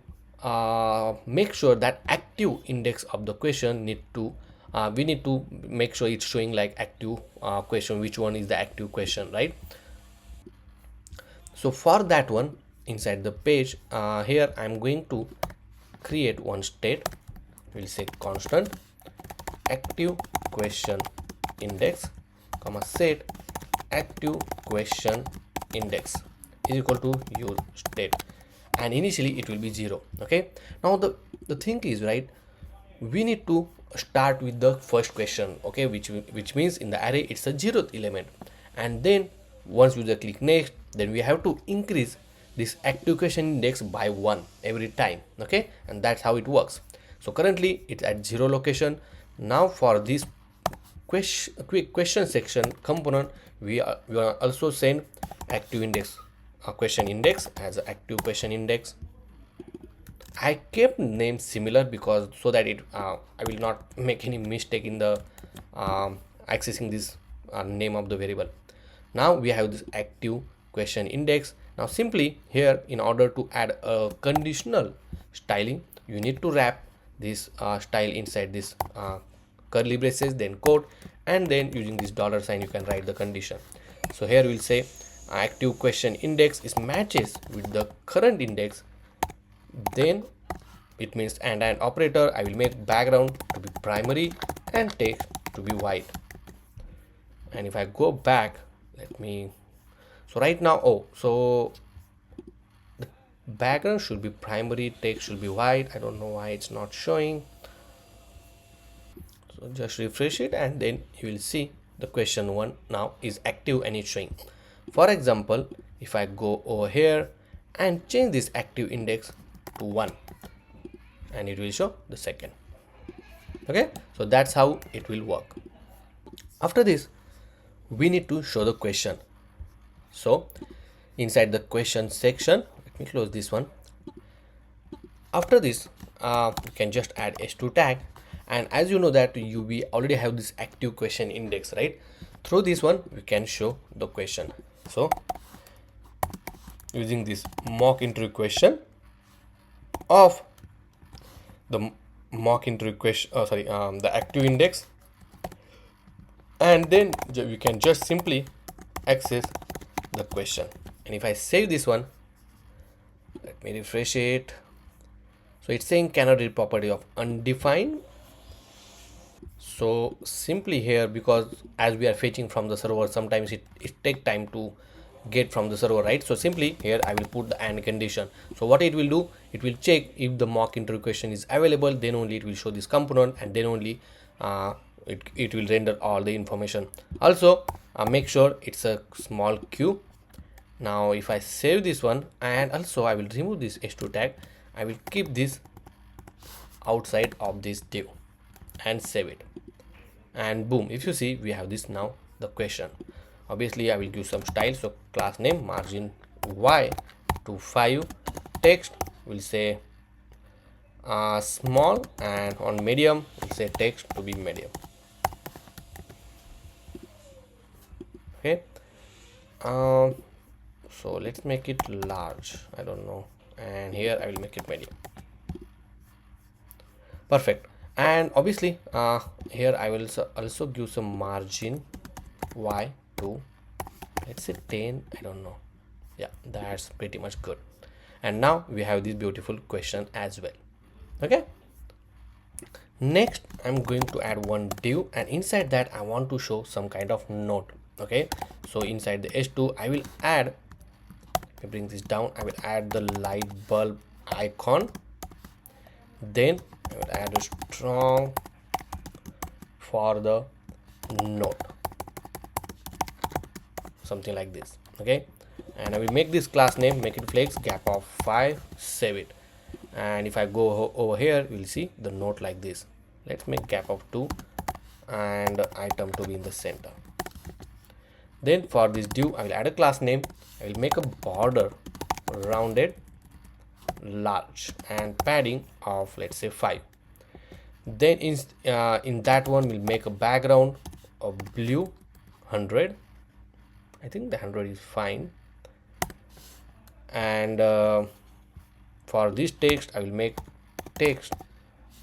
make sure that active index of the question we need to make sure it's showing like active question, which one is the active question, right? So for that one, inside the page, here I'm going to create one state. We'll say constant active question index comma set active question index is equal to use state, and initially it will be 0. Okay, now the thing is, right, we need to start with the first question, okay, which means in the array it's a 0th element, and then once user click next, then we have to increase this active question index by 1 every time. Okay, and that's how it works. So currently it's at 0 location. Now for this quick question section component, we are also send active index question index as an active question index. I kept names similar because so that I will not make any mistake in the accessing this name of the variable. Now we have this active question index. Now simply here, in order to add a conditional styling, you need to wrap this style inside this curly braces, then quote, and then using this $sign you can write the condition. So here we'll say active question index is matches with the current index, then it means and operator. I will make background to be primary and text to be white. And if I go back, let me, so right now, so the background should be primary, text should be white. I don't know why it's not showing. So just refresh it, and then you will see the question one now is active and it's showing. For example, if I go over here and change this active index to 1, and it will show the second. Okay, so that's how it will work. After this, we need to show the question. So inside the question section, let me close this one. After this, you can just add h2 tag, and as you know that we already have this active question index, right? Through this one we can show the question. So using this mock interview question of the mock interview question, the active index, and then we can just simply access the question. And if I save this one, let me refresh it. So it's saying cannot read property of undefined. So simply here, because as we are fetching from the server, sometimes it take time to get from the server, right? So simply here I will put the AND condition. So what it will do, it will check if the mock interview question is available, then only it will show this component, and then only it will render all the information. Also make sure it's a small queue. Now if I save this one, and also I will remove this h2 tag, I will keep this outside of this div and save it, and boom, if you see, we have this now the question. Obviously I will give some style. So class name margin y to 5, text will say small, and on medium we'll say text to be medium. Okay, so let's make it large, I don't know, and here I will make it medium. Perfect. And obviously here I will also give some margin y to, let's say 10, I don't know. Yeah, that's pretty much good. And now we have this beautiful question as well. Okay, next I'm going to add one div, and inside that I want to show some kind of note. Okay, so inside the h2 I will add, let me bring this down, I will add the light bulb icon, then I will add a strong for the note. something like this. Okay, and I will make this class name, make it flex, gap of 5, save it. And if I go over here, we'll see the note like this. Let's make gap of 2 and item to be in the center. Then for this div, I will add a class name. I will make a border rounded large and padding of, let's say, 5. Then in that one, we'll make a background of blue 100. I think the 100 is fine. And for this text, I will make text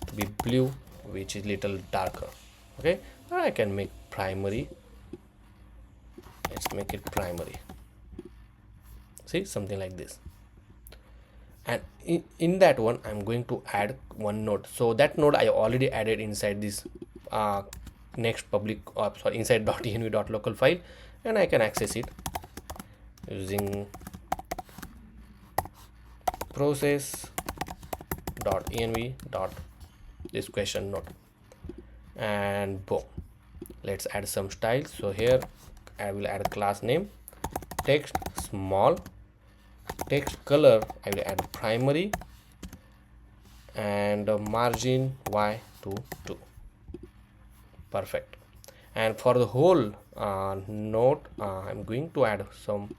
to be blue, which is little darker. Okay, or I can make primary. Let's make it primary. See, something like this. And in that one, I'm going to add one node. So that node I already added inside this next public, inside .env.local file, and I can access it using process.env. This question node, and boom. Let's add some style. So here I will add a class name, text small, text color I will add primary, and margin y to 2. Perfect. And for the whole node, I'm going to add some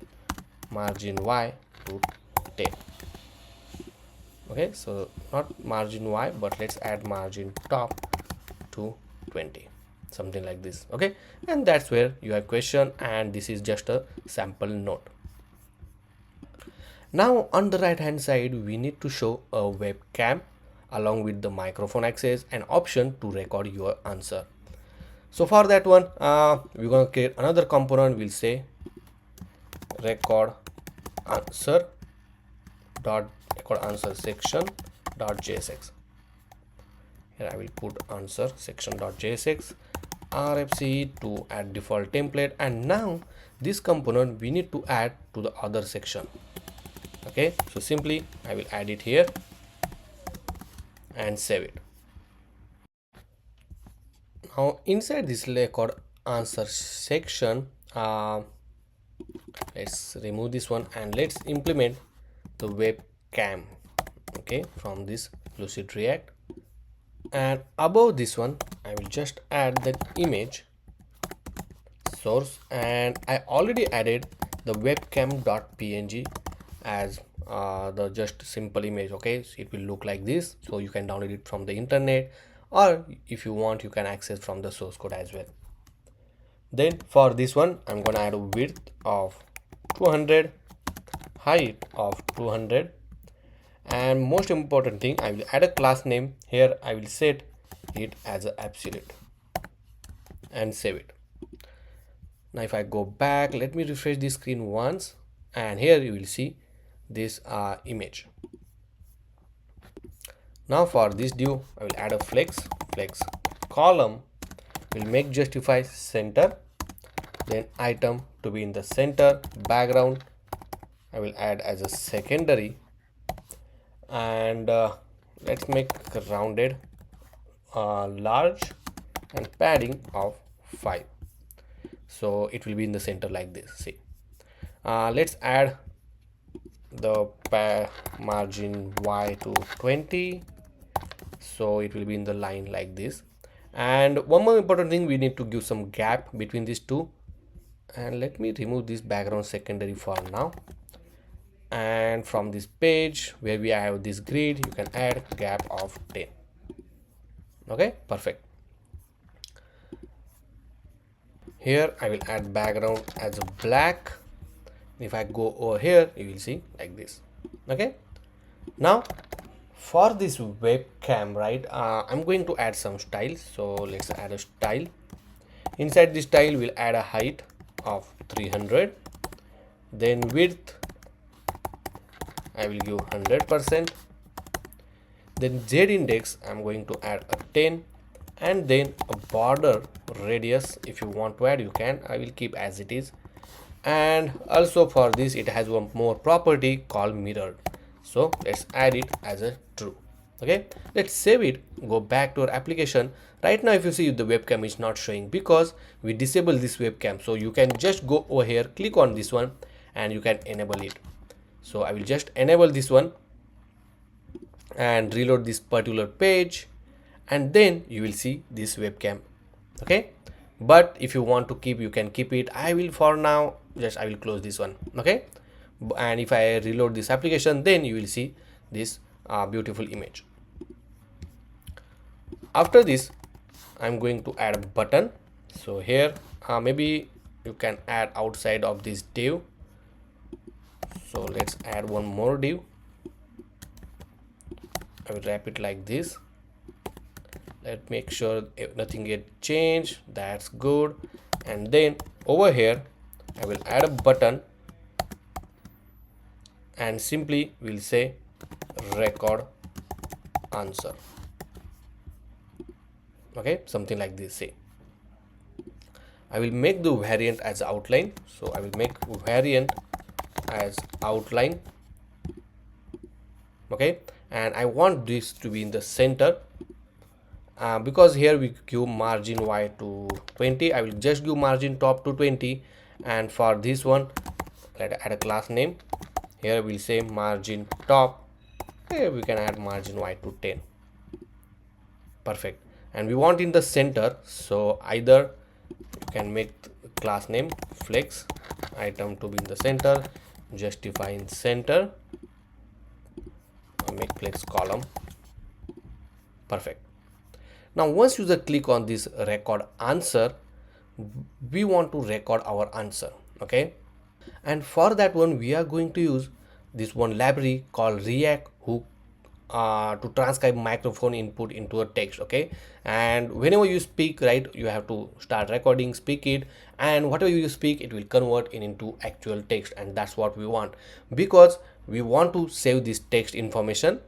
margin y to 10. Okay, so not margin y, but let's add margin top to 20, something like this. Okay, and that's where you have question, and this is just a sample node. Now on the right hand side, we need to show a webcam along with the microphone access and option to record your answer. So for that one, we're going to create another component. We'll say record answer section .jsx. Here I will put answer section .jsx, RFC to add default template, and now this component we need to add to the other section. Okay, so simply I will add it here and save it. Now inside this record answer section, let's remove this one and let's implement the webcam. Okay, from this Lucid React, and above this one I will just add that image source, and I already added the webcam.png as the just simple image. Okay, so it will look like this, so you can download it from the internet, or if you want you can access from the source code as well. Then for this one I'm gonna add a width of 200, height of 200, and most important thing, I will add a class name. Here I will set it as a absolute and save it. Now if I go back, let me refresh the screen once, and here you will see this image. Now for this div I will add a flex column, will make justify center, then item to be in the center, background I will add as a secondary, and let's make a rounded large and padding of 5, so it will be in the center like this. See, let's add the margin y to 20, so it will be in the line like this. And one more important thing, we need to give some gap between these two, and let me remove this background secondary for now. And from this page where we have this grid, you can add gap of 10. Okay, perfect. Here I will add background as a black. If I go over here, you will see like this. Okay, now for this webcam, right, I'm going to add some styles. So let's add a style. Inside this style we'll add a height of 300, then width I will give 100%, then Z index I'm going to add a 10, and then a border radius, if you want to add you can, I will keep as it is. And also for this it has one more property called mirrored, so let's add it as a true. Okay, let's save it, go back to our application. Right now if you see, the webcam is not showing because we disable this webcam. So you can just go over here, click on this one, and you can enable it. So I will just enable this one and reload this particular page, and then you will see this webcam. Okay, but if you want to keep, you can keep it. I will, for now, just I will close this one. Okay, and if I reload this application, then you will see this beautiful image. After this, I'm going to add a button. So here maybe you can add outside of this div. So let's add one more div. I will wrap it like this. Let's make sure nothing get changed. That's good. And then over here I will add a button, and simply we'll say record answer. Okay, something like this. Say I will make the variant as outline. So I will make variant as outline. Okay, and I want this to be in the center. Because here we give margin y to 20, I will just give margin top to 20. And for this one, let's add a class name. Here we'll say margin top. Here we can add margin y to 10. Perfect. And we want in the center, so either you can make class name flex item to be in the center, justify in center, or make flex column. Perfect. Now once user click on this record answer, we want to record our answer. Okay, and for that one we are going to use this one library called react hook to transcribe microphone input into a text. Okay, and whenever you speak, right, you have to start recording, speak it, and whatever you speak, it will convert it into actual text. And that's what we want, because we want to save this text information.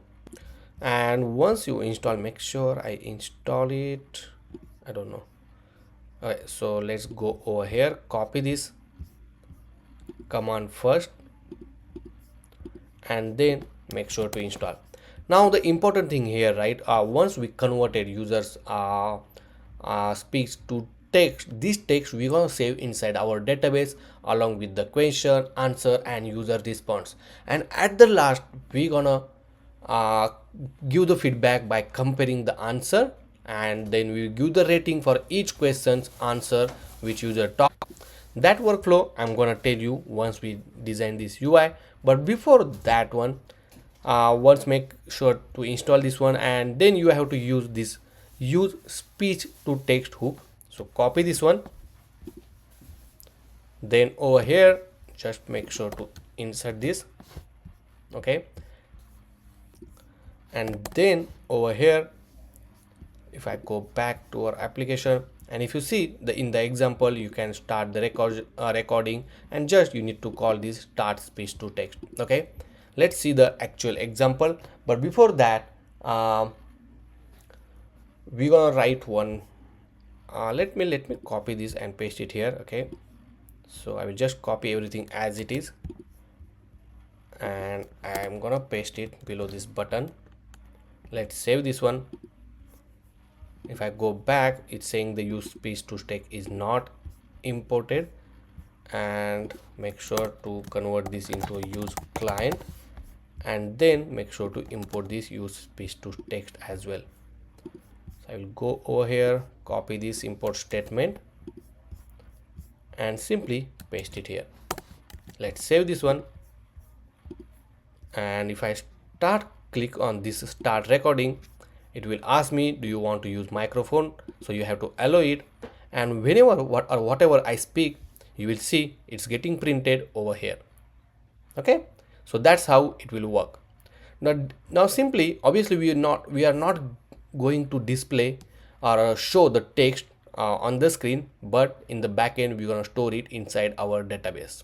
And once you install, make sure I install it. I don't know. Okay, so let's go over here, copy this command first, and then make sure to install. Now the important thing here, right, once we converted users speech to text, this text we're gonna save inside our database along with the question, answer, and user response. And at the last, we're gonna give the feedback by comparing the answer, and then we give the rating for each question's answer which user talk. That workflow I'm gonna tell you once we design this UI. But before that one, once make sure to install this one, and then you have to use this use speech to text hook. So copy this one, then over here just make sure to insert this. Okay, and then over here if I go back to our application, and if you see in the example, you can start the recording, and just you need to call this start speech to text. Okay, let's see the actual example. But before that, we're gonna write one. Let me copy this and paste it here. Okay, so I will just copy everything as it is, and I'm gonna paste it below this button. Let's save this one. If I go back, it's saying the use speech to text is not imported, and make sure to convert this into a use client, and then make sure to import this use speech to text as well. So I will go over here, copy this import statement, and simply paste it here. Let's save this one, and if I click on this start recording, it will ask me, do you want to use microphone? So you have to allow it, and whenever whatever I speak, you will see it's getting printed over here. Okay, so that's how it will work. Now simply, obviously we are not going to display or show the text on the screen, but in the backend we're going to store it inside our database.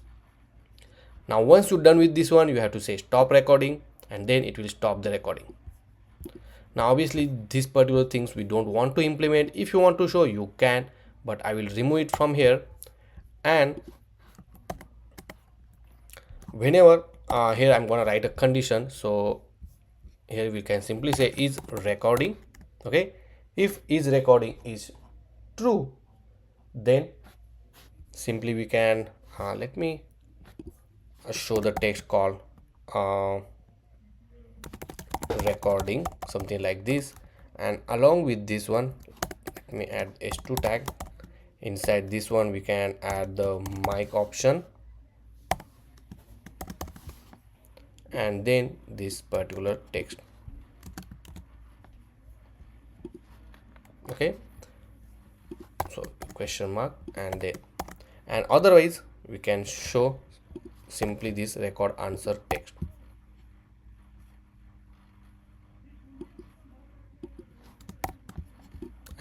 Now once you're done with this one, you have to say stop recording, and then it will stop the recording. Now obviously these particular things we don't want to implement. If you want to show, you can, but I will remove it from here. And whenever here I'm going to write a condition. So here we can simply say is recording. Okay, if is recording is true, then simply we can let me show the text called uh, recording, something like this, and along with this one let me add h2 tag. Inside this one we can add the mic option, and then this particular text. Okay, so question mark, and then, and otherwise we can show simply this record answer text.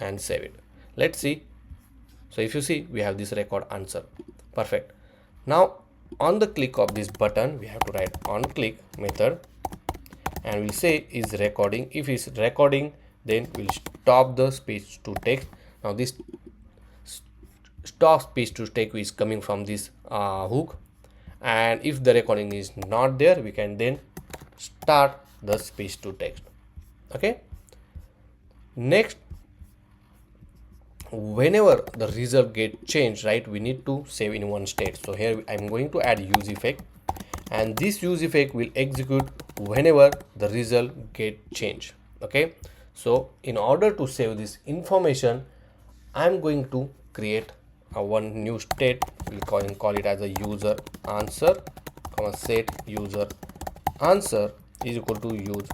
And save it. Let's see. So if you see, we have this record answer. Perfect. Now on the click of this button, we have to write on click method, and we'll say is recording. If it's recording, then we'll stop the speech to text. Now this stop speech to text is coming from this hook, and if the recording is not there, we can then start the speech to text. Okay. Next, whenever the result get changed, right, we need to save in one state. So here I'm going to add use effect, and this use effect will execute whenever the result get changed. Okay, so in order to save this information, I'm going to create a one new state. We'll call it as a user answer, comma set user answer is equal to use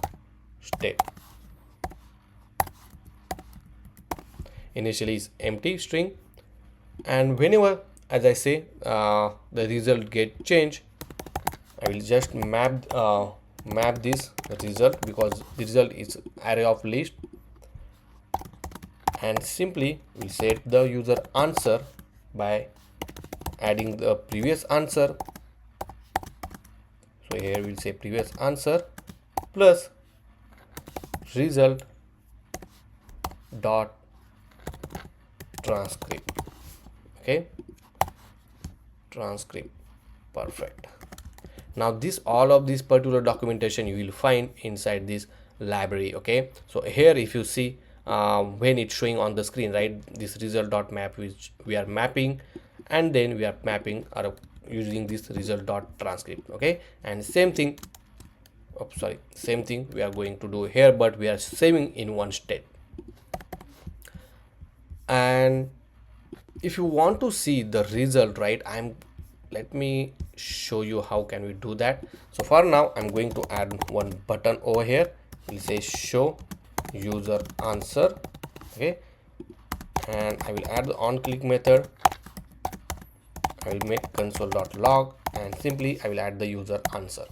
state. Initially is empty string, and whenever, as I say, the result get changed, I will just map this result, because the result is array of list, and simply we set the user answer by adding the previous answer. So here we'll say previous answer plus result dot transcript. Okay, transcript. Perfect. Now this, all of this particular documentation you will find inside this library. Okay, so here if you see, when it's showing on the screen, right, this result dot map which we are mapping, and then we are mapping or using this result dot transcript. Okay, and same thing we are going to do here, but we are saving in one state. And if you want to see the result, right, let me show you how can we do that. So for now I'm going to add one button over here. We'll say show user answer. Okay, and I will add the on click method. I will make console.log, and simply I will add the user answer.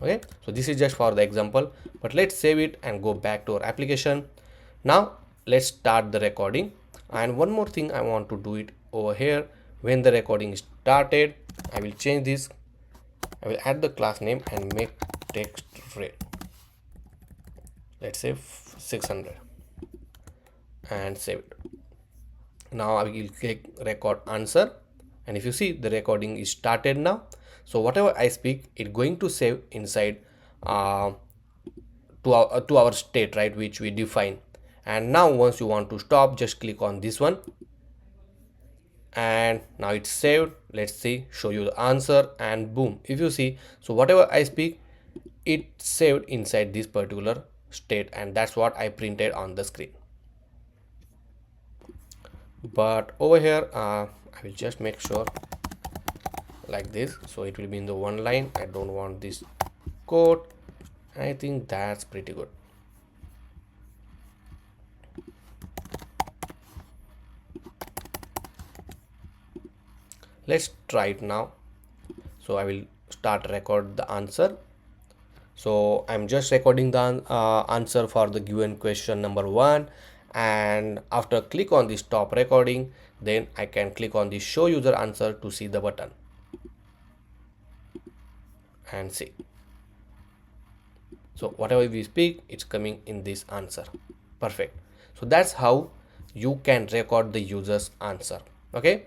Okay, so this is just for the example, but let's save it and go back to our application. Now let's start the recording. And one more thing I want to do it over here. When the recording is started, I will change this. I will add the class name and make text rate, let's say 600, and save it. Now I will click record answer, and if you see, the recording is started now. So whatever I speak, it's going to save inside to our state, right, which we define. And now once you want to stop, just click on this one, and now it's saved. Let's see, show you the answer, and boom, if you see, so whatever I speak, it saved inside this particular state, and that's what I printed on the screen. But over here I will just make sure like this, so it will be in the one line. I don't want this code. I think that's pretty good. Let's try it now. So I will start record the answer. So I'm just recording the answer for the given question number 1, and after click on the stop recording, then I can click on the show user answer to see the button and see. So whatever we speak, it's coming in this answer. Perfect. So that's how you can record the user's answer. Okay,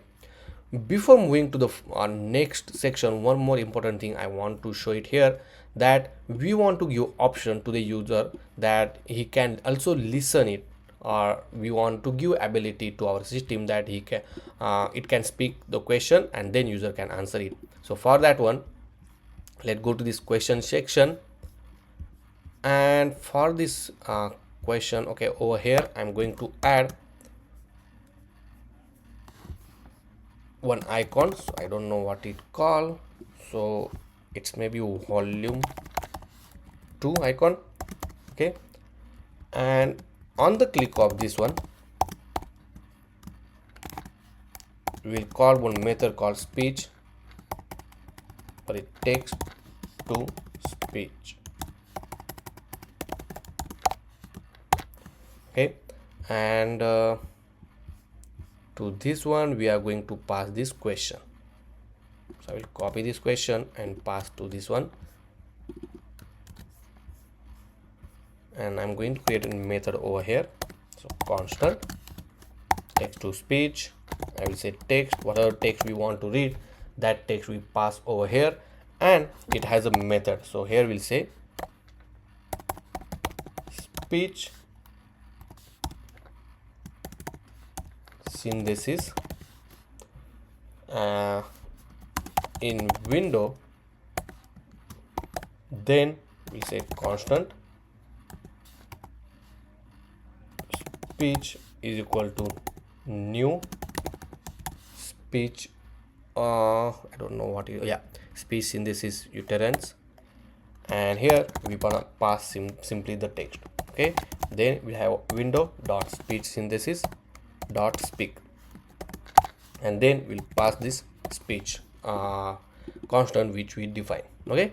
before moving to the next section, one more important thing I want to show it here, that we want to give option to the user that he can also listen it, or we want to give ability to our system that he can it can speak the question and then user can answer it. So for that one, let's go to this question section, and for this question, okay, over here I'm going to add one icon. So I don't know what it called, so it's maybe volume 2 icon. Okay, and on the click of this one, we'll call one method called speech, or it text to speech. Okay, and to this one we are going to pass this question. So I will copy this question and pass to this one, and I'm going to create a method over here. So constant text to speech, I will say text, whatever text we want to read, that text we pass over here, and it has a method. So here we'll say speech synthesis in window, then we say constant speech is equal to new speech, I don't know what it, yeah, speech synthesis utterance, and here we gonna pass simply the text. Okay, then we have window dot speech synthesis dot speak, and then we'll pass this speech constant which we define. Okay,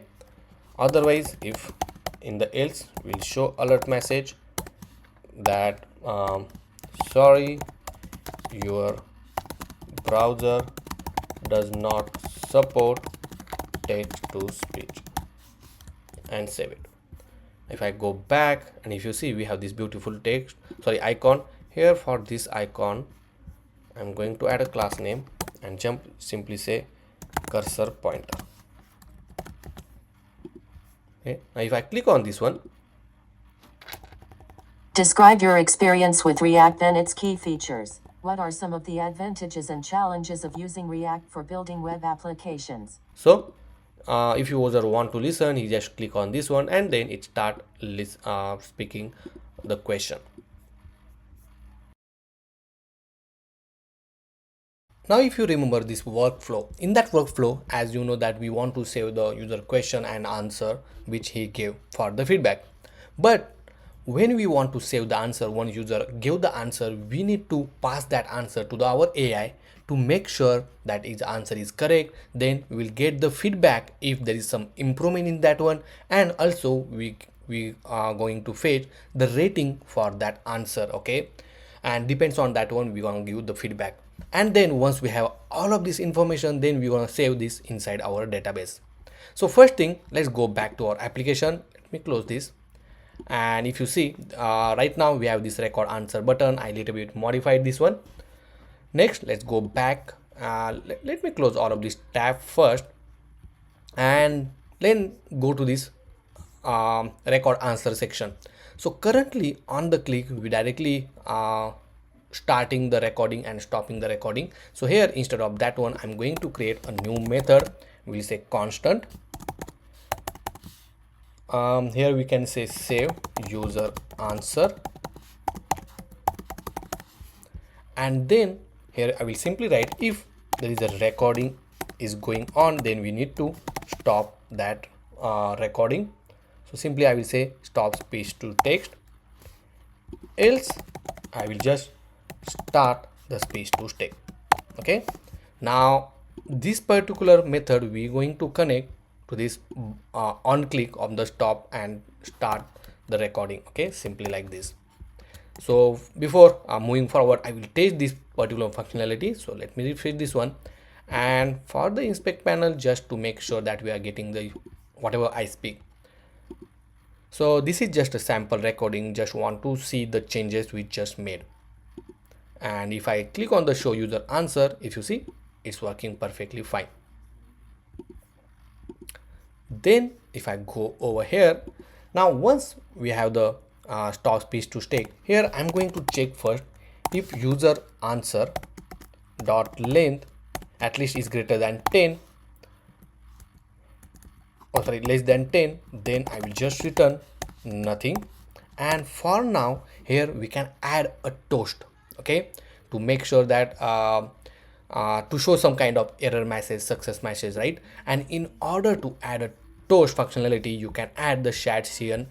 otherwise if in the else, we'll show alert message that sorry, your browser does not support text to speech, and save it. If I go back, and if you see, we have this beautiful text, sorry, icon here. For this icon, I'm going to add a class name and simply say cursor pointer. Okay, now if I click on this one, describe your experience with React and its key features. What are some of the advantages and challenges of using React for building web applications? So if you user want to listen, you just click on this one, and then it start speaking the question. Now if you remember this workflow, in that workflow, as you know that we want to save the user question and answer which he gave for the feedback. But when we want to save the answer, one user gave the answer, we need to pass that answer to our AI to make sure that his answer is correct. Then we will get the feedback if there is some improvement in that one, and also we are going to fetch the rating for that answer. Okay, and depends on that one, we're going to give the feedback. And then once we have all of this information, then we're going to save this inside our database. So first thing, let's go back to our application. Let me close this. And if you see, right now we have this record answer button. I little bit modified this one. Next, let's go back. Let me close all of this tab first, and then go to this record answer section. So currently on the click, we directly starting the recording and stopping the recording. So here, instead of that one, I'm going to create a new method. We'll say constant. Here we can say save user answer, and then here I will simply write if there is a recording is going on, then we need to stop that recording. So simply I will say stop speech to text, else I will just start the speech to text. Okay, now this particular method we going to connect to this on click of the stop and start the recording. Okay, simply like this. So before moving forward, I will test this particular functionality. So let me refresh this one, and for the inspect panel, just to make sure that we are getting the whatever I speak. So this is just a sample recording, just want to see the changes we just made. And if I click on the show user answer, if you see, it's working perfectly fine. then if I go over here, now once we have the stock speech to stake, here I'm going to check first if user answer dot length at least is greater than 10, or sorry, less than 10, then I will just return nothing. And for now, here we can add a toast, okay, to make sure that to show some kind of error message, success message, right? And in order to add a toast functionality, you can add the shared CN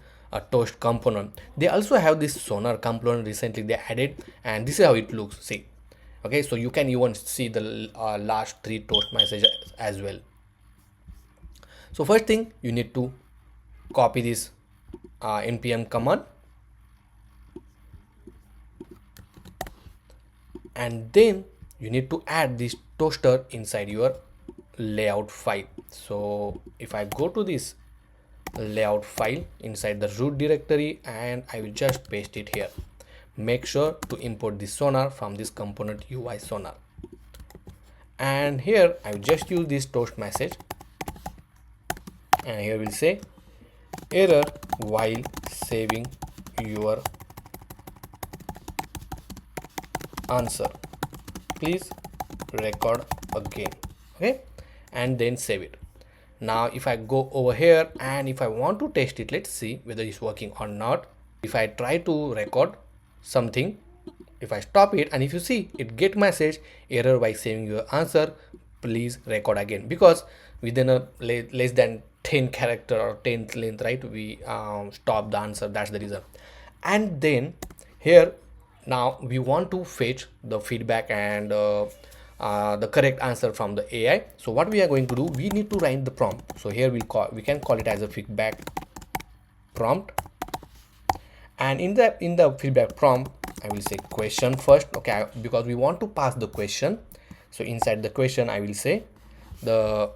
toast component. They also have this sonar component recently they added, and this is how it looks. See, okay, so you can even see the last 3 toast messages as well. So first thing, you need to copy this npm command, and then you need to add this toaster inside your layout file. So if I go to this layout file inside the root directory, and I will just paste it here. Make sure to import the sonar from this component UI sonar, and here I will just use this toast message, and here we'll say error while saving your answer, please record again, okay, and then save it. Now if I go over here and if I want to test it, let's see whether it's working or not. If I try to record something, if I stop it, and if you see it get message error by saving your answer, please record again, because within a less than 10 character or 10 length, right, we stop the answer. That's the reason. And then here now we want to fetch the feedback and the correct answer from the AI. So what we are going to do, we need to write the prompt. So here we can call it as a feedback prompt, and in the feedback prompt I will say question first, okay, because we want to pass the question. So inside the question I will say the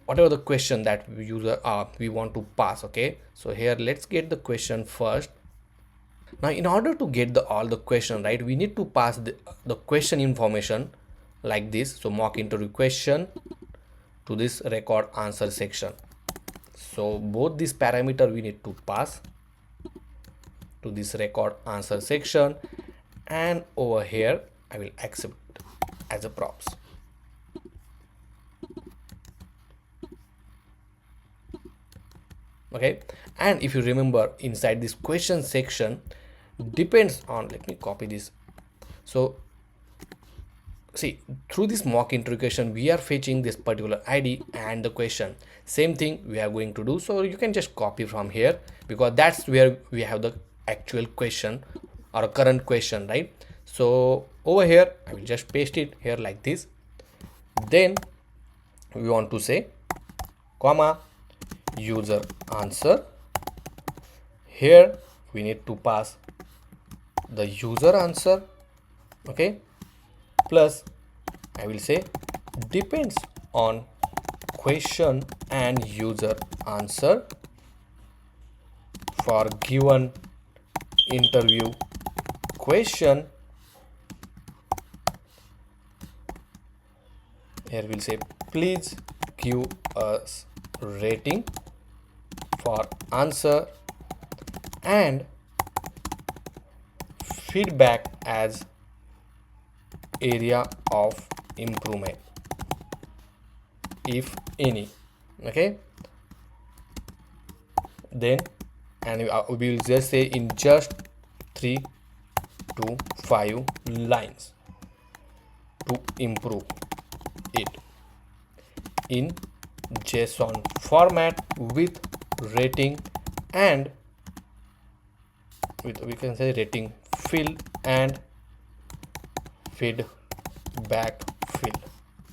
whatever the question that we want to pass, okay. So here let's get the question first. Now in order to get all the question, right, we need to pass the question information like this. So mock interview question to this record answer section. So both these parameter we need to pass to this record answer section, and over here I will accept as a props. Okay, and if you remember, inside this question section depends on, let me copy this. So see, through this mock interrogation we are fetching this particular ID and the question. Same thing we are going to do, so you can just copy from here, because that's where we have the actual question or a current question, right? So over here I will just paste it here like this. Then we want to say comma user answer. Here we need to pass the user answer, okay, plus I will say depends on question and user answer for given interview question. Here we'll say please give us rating for answer and feedback as area of improvement if any, okay. Then and we will just say in just 3 to 5 lines to improve it in JSON format with rating and with, we can say, rating field and feedback field,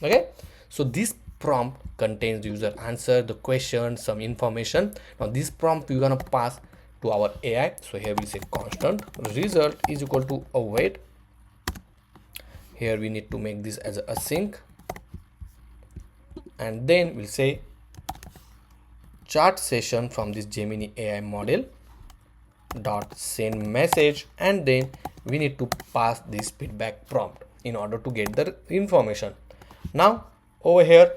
okay. So this prompt contains the user answer, the question, some information. Now this prompt we're gonna pass to our AI. So here we say constant result is equal to await. Here we need to make this as a async, and then we'll say chart session from this Gemini AI model dot send message, and then we need to pass this feedback prompt in order to get the information. Now over here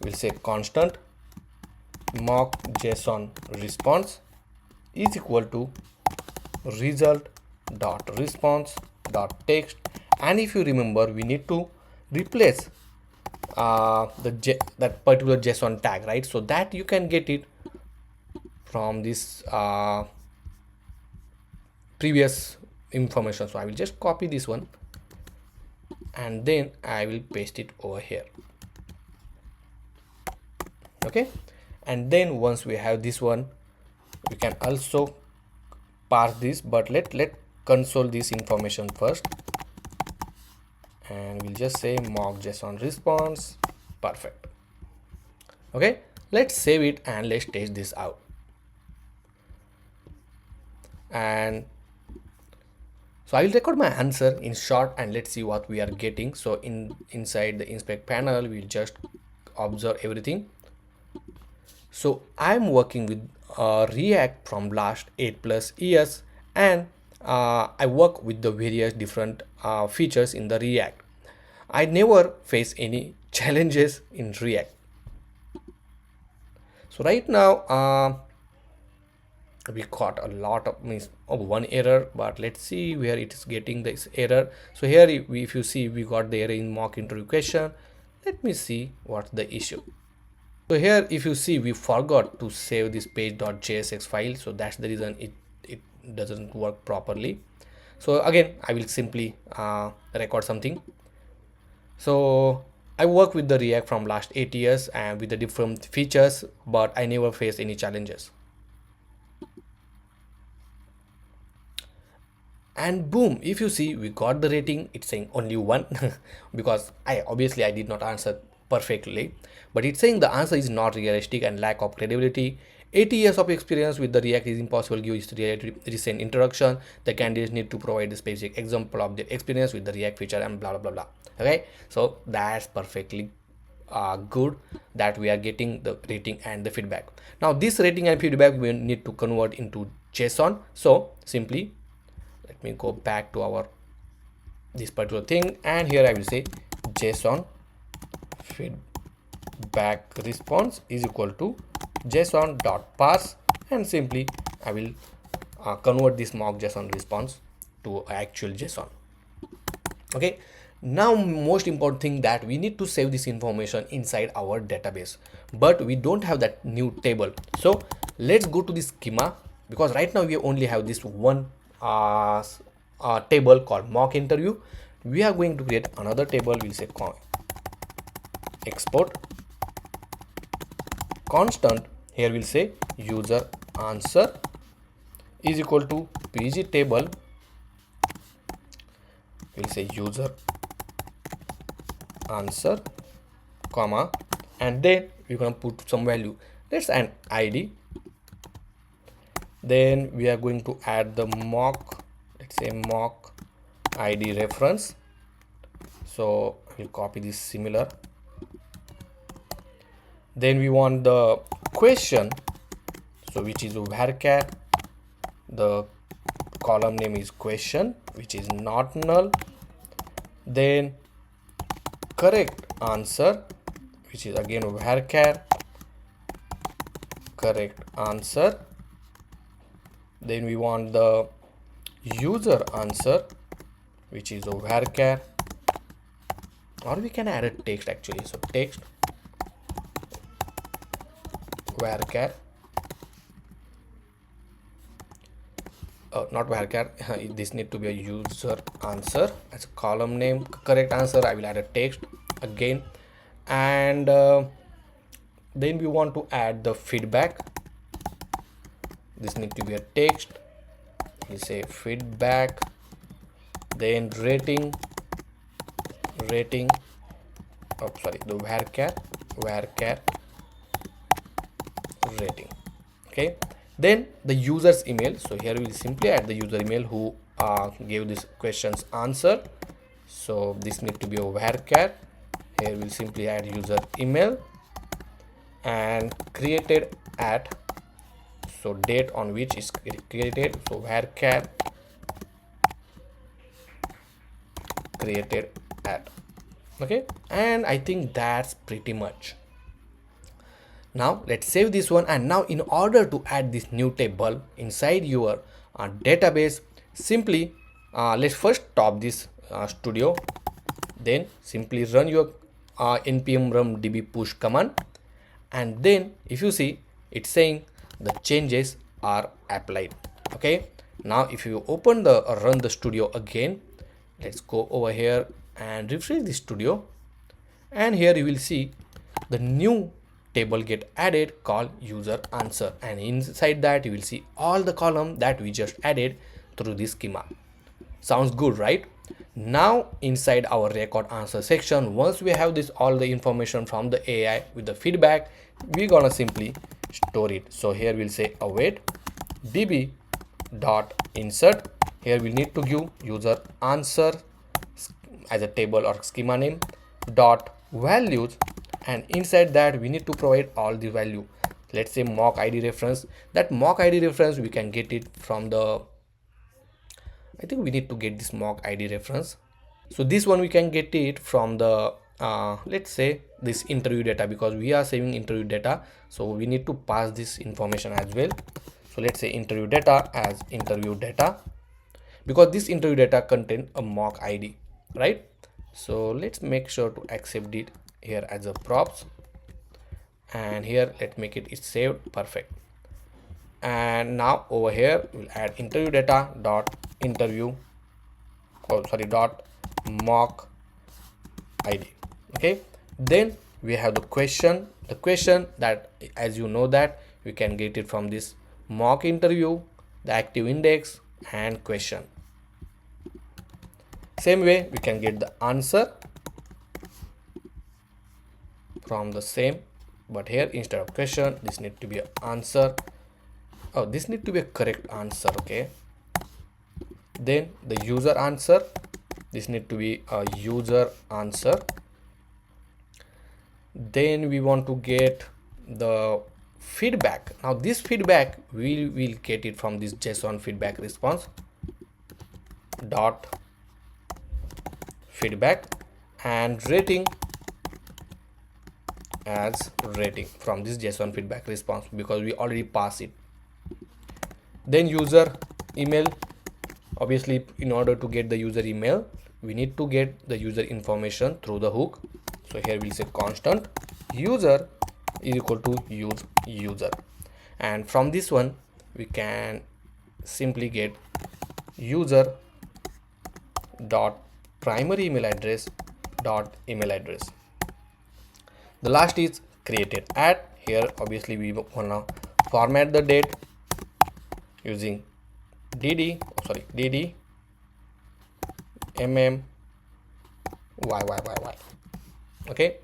we'll say constant mock JSON response is equal to result dot response dot text, and if you remember, we need to replace that particular JSON tag, right? So that you can get it from this previous information. So I will just copy this one and then I will paste it over here. Okay, and then once we have this one, we can also parse this, but let console this information first, and we'll just say mock JSON response. Perfect. Okay, let's save it and let's test this out. And so I will record my answer in short and let's see what we are getting. So inside the inspect panel, we'll just observe everything. So I'm working with React from last 8+ years, and I work with the various different features in the React. I never face any challenges in React. So right now we caught a lot of one error, but let's see where it is getting this error. So here if you see, we got the error in mock interview question. Let me see what's the issue. So here if you see, we forgot to save this page.jsx file, so that's the reason it doesn't work properly. So again I will simply record something. So I work with the React from last 8 years and with the different features, but I never faced any challenges. And boom, if you see, we got the rating. It's saying only 1 because I did not answer perfectly, but it's saying the answer is not realistic and lack of credibility. 80 years of experience with the React is impossible to give recent introduction. The candidates need to provide the specific example of their experience with the React feature and blah blah blah. Okay, so that's perfectly good that we are getting the rating and the feedback. Now this rating and feedback we need to convert into JSON. So simply let me go back to our this particular thing, and here I will say JSON feedback response is equal to JSON dot parse, and simply I will convert this mock JSON response to actual JSON. Okay, now most important thing that we need to save this information inside our database, but we don't have that new table. So let's go to the schema, because right now we only have this one table called mock interview. We are going to create another table. We'll say export constant. Here we'll say user answer is equal to pg table. We'll say user answer comma, and then we're going to put some value. Let's add id. Then we are going to add the mock, let's say mock id reference. So we'll copy this similar. Then we want the question, so which is varchar, the column name is question, which is not null. Then correct answer, which is again varchar correct answer. Then we want the user answer, which is varchar, or we can add a text actually. So text varchar, not varchar, this need to be a user answer as a column name. Correct answer, I will add a text again, and then we want to add the feedback. This need to be a text. We'll say feedback, then rating, the varchar rating. Okay, then the user's email. So here we'll simply add the user email who gave this question's answer. So this need to be a varchar. Here we'll simply add user email and created at, so date on which is created, so varchar created at. Okay, and I think that's pretty much. Now let's save this one, and now in order to add this new table inside your database, simply let's first stop this studio, then simply run your npm run db push command, and then if you see it's saying the changes are applied. Okay, now if you open the run the studio again, let's go over here and refresh the studio, and here you will see the new table get added called user answer, and inside that you will see all the column that we just added through this schema. Sounds good, right? Now inside our record answer section, once we have this all the information from the AI with the feedback, we're gonna simply store it. So here we'll say await db dot insert. Here we need to give user answer as a table or schema name dot values, and inside that we need to provide all the value. Let's say mock id reference. That mock id reference we can get it from the, I think we need to get this mock id reference. So this one we can get it from the let's say this interview data, because we are saving interview data, so we need to pass this information as well. So let's say interview data as interview data, because this interview data contain a mock id, right? So let's make sure to accept it here as a props, and here let's make it is saved. Perfect. And now over here we'll add interview data dot interview, dot mock id. Okay, then we have the question that, as you know, that we can get it from this mock interview, the active index and question. Same way we can get the answer from the same, but here instead of question this need to be an answer. Oh, this need to be a correct answer. Okay, then the user answer, this need to be a user answer. Then we want to get the feedback. Now this feedback we will get it from this JSON feedback response dot feedback, and rating as rating from this JSON feedback response, because we already passed it. Then user email, obviously in order to get the user email we need to get the user information through the hook. So here we'll say constant user is equal to use user, and from this one we can simply get user dot primary email address dot email address. The last is created at. Here obviously we wanna format the date using dd YYYY. Okay,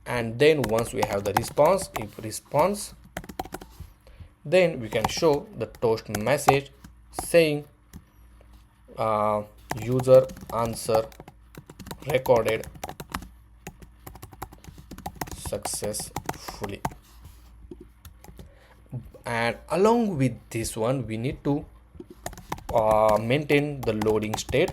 and then once we have the response, if response, then we can show the toast message saying user answer recorded successfully. And along with this one we need to maintain the loading state.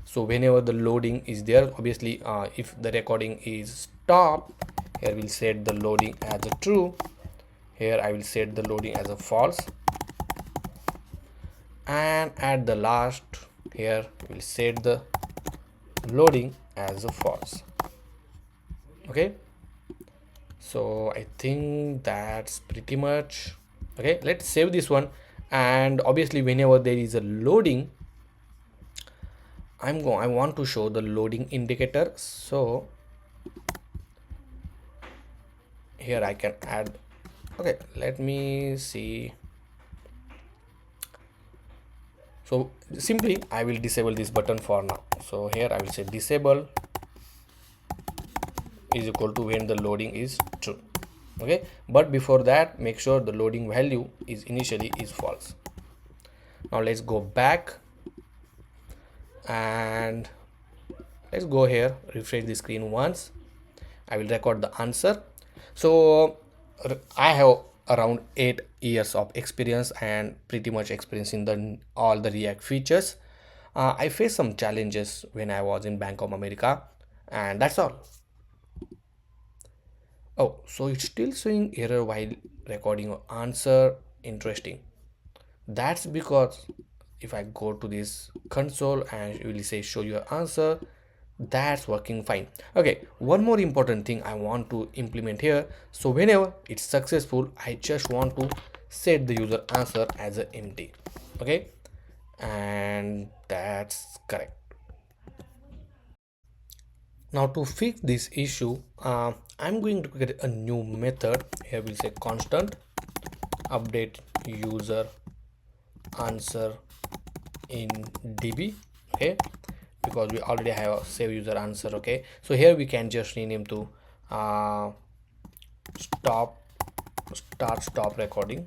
So whenever the loading is there, obviously if the recording is stopped, here we'll set the loading as a true. Here I will set the loading as a false, and at the last here we'll set the loading as a false. Okay, so I think that's pretty much okay. Let's save this one, and obviously whenever there is a loading, I want to show the loading indicator. So here I can add, okay, let me see. So simply I will disable this button for now. So here I will say disable is equal to when the loading is true. Okay, but before that make sure the loading value is initially is false. Now let's go back and let's go here, refresh the screen once. I will record the answer. So I have around 8 years of experience and pretty much experience in all the React features. I faced some challenges when I was in Bank of America, and that's all. Oh, so it's still showing error while recording your answer. Interesting. That's because if I go to this console and it will say show your answer, that's working fine. Okay, one more important thing I want to implement here. So whenever it's successful, I just want to set the user answer as a empty. Okay, and that's correct. Now to fix this issue, I'm going to create a new method. Here we'll say constant update user answer in db. Okay, because we already have a save user answer. Okay, so here we can just rename to uh, stop recording.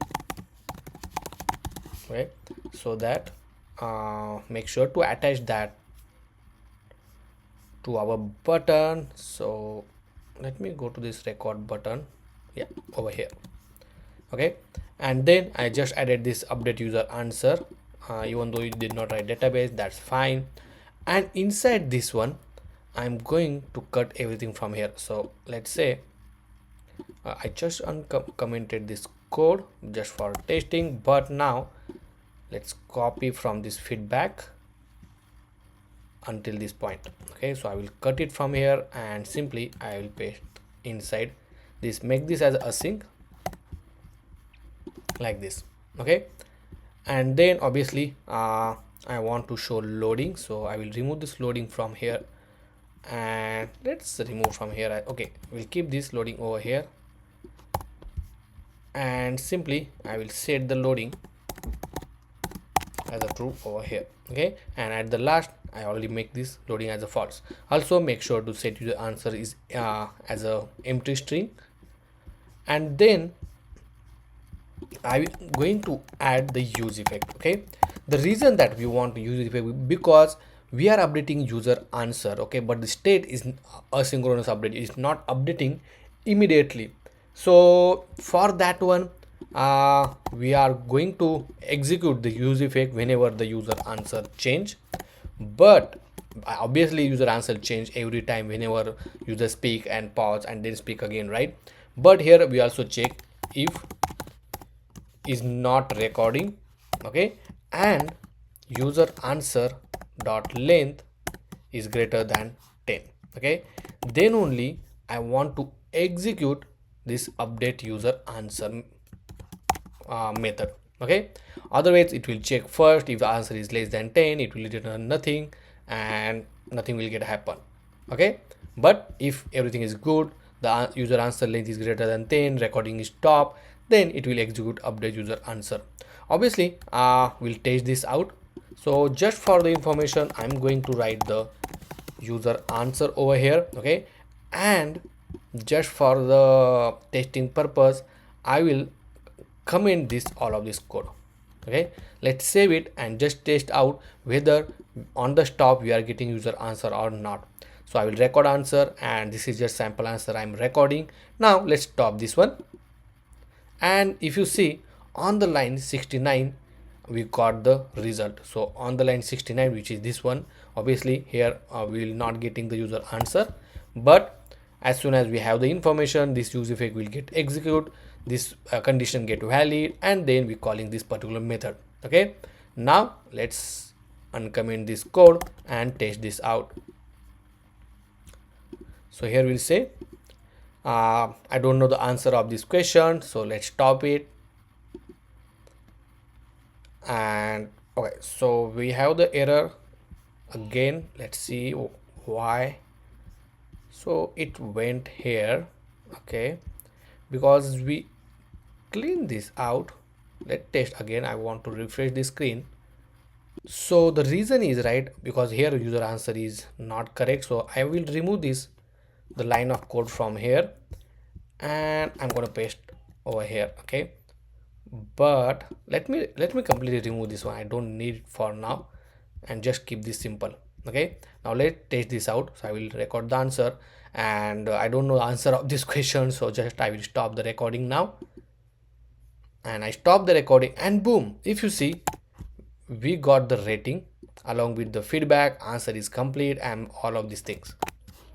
Okay, so that make sure to attach that to our button. So let me go to this record button, yeah, over here. Okay, and then I just added this update user answer, even though you did not write database, that's fine. And inside this one I'm going to cut everything from here. So let's say I just uncommented this code just for testing, but now let's copy from this feedback until this point. Okay, so I will cut it from here and simply I will paste inside this, make this as async like this. Okay, and then obviously I want to show loading, so I will remove this loading from here and let's remove from here. Okay, we'll keep this loading over here and simply I will set the loading as a true over here. Okay, and at the last I already make this loading as a false. Also make sure to set user answer is as a empty string, and then I'm going to add the use effect. Okay, the reason that we want to use effect because we are updating user answer. Okay, but the state is asynchronous update, is not updating immediately. So for that one we are going to execute the use effect whenever the user answer change, but obviously user answer change every time whenever user speak and pause and then speak again, right? But here we also check if is not recording. Okay, and user answer dot length is greater than 10. Okay, then only I want to execute this update user answer method. Okay, otherwise it will check first. If the answer is less than 10, it will return nothing and nothing will get happen. Okay, but if everything is good, the user answer length is greater than 10, recording is stop, then it will execute update user answer. Obviously we'll test this out. So just for the information, I'm going to write the user answer over here. Okay, and just for the testing purpose I will comment this all of this code. Okay, let's save it and just test out whether on the stop we are getting user answer or not. So I will record answer and this is just sample answer I'm recording. Now let's stop this one, and if you see on the line 69 we got the result. So on the line 69, which is this one, obviously here we will not getting the user answer, but as soon as we have the information, this use effect will get execute, this condition get valid, and then we calling this particular method. Okay, now let's uncomment this code and test this out. So here we'll say I don't know the answer of this question, so let's stop it. And okay, so we have the error again. Let's see why. So it went here. Okay, because we clean this out. Let's test again. I want to refresh the screen. So the reason is right because here user answer is not correct, so I will remove this the line of code from here and I'm going to paste over here. Okay, but let me completely remove this one. I don't need it for now and just keep this simple. Okay, now let's test this out. So I will record the answer and I don't know the answer of this question, so just I will stop the recording now, and I stop the recording and boom, if you see we got the rating along with the feedback, answer is complete and all of these things.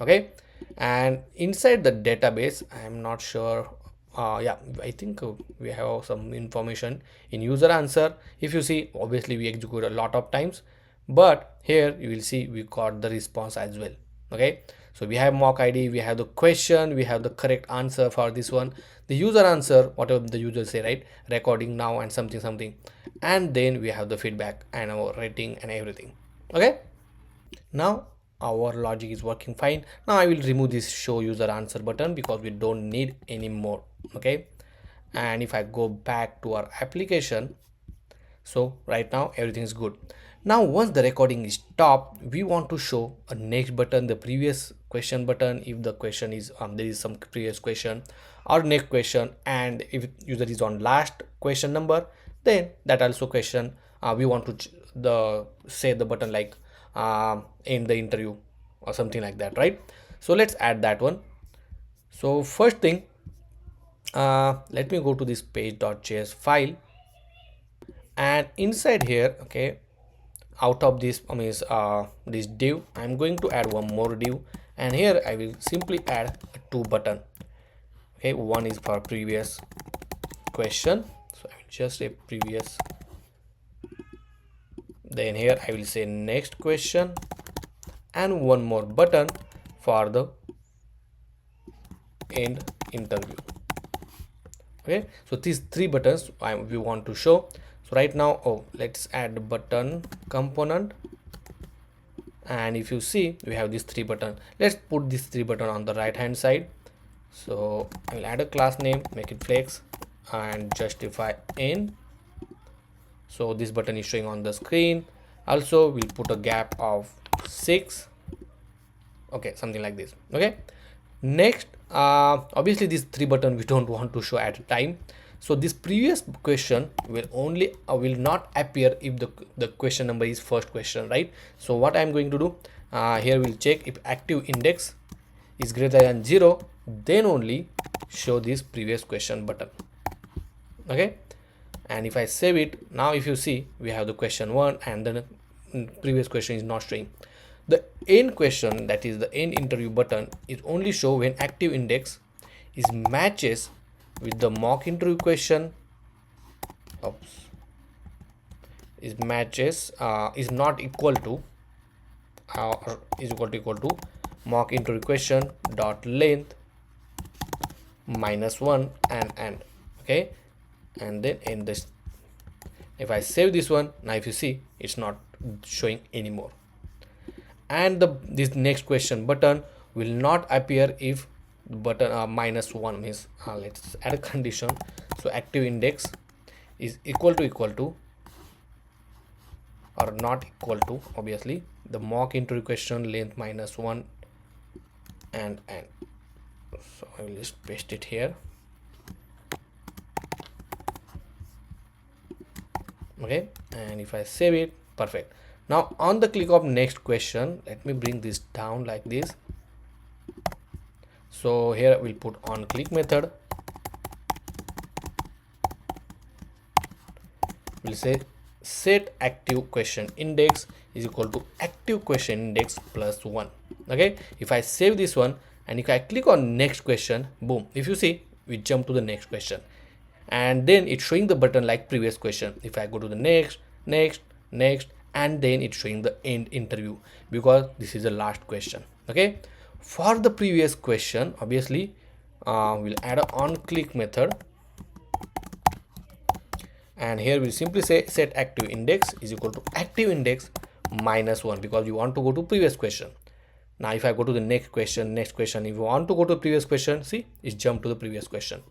Okay, and inside the database, I'm not sure, yeah, I think we have some information in user answer. If you see, obviously we execute a lot of times, but here you will see we got the response as well. Okay, so we have mock id, we have the question, we have the correct answer for this one, the user answer, whatever the user say, right, recording now and something something, and then we have the feedback and our rating and everything. Okay, now our logic is working fine. Now I will remove this show user answer button because we don't need anymore. Okay, and if I go back to our application, so right now everything is good. Now once the recording is stopped, we want to show a next button, the previous question button, if the question is there is some previous question or next question, and if user is on last question number, then that also question we want to the say the button like end the interview or something like that, right? So let's add that one. So first thing, let me go to this page.js file, and inside here, okay, out of this means this div, I'm going to add one more div, and here I will simply add two button. Okay, one is for previous question, so I will just say previous, then here I will say next question, and one more button for the end interview. Okay, so these three buttons we want to show. So right now, oh, let's add button component, and if you see we have these three button, let's put this three button on the right hand side. So I will add a class name, make it flex, and justify in. So this button is showing on the screen. Also we'll put a gap of 6, okay, something like this. Okay, next, obviously these three button we don't want to show at a time, so this previous question will only will not appear if the question number is first question, right? So what I'm going to do, here we'll check if active index is greater than 0, then only show this previous question button. Okay, and if I save it now, if you see we have the question 1, and then previous question is not showing. The end question, that is the end interview button, is only show when active index is matches with the mock interview question. Oops, is matches is not equal to or is equal to mock interview question dot length -1 and okay, and then end this. If I save this one, now if you see it's not showing anymore, and this next question button will not appear if button -1 means let's add a condition. So active index is equal to or not equal to, obviously, the mock interview question length -1 and so I will just paste it here. Okay, and if I save it, perfect. Now on the click of next question, let me bring this down like this. So here we'll put on click method, we'll say set active question index is equal to active question index +1. Okay, if I save this one and if I click on next question, boom, if you see we jump to the next question, and then it's showing the button like previous question. If I go to the next, and then it's showing the end interview because this is the last question. Okay, for the previous question, obviously we'll add a on click method, and here we'll simply say set active index is equal to active index -1 because we want to go to previous question. Now if I go to the next question, if you want to go to previous question, see it's jumped to the previous question.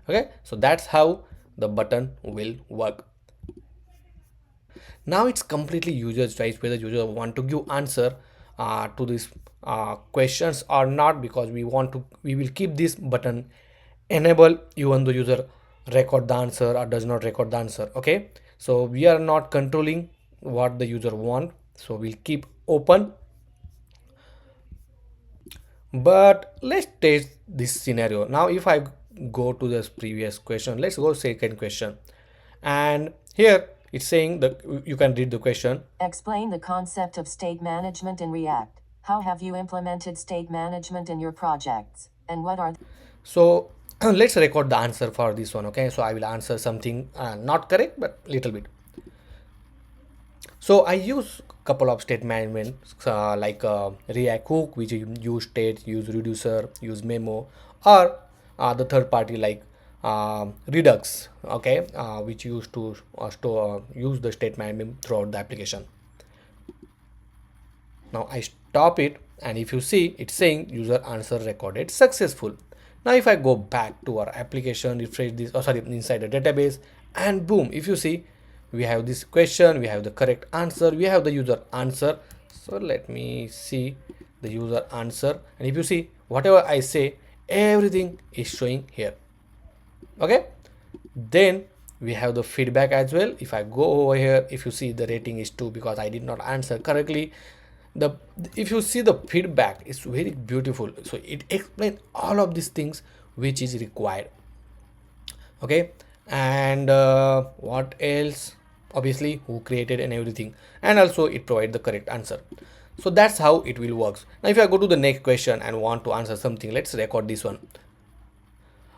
Okay, so that's how the button will work. Now it's completely user's choice whether user want to give answer to these questions or not, because we will keep this button enable even though user record the answer or does not record the answer. Okay, so we are not controlling what the user want, so we'll keep open. But let's test this scenario. Now if I go to this previous question, let's go second question, and here it's saying that you can read the question. Explain the concept of state management in React. How have you implemented state management in your projects? And what are So let's record the answer for this one. Okay, so I will answer something not correct but little bit. So I use couple of state management like React hook, which use state, use reducer, use memo, or the third party like Redux, okay, which used to store use the state management throughout the application. Now I stop it, and if you see it's saying user answer recorded successful. Now if I go back to our application, refresh this, oh sorry, inside the database, and boom, if you see we have this question, we have the correct answer, we have the user answer. So let me see the user answer, and if you see whatever I say, everything is showing here. Okay, then we have the feedback as well. If I go over here, if you see the rating is 2 because I did not answer correctly. The if you see the feedback, it's very beautiful, so it explains all of these things which is required. Okay, and what else, obviously who created and everything, and also it provides the correct answer. So that's how it will works. Now if I go to the next question and want to answer something, let's record this one.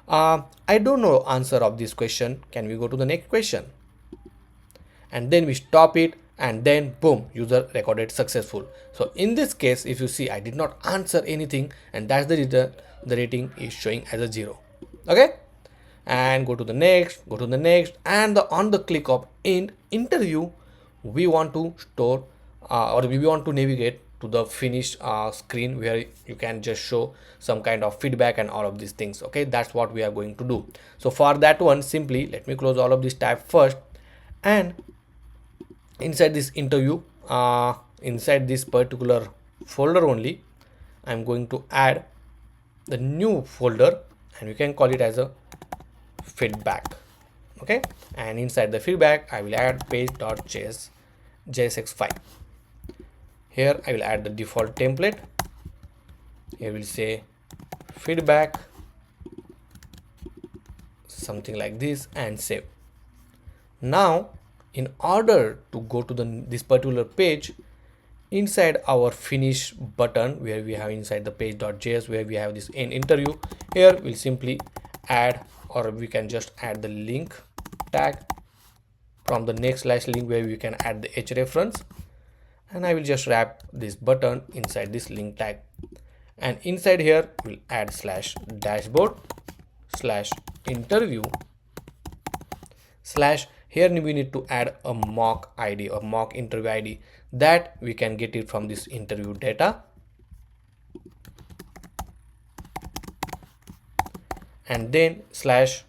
I don't know answer of this question, can we go to the next question? And then we stop it, and then boom, user recorded successful. So in this case, if you see I did not answer anything, and that's the reason the rating is showing as a 0. Okay, and go to the next, go to the next, and on the click of end interview, we want to store or we want to navigate to the finish screen where you can just show some kind of feedback and all of these things. Okay, that's what we are going to do. So for that one, simply let me close all of this tab first, and inside this interview, inside this particular folder only, I'm going to add the new folder, and we can call it as a feedback. Okay, and inside the feedback I will add page.js JSX file. Here I will add the default template. Here we'll say feedback, something like this, and save. Now in order to go to this particular page, inside our finish button where we have inside the page.js where we have this end interview, here we'll simply add, or we can just add the link tag from the next slash link where we can add the h reference, and I will just wrap this button inside this link tag, and inside here we'll add slash dashboard slash interview slash, here we need to add a mock id or mock interview id that we can get it from this interview data, and then slash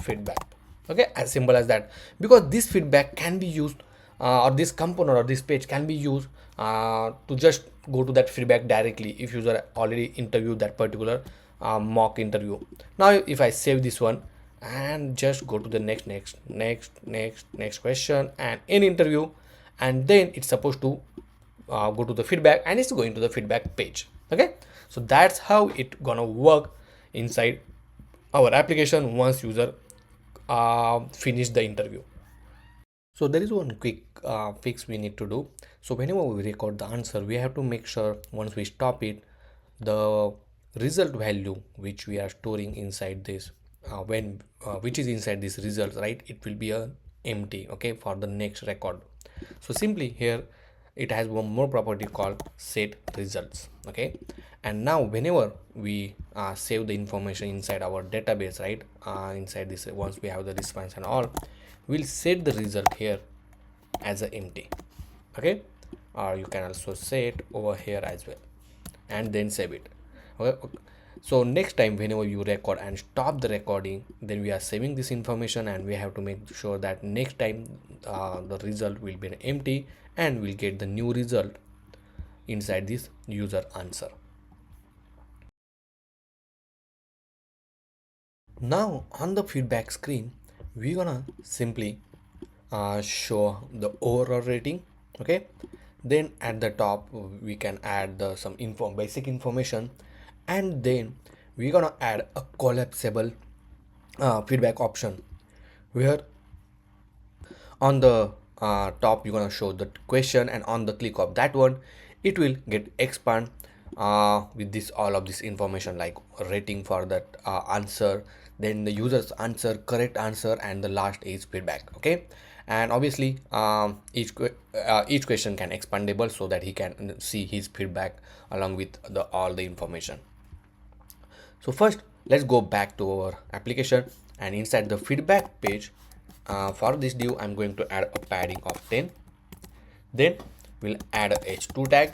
feedback. Okay, as simple as that, because this feedback can be used or this component or this page can be used to just go to that feedback directly if user already interviewed that particular mock interview. Now if I save this one and just go to the next question and in interview, and then it's supposed to go to the feedback, and it's going to the feedback page. Okay, so that's how it gonna work inside our application once user finish the interview. So there is one quick fix we need to do. So whenever we record the answer, we have to make sure once we stop it, the result value which we are storing inside this which is inside this results, right, it will be a empty. Okay, for the next record. So simply here it has one more property called set results. Okay, and now whenever we save the information inside our database, right, inside this, once we have the response and all, we'll set the result here as a empty. Okay, or you can also set over here as well and then save it. Okay, so next time whenever you record and stop the recording, then we are saving this information, and we have to make sure that next time the result will be empty, and we'll get the new result inside this user answer. Now on the feedback screen, we're gonna simply show the overall rating. Okay, then at the top we can add some basic information, and then we're gonna add a collapsible feedback option where on the top you're gonna show the question, and on the click of that one, it will get expand with this all of this information like rating for that answer, then the user's answer, correct answer, and the last is feedback. Okay, and obviously each question can expandable so that he can see his feedback along with the all the information. So first let's go back to our application, and inside the feedback page, for this div I'm going to add a padding of 10. Then we'll add a h2 tag.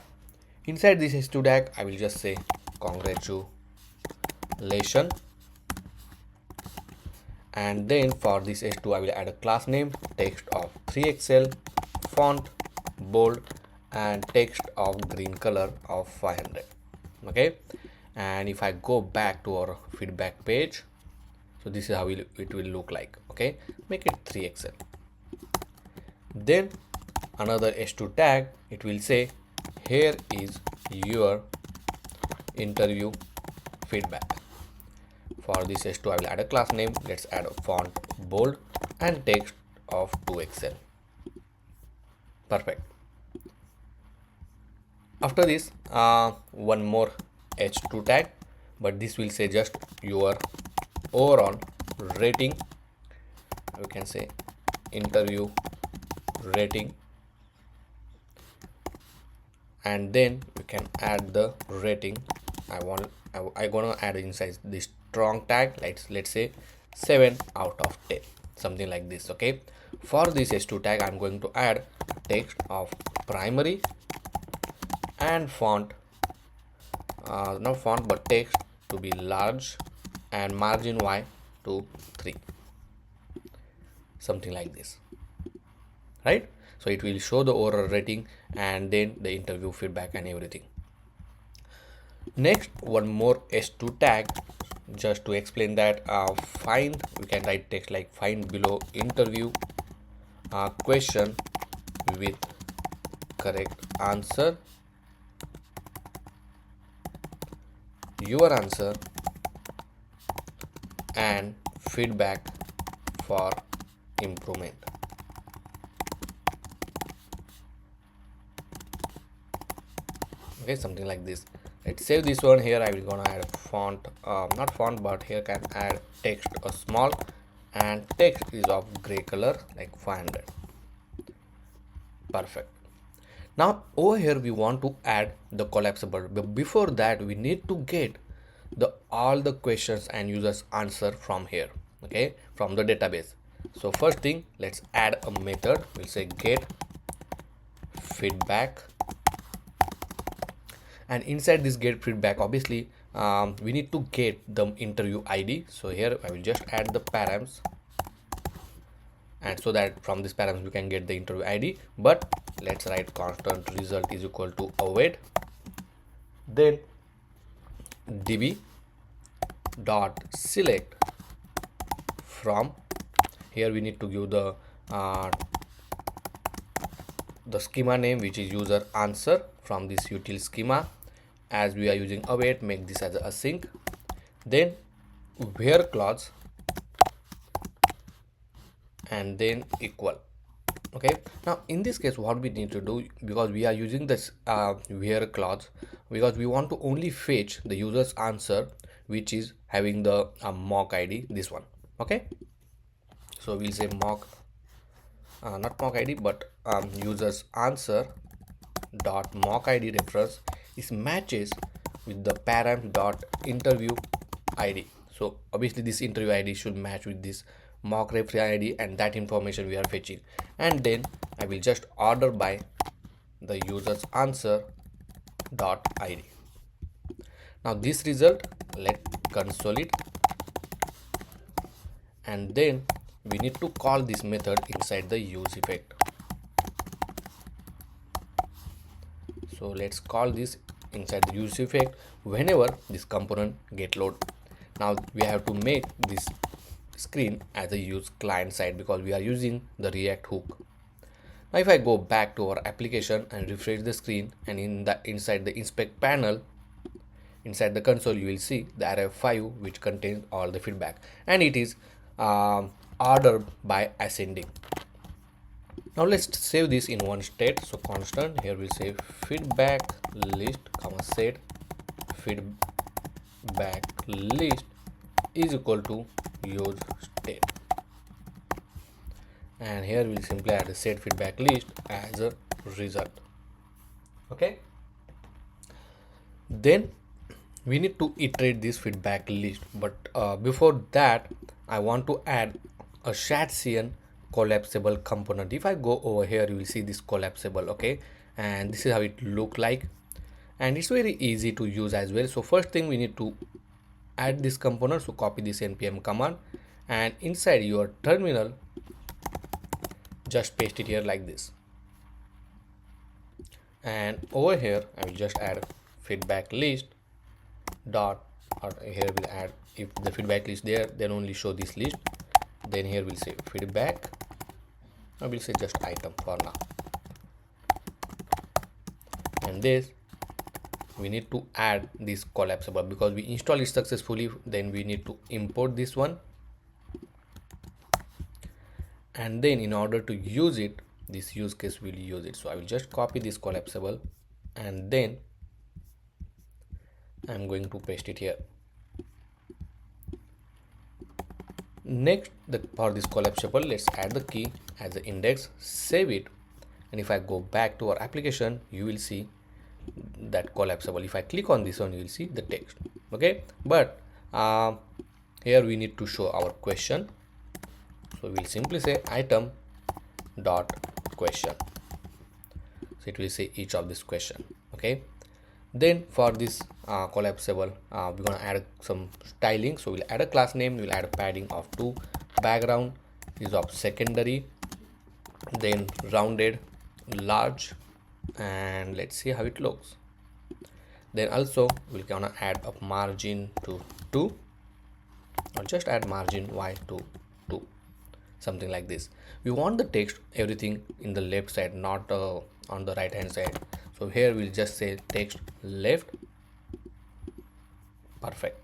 Inside this h2 tag I will just say congratulations, and then for this h2 I will add a class name, text of 3xl, font bold, and text of green color of 500. Okay, and if I go back to our feedback page, so this is how it will look like. Okay, make it 3xl. Then another h2 tag, it will say here is your interview feedback. For this h2 I will add a class name, let's add a font bold and text of 2xl. Perfect. After this one more h2 tag, but this will say just your overall rating. We can say interview rating, and then we can add the rating. I gonna add inside this strong tag, let's say 7 out of 10, something like this. Okay, for this h2 tag I'm going to add text of primary and font, not font but text to be large and margin y to 3, something like this, right? So it will show the overall rating and then the interview feedback and everything. Next, one more h2 tag, just to explain that find, we can write text like find below interview question with correct answer, your answer, and feedback for improvement. Okay, something like this. Let's save this one. Here I will gonna add a font, not font, but here can add text a small, and text is of gray color like 500. Perfect. Now over here we want to add the collapsible, but before that we need to get the all the questions and users answer from here. Okay, from the database. So first thing, let's add a method. We'll say get feedback, and inside this get feedback obviously we need to get the interview ID. So here I will just add the params, and so that from this params we can get the interview ID. But let's write constant result is equal to await, then db dot select from, here we need to give the schema name which is user answer from this util schema. As we are using await, make this as a async, then where clause, and then equal. Okay, now in this case what we need to do, because we are using this where clause, because we want to only fetch the user's answer which is having the mock ID, this one. Okay, so we'll say mock, not mock ID but user's answer dot mock ID reference is matches with the param dot interview ID. So obviously this interview ID should match with this mock referee ID, and that information we are fetching. And then I will just order by the user's answer dot ID. Now this result, let's console it, and then we need to call this method inside the use effect. So let's call this inside the use effect whenever this component get load. Now we have to make this screen as a use client side because we are using the React hook. Now if I go back to our application and refresh the screen, and inside the inspect panel, inside the console, you will see the array5 which contains all the feedback, and it is ordered by ascending. Now let's save this in one state. So constant, here we'll say feedback list comma set feedback list is equal to use state, and here we'll simply add a set feedback list as a result. Okay, then we need to iterate this feedback list, but before that I want to add a Shatsian collapsible component. If I go over here, you will see this collapsible. Okay, and this is how it look like, and it's very easy to use as well. So first thing we need to add this component. So copy this npm command, and inside your terminal just paste it here like this, and over here I will just add feedback list dot, or here we'll add, if the feedback list there, then only show this list. Then here we'll say feedback, I will say just item for now, and this we need to add this collapsible because we install it successfully. Then we need to import this one, and then in order to use it, this use case will use it. So I will just copy this collapsible, and then I'm going to paste it here. Next, for this collapsible, let's add the key as an index, save it, and if I go back to our application, you will see that collapsible. If I click on this one, you will see the text. Okay, but here we need to show our question, so we'll simply say item dot question, so it will say each of this question. Okay, then for this collapsible, we're gonna add some styling. So we'll add a class name, we'll add a padding of 2, background is of secondary, then rounded large, and let's see how it looks. Then also we're gonna add a margin to 2, or just add margin y to 2, something like this. We want the text everything in the left side, not on the right hand side. So here we'll just say text left. Perfect.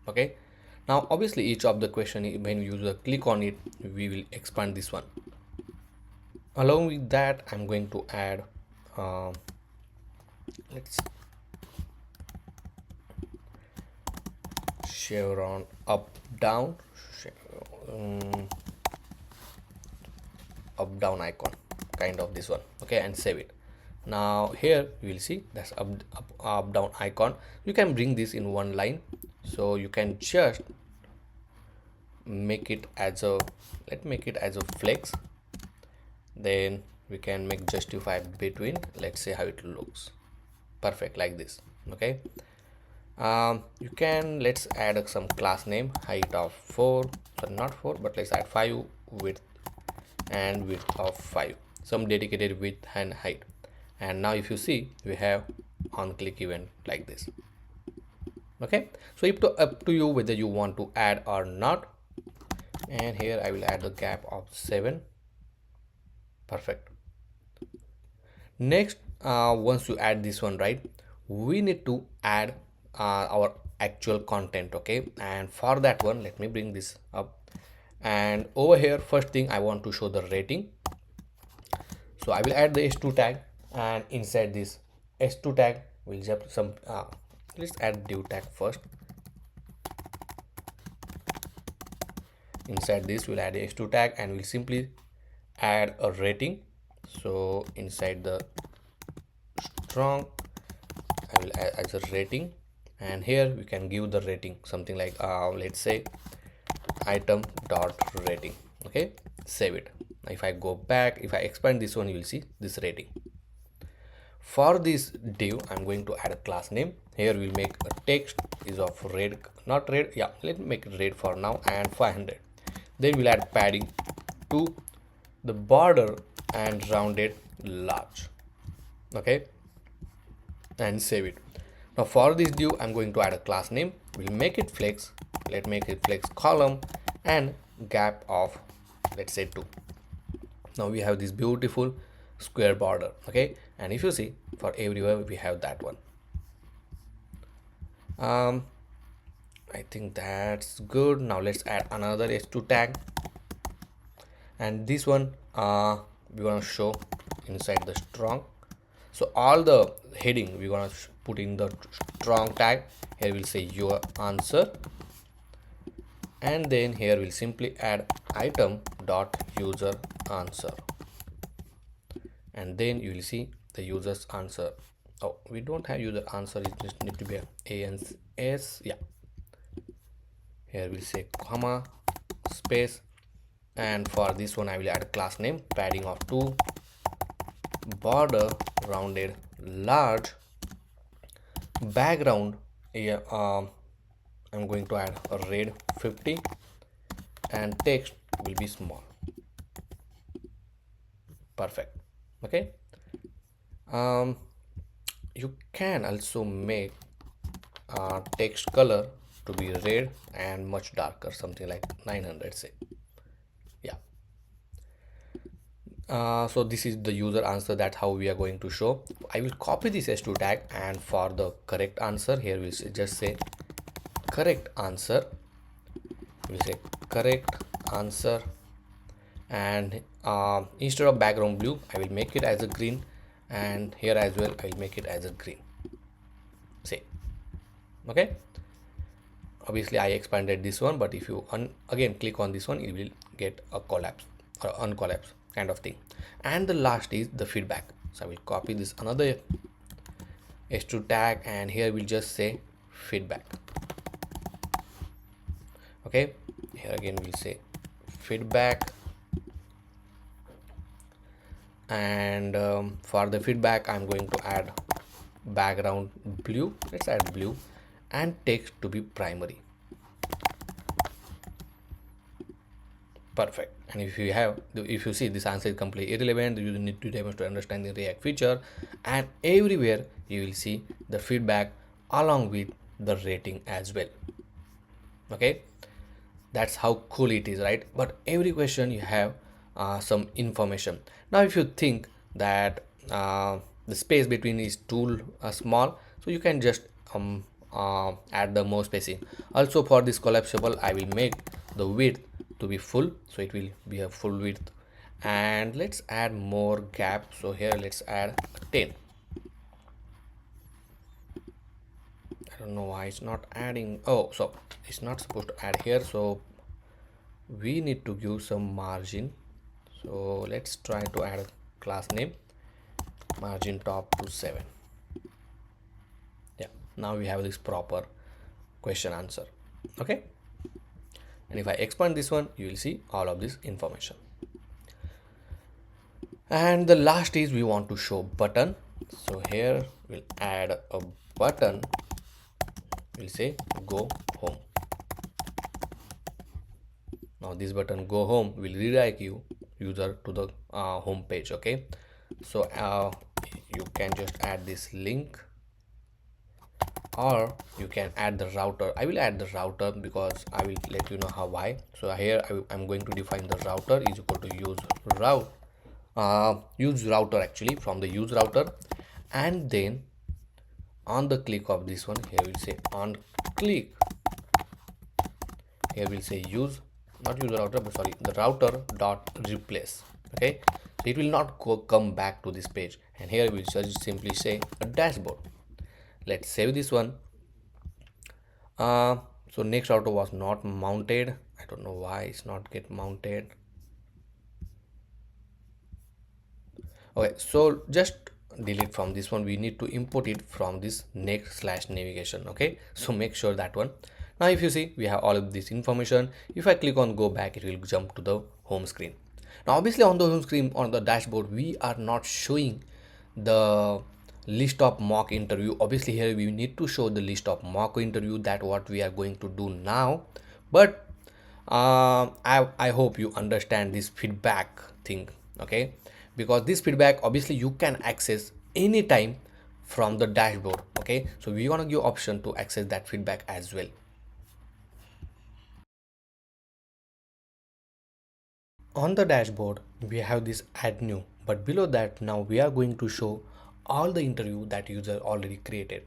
Okay, now obviously each of the question, when user click on it, we will expand this one. Along with that, I'm going to add let's chevron up down, up down icon, kind of this one. Okay, and save it. Now here you will see that's up down icon. You can bring this in one line, so you can just make it as a, let's make it as a flex. Then we can make justify between, let's see how it looks. Perfect, like this. Okay, you can, let's add some class name, height of 4, so not 4, but let's add 5, width and width of 5, some dedicated width and height. And now if you see, we have on click event like this. Okay, so up to you whether you want to add or not. And here I will add a gap of 7. Perfect. Next, once you add this one, right, we need to add our actual content. Okay, and for that one, let me bring this up, and over here first thing I want to show the rating. So I will add the s2 tag, and inside this s2 tag we'll just some let's add div tag first. Inside this we'll add a s2 tag, and we'll simply add a rating. So inside the strong I will add as a rating, and here we can give the rating something like let's say item dot rating. Okay, save it. If I go back, if I expand this one, you will see this rating. For this div, I'm going to add a class name. Here we'll make a text is of red, not red, yeah, let's make it red for now, and 500. Then we'll add padding to the border and rounded large. Okay, and save it. Now for this div, I'm going to add a class name. We'll make it flex. Let's make it flex column and gap of, let's say 2. Now we have this beautiful square border. Okay, and if you see, for everywhere we have that one. I think that's good. Now let's add another s2 tag, and this one we're gonna show inside the strong. So all the heading we're gonna put in the strong tag. Here we'll say your answer, and then here we'll simply add item dot user answer, and then you will see the user's answer. Oh, we don't have user answer, it just need to be a ans. Yeah, here we'll say comma space, and for this one I will add a class name, padding of 2, border rounded large, background, yeah, I'm going to add a red 50, and text will be small. Perfect. Okay. um you can also make text color to be red and much darker, something like 900, say. Yeah. So this is the user answer. That's how we are going to show. I will copy this h2 tag, and for the correct answer here we'll just say correct answer. We'll say correct answer, and instead of background blue I will make it as a green, and here as well I will make it as a green, say. Okay. Obviously I expanded this one, but if you again click on this one, you will get a collapse or uncollapse kind of thing. And the last is the feedback. So I will copy this another h2 tag, and here we'll just say feedback. Okay, here again we'll say feedback, and for the feedback I'm going to add background blue. Let's add blue, and text to be primary. Perfect. And if you see, this answer is completely irrelevant, you need to demonstrate to understand the React feature, and everywhere you will see the feedback along with the rating as well. Okay, that's how cool it is, right? But every question you have some information. Now if you think that the space between is too small, so you can just add the more spacing. Also for this collapsible I will make the width to be full, so it will be a full width, and let's add more gap. So here let's add 10. I don't know why it's not adding. Oh, so it's not supposed to add here, so we need to give some margin. So let's try to add a class name, margin top to 7. Yeah, now we have this proper question answer. Okay, and if I expand this one, you will see all of this information. And the last is we want to show button. So here we'll add a button, we'll say go home. Now this button go home will redirect user to the home page. Okay, so you can just add this link, or you can add the router. I will add the router because I will let you know why. So here I'm going to define the router is equal to use router actually from the use router, and then on the click of this one, here we'll say on click, here we'll say use, not use router, but sorry, the router dot replace. Okay, so it will not come back to this page, and here we'll just simply say a dashboard. Let's save this one. So next router was not mounted. I don't know why it's not get mounted. Okay, so just delete from this one. We need to import it from this next/navigation. Okay, so make sure that one. Now if you see, we have all of this information. If I click on go back, it will jump to the home screen. Now obviously on the home screen, on the dashboard, we are not showing the list of mock interview. Obviously here we need to show the list of mock interview, that what we are going to do now. But I hope you understand this feedback thing. Okay, because this feedback obviously you can access anytime from the dashboard. Okay, so we want to give option to access that feedback as well. On the dashboard we have this add new, but below that now we are going to show all the interview that user already created.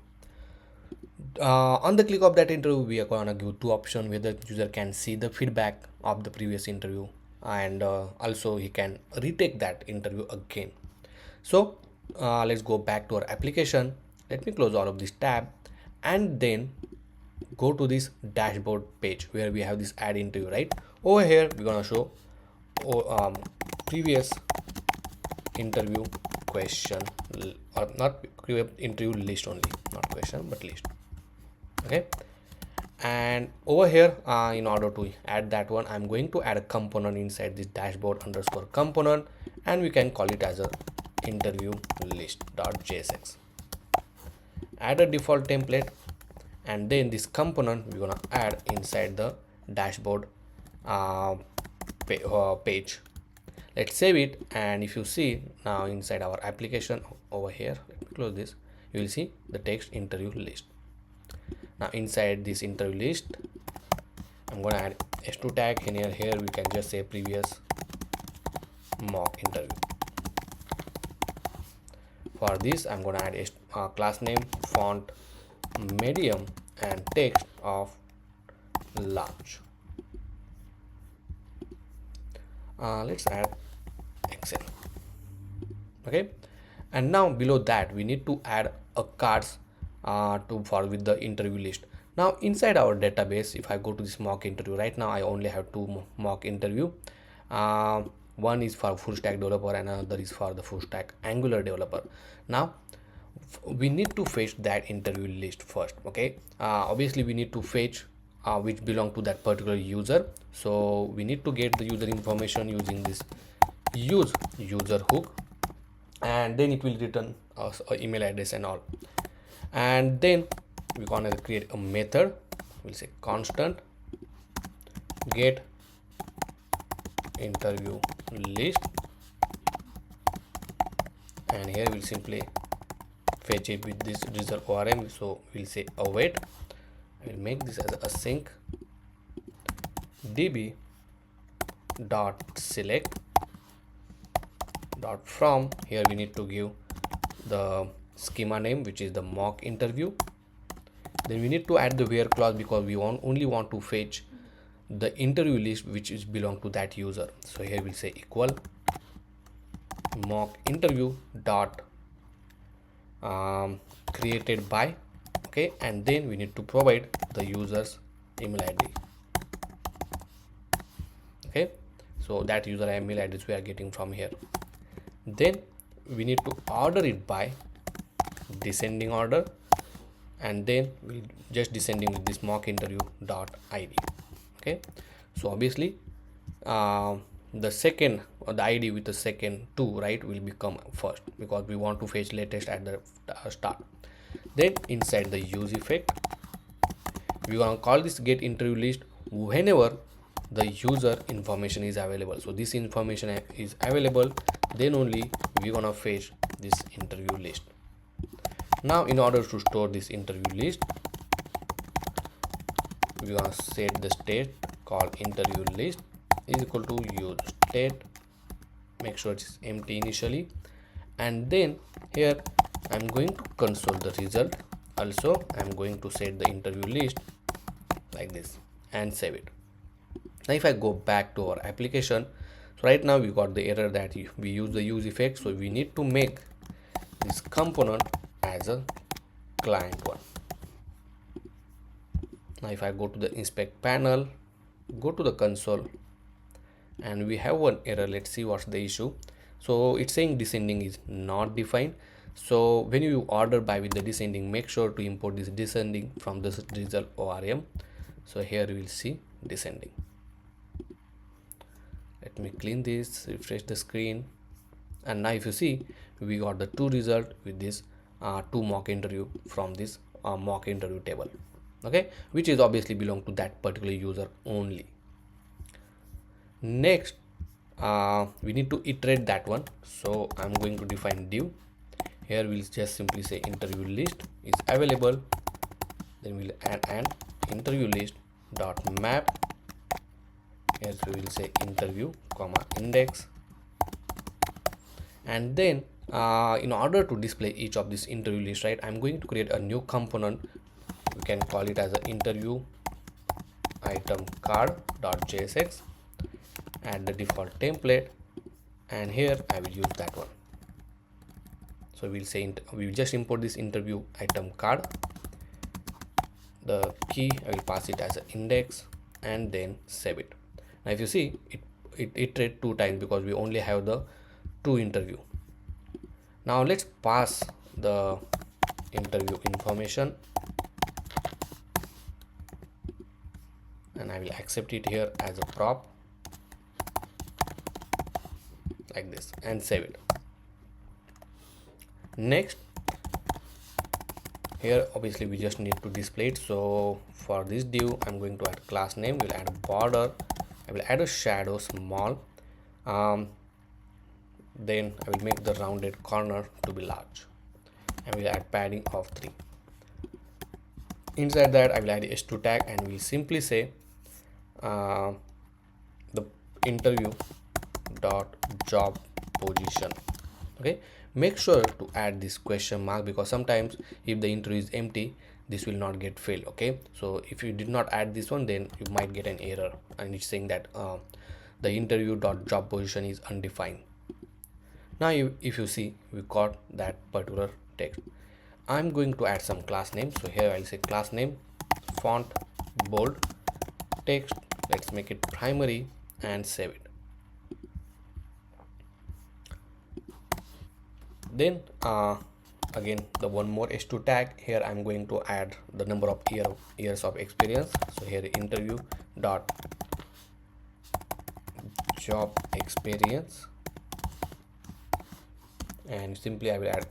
On the click of that interview, we are going to give two options whether user can see the feedback of the previous interview and also he can retake that interview again. So let's go back to our application. Let me close all of this tab and then go to this dashboard page where we have this add interview, right? Over here we're gonna show previous interview question, or not interview list only, not question but list. Okay, and over here in order to add that one, I'm going to add a component inside this dashboard underscore component, and we can call it as a interview list.jsx. Add a default template, and then this component we're gonna add inside the dashboard page. Let's save it, and if you see now inside our application over here, let me close this, you will see the text interview list. Now inside this interview list, I'm gonna add s2 tag in here. Here we can just say previous mock interview. For this I'm gonna add a class name, font medium, and text of large. Let's add Excel. Okay, and now below that we need to add a cards with the interview list. Now inside our database, if I go to this mock interview, right now I only have two mock interview. One is for full stack developer and another is for the full stack Angular developer. Now we need to fetch that interview list first. Okay, obviously we need to fetch which belong to that particular user. So we need to get the user information using this use user hook, and then it will return us an email address and all. And then we're gonna create a method. We'll say constant get interview list, and here we'll simply fetch it with this Drizzle ORM. So we'll say await. I will make this as a async db dot select dot from. Here we need to give the schema name, which is the mock interview. Then we need to add the where clause because we only want to fetch the interview list which is belong to that user. So here we'll say equal mock interview dot created by. Okay, and then we need to provide the user's email ID. Okay, so that user email address we are getting from here. Then we need to order it by descending order, and then we'll just descending with this mock interview dot id. Okay, so obviously the second, or the id with the second two, right, will become first because we want to fetch latest at the start. Then inside the use effect, we're gonna call this get interview list whenever the user information is available. So this information is available, then only we're gonna fetch this interview list. Now in order to store this interview list, we're gonna set the state called interview list is equal to use state, make sure it's empty initially, and then here I'm going to console the result. Also I'm going to set the interview list like this and save it. Now if I go back to our application, so right now we got the error that we use the use effect, so we need to make this component as a client one. Now if I go to the inspect panel, go to the console, and we have one error. Let's see what's the issue. So it's saying descending is not defined. So when you order by with the descending, make sure to import this descending from this Drizzle ORM. So here we will see descending. Let me clean this, refresh the screen, and now if you see, we got the two result with this two mock interview from this mock interview table. Okay, which is obviously belong to that particular user only. Next we need to iterate that one, so I'm going to define div. Here we'll just simply say interview list is available, then we'll add an interview list dot map. Here we will say interview comma index, and then in order to display each of this interview list, right, I'm going to create a new component. We can call it as an interview item card.jsx, add the default template, and here I will use that one. So we'll say we will just import this interview item card. The key I will pass it as an index and then save it. Now if you see it iterated 2 times because we only have the 2 interview. Now let's pass the interview information, and I will accept it here as a prop like this and save it. Next, here obviously we just need to display it. So for this div I'm going to add class name, we'll add a border, I will add a shadow small, then I will make the rounded corner to be large, and we'll add padding of 3. Inside that I will add a h2 tag, and we'll simply say the interview dot job position. Okay, make sure to add this question mark because sometimes if the interview is empty, this will not get filled. Okay, so if you did not add this one, then you might get an error and it's saying that the interview dot job position is undefined. Now if you see, we got that particular text. I'm going to add some class name, so here I'll say class name, font bold, text, let's make it primary and save it. Then again the one more h2 tag, here I'm going to add the number of years of experience. So here interview dot job experience, and simply I will add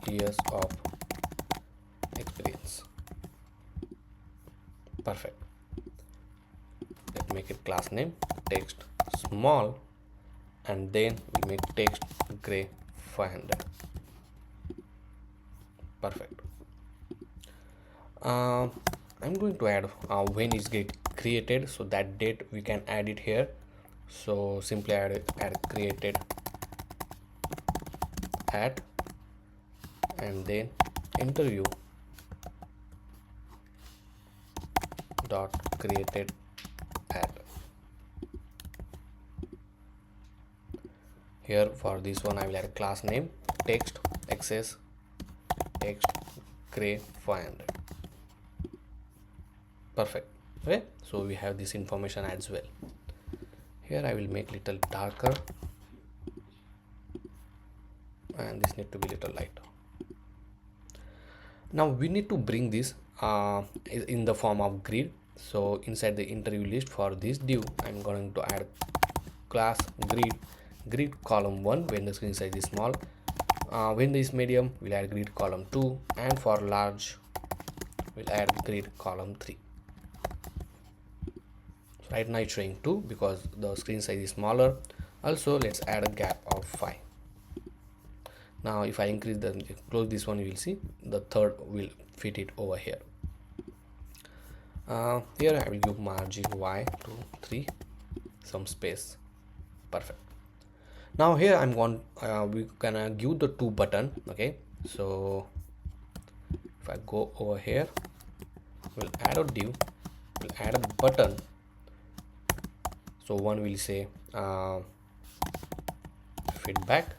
years of experience. Perfect. Let's make it class name, text small, and then we make text gray 500. Perfect. I'm going to add when is get created, so that date we can add it here. So simply add created at, and then interview dot created at. Here for this one I will add a class name, text access, text gray 500. Perfect. Okay, so we have this information as well. Here I will make little darker, and this need to be little lighter. Now we need to bring this in the form of grid. So inside the interview list for this div I'm going to add class grid column 1 when the screen size is small, when this medium we'll add grid column 2, and for large we'll add grid column 3. So right now it's showing 2 because the screen size is smaller. Also let's add a gap of 5. Now if I close this one, you will see the third will fit it over here. Here I will give margin y to 3, some space. Perfect. Now here I'm going we gonna give the 2 button. Okay, so if I go over here, we'll add a div, we'll add a button. So one will say feedback,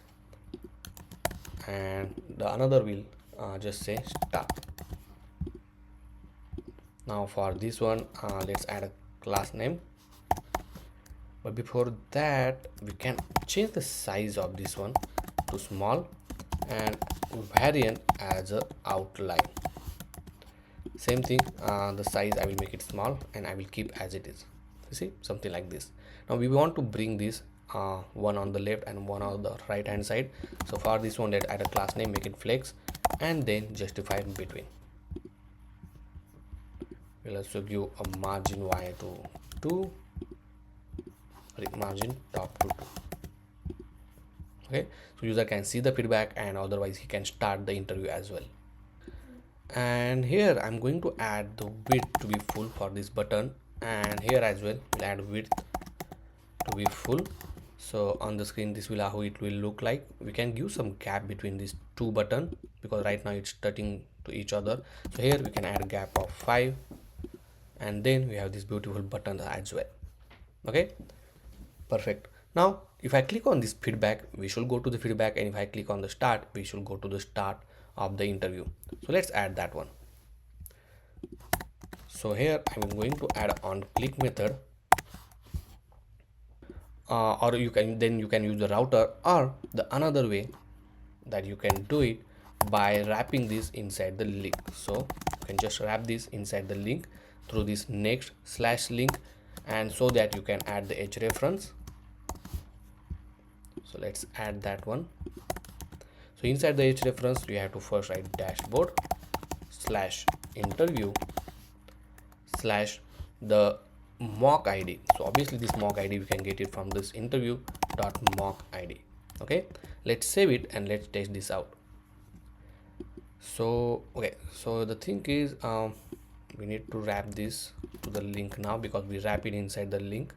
and the another will just say start. Now for this one let's add a class name, but before that we can change the size of this one to small and variant as a outline. Same thing, the size I will make it small and I will keep as it is. You see, something like this. Now we want to bring this one on the left and one on the right hand side. So for this one, let's add a class name, make it flex, and then justify in between. We'll also give a margin y to 2, margin top to 2. Okay, so user can see the feedback, and otherwise he can start the interview as well. And here I'm going to add the width to be full for this button, and here as well we'll add width to be full. So on the screen this will how it will look like. We can give some gap between these 2 buttons because right now it's touching to each other. So here we can add a gap of 5, and then we have this beautiful button as well. Okay, Perfect. Now, if I click on this feedback, we should go to the feedback, and if I click on the start, we should go to the start of the interview. So let's add that one. So here I'm going to add on click method, or you can use the router, or the another way that you can do it by wrapping this inside the link. So you can just wrap this inside the link through this next/link, and so that you can add the h reference. So let's add that one. So inside the h reference, we have to first write dashboard slash interview slash the mock id. So obviously this mock id we can get it from this interview dot mock id. Okay, let's save it and let's test this out. So okay, so the thing is, we need to wrap this to the link now, because we wrap it inside the link,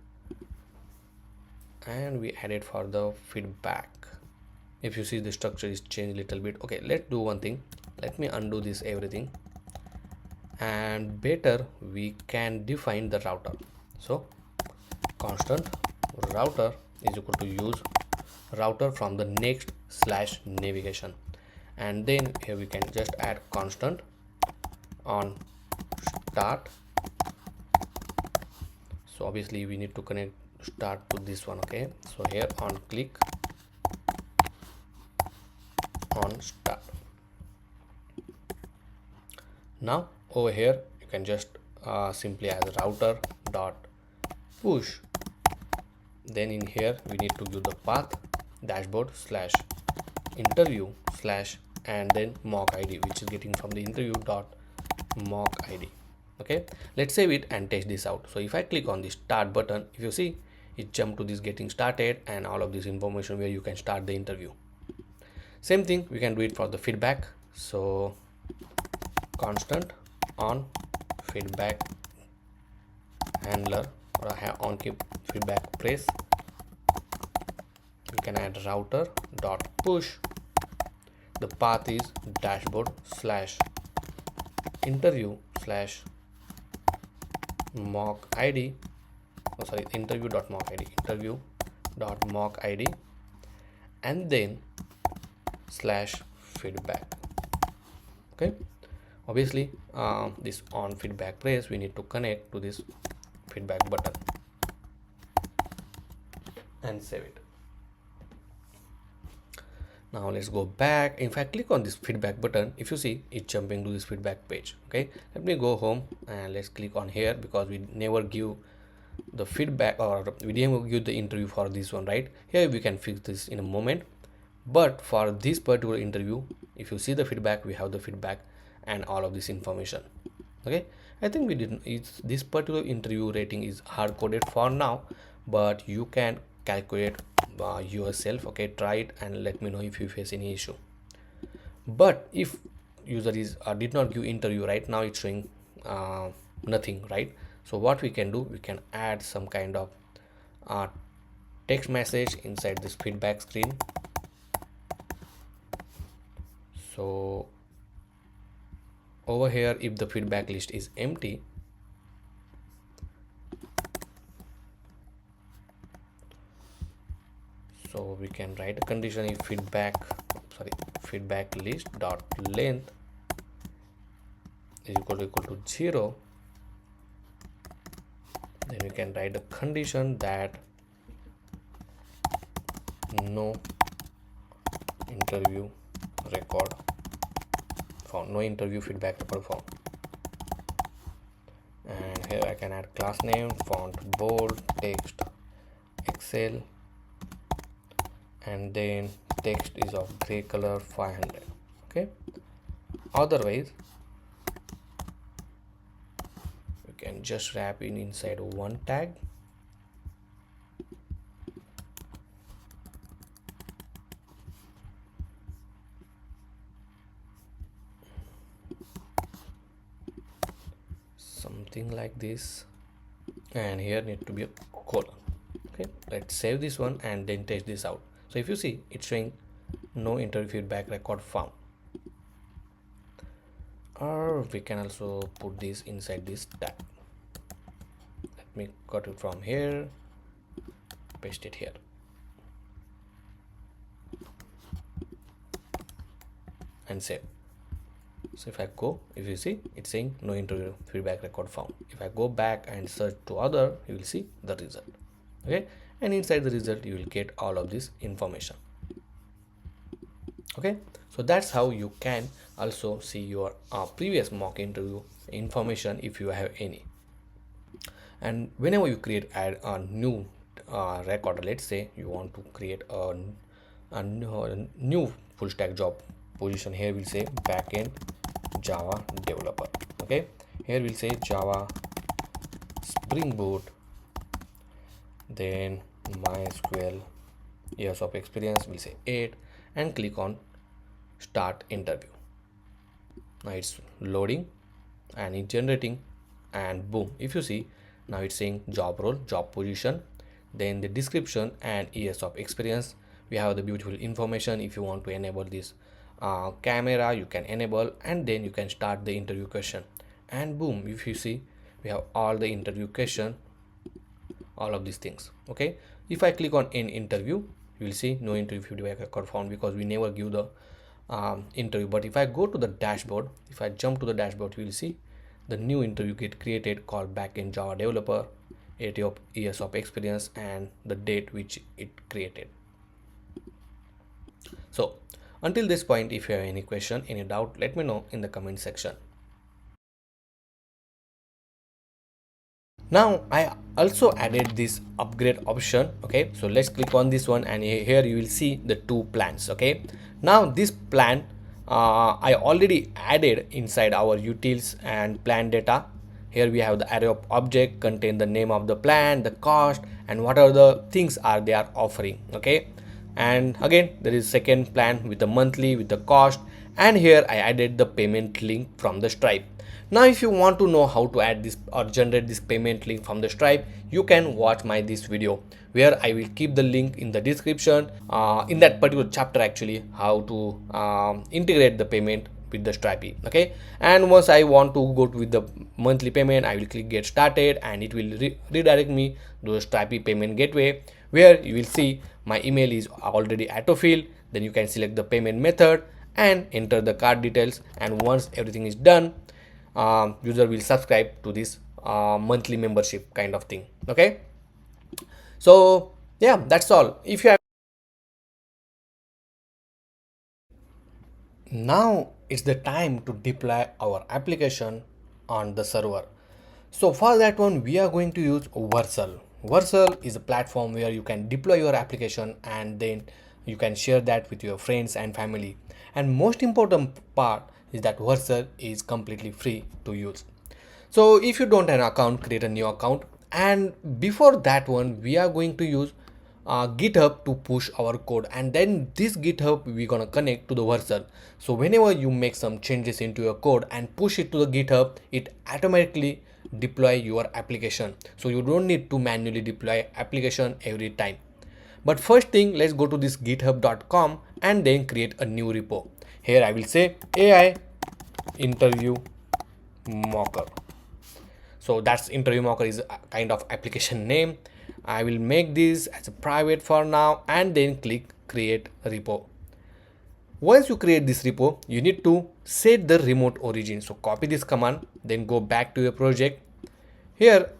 and we add it for the feedback. If you see, the structure is changed a little bit. Okay, let's do one thing. Let me undo this everything, and better we can define the router. So constant router is equal to use router from the next/navigation, and then here we can just add constant on start. So obviously we need to connect start to this one. Okay, so here on click on start. Now over here you can just simply add router dot push. Then in here we need to give the path dashboard slash interview slash and then mock id, which is getting from the interview dot mock id. Okay, let's save it and test this out. So if I click on the start button, if you see, it jumped to this getting started and all of this information where you can start the interview. Same thing we can do it for the feedback. So constant on feedback handler, or on keep feedback press. We can add router dot push. The path is dashboard slash interview slash mock id. Oh, sorry, interview dot mock id, interview dot mock id, and then slash feedback. Okay, obviously this on feedback press, we need to connect to this feedback button and save it. Now let's go back. If I click on this feedback button, if you see, it's jumping to this feedback page. Okay, let me go home and let's click on here, because we never give the feedback, or we didn't give the interview for this one, right? Here we can fix this in a moment, but for this particular interview, if you see the feedback, we have the feedback and all of this information. Okay, I think we didn't, this particular interview rating is hard coded for now, but you can calculate yourself. Okay, try it and let me know if you face any issue. But if user is did not give interview, right now it's showing nothing, right? So what we can do, we can add some kind of text message inside this feedback screen. So over here, if the feedback list is empty, so we can write a condition if feedback list dot length is equal to 0. Then we can write a condition that no interview record found, no interview feedback record found. And here I can add class name, font bold, text Excel, and then text is of gray color 500. Okay, otherwise we can just wrap in inside one tag. Something like this, and here need to be a colon. Okay, let's save this one and then test this out. So if you see, it's showing no interview feedback record found. Or we can also put this inside this tag. Let me cut it from here paste it here and save. So if I go, if you see, it's saying no interview feedback record found. If I go back and search to other, you will see the result. Okay, and inside the result you will get all of this information. Okay, so that's how you can also see your previous mock interview information if you have any. And whenever you create a new record, let's say you want to create a new full stack job position, here we'll say backend Java developer. Okay, here we'll say Java Spring Boot, then MySQL years of experience, we'll say 8, and click on start interview. Now it's loading and it's generating, and boom, if you see, now it's saying job role, job position, then the description and years of experience. We have the beautiful information. If you want to enable this camera, you can enable, and then you can start the interview question, and boom, if you see, we have all the interview question, all of these things. Okay, if I click on end interview, you will see no interview feedback record found because we never give the interview. But if I go to the dashboard, if I jump to the dashboard, you will see the new interview get created called backend Java developer, 80 years of experience, and the date which it created. So until this point, if you have any question, any doubt, let me know in the comment section. Now I also added this upgrade option. Okay, so let's click on this one, and here you will see the two plans. Okay, now this plan I already added inside our utils and plan data. Here we have the array of object contain the name of the plan, the cost, and what are the things are they are offering. Okay, and again there is second plan with the monthly, with the cost, and here I added the payment link from the Stripe. Now if you want to know how to add this or generate this payment link from the Stripe, you can watch my this video where I will keep the link in the description, in that particular chapter actually, how to integrate the payment with the Stripe. Okay, and once I want to go with the monthly payment, I will click get started, and it will redirect me to the Stripe payment gateway, where you will see my email is already autofilled. Then you can select the payment method and enter the card details, and once everything is done, user will subscribe to this monthly membership kind of thing. Okay, so yeah, that's all. If you have, now it's the time to deploy our application on the server. So for that one, we are going to use Vercel. Vercel is a platform where you can deploy your application and then you can share that with your friends and family. And most important part is that Vercel is completely free to use. So if you don't have an account, create a new account. And before that one, we are going to use GitHub to push our code, and then this GitHub we're gonna connect to the Vercel. So whenever you make some changes into your code and push it to the GitHub, it automatically deploy your application. So you don't need to manually deploy application every time. But first thing, let's go to this github.com and then create a new repo. Here I will say AI interview mocker. So that's interview mocker is a kind of application name. I will make this as a private for now, and then click create repo. Once you create this repo, you need to set the remote origin. So copy this command, then go back to your project. Here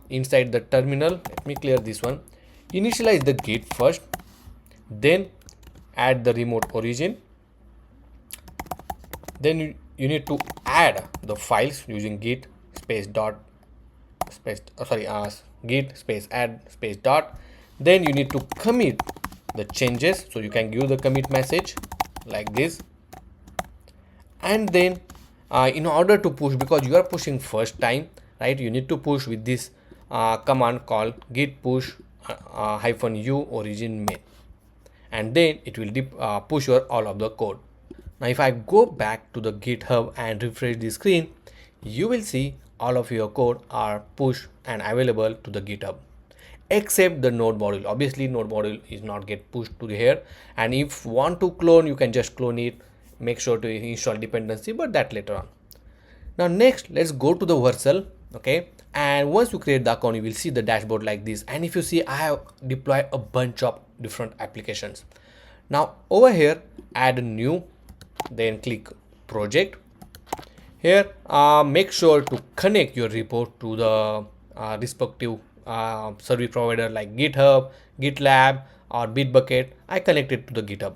inside the terminal, let me clear this one. Initialize the git first, then add the remote origin. Then you need to add the files using git space dot space git space add space dot. Then you need to commit the changes, so you can give the commit message like this. And then in order to push, because you are pushing first time, right, you need to push with this command called git push -u origin main, and then it will push your all of the code. Now if I go back to the GitHub and refresh the screen, you will see all of your code are pushed and available to the GitHub, except the node module. Obviously node module is not get pushed to here, and if want to clone, you can just clone it. Make sure to install dependency, but that later on. Now next, let's go to the Vercel. Okay, And once you create the account, you will see the dashboard like this. And if you see, I have deployed a bunch of different applications. Now over here, add a new, then click project. Here make sure to connect your report to the respective service provider like GitHub, GitLab or Bitbucket. I connected to the GitHub.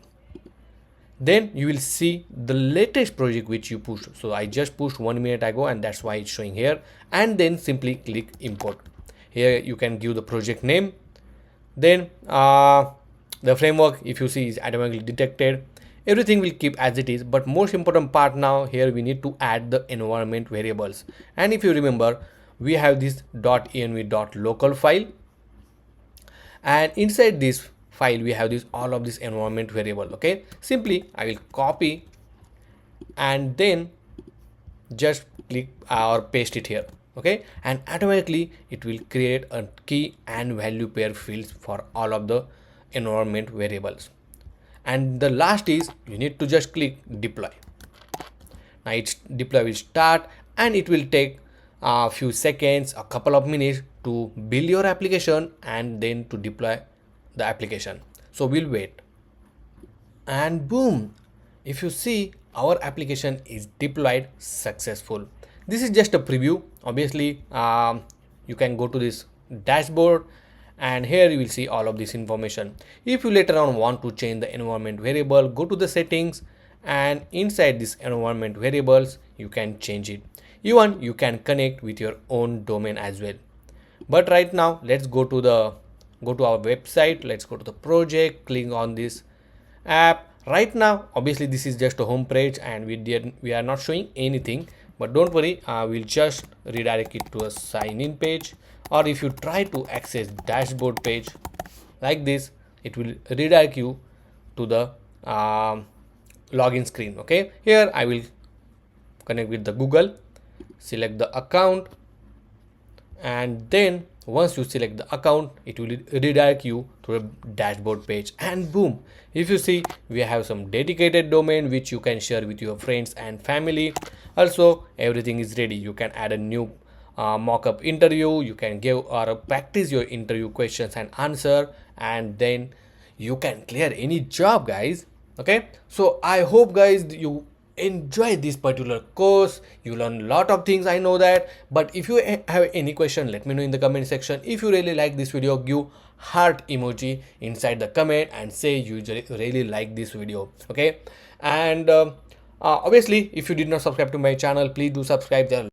Then you will see the latest project which you pushed. So I just pushed 1 minute ago, and that's why it's showing here. And then simply click import. Here you can give the project name. Then the framework, if you see, is automatically detected. Everything will keep as it is, but most important part now, here we need to add the environment variables. And if you remember, we have this .env.local file, and inside this file we have this all of this environment variable. Okay, simply I will copy and then just click or paste it here. Okay, and automatically it will create a key and value pair fields for all of the environment variables. And the last is you need to just click deploy. Now its deploy will start, and it will take a few seconds, a couple of minutes to build your application and then to deploy the application. So we'll wait. And boom, if you see, our application is deployed successful. This is just a preview. Obviously you can go to this dashboard, and here you will see all of this information. If you later on want to change the environment variable, go to the settings, and inside this environment variables you can change it. Even you can connect with your own domain as well. But right now let's go to our website. Let's go to the project, click on this app. Right now obviously this is just a home page, and we are not showing anything, but don't worry, we'll just redirect it to a sign in page. Or if you try to access dashboard page like this, it will redirect you to the login screen. Okay, here I will connect with the Google, select the account, and then once you select the account, it will redirect you to a dashboard page. And boom, if you see, we have some dedicated domain which you can share with your friends and family. Also everything is ready. You can add a new mock-up interview, you can give or practice your interview questions and answer, and then you can clear any job, guys. Okay, so I hope guys you enjoy this particular course. You learn a lot of things, I know that. But if you have any question, let me know in the comment section. If you really like this video, give heart emoji inside the comment and say you really like this video. Okay, and obviously if you did not subscribe to my channel, please do subscribe. There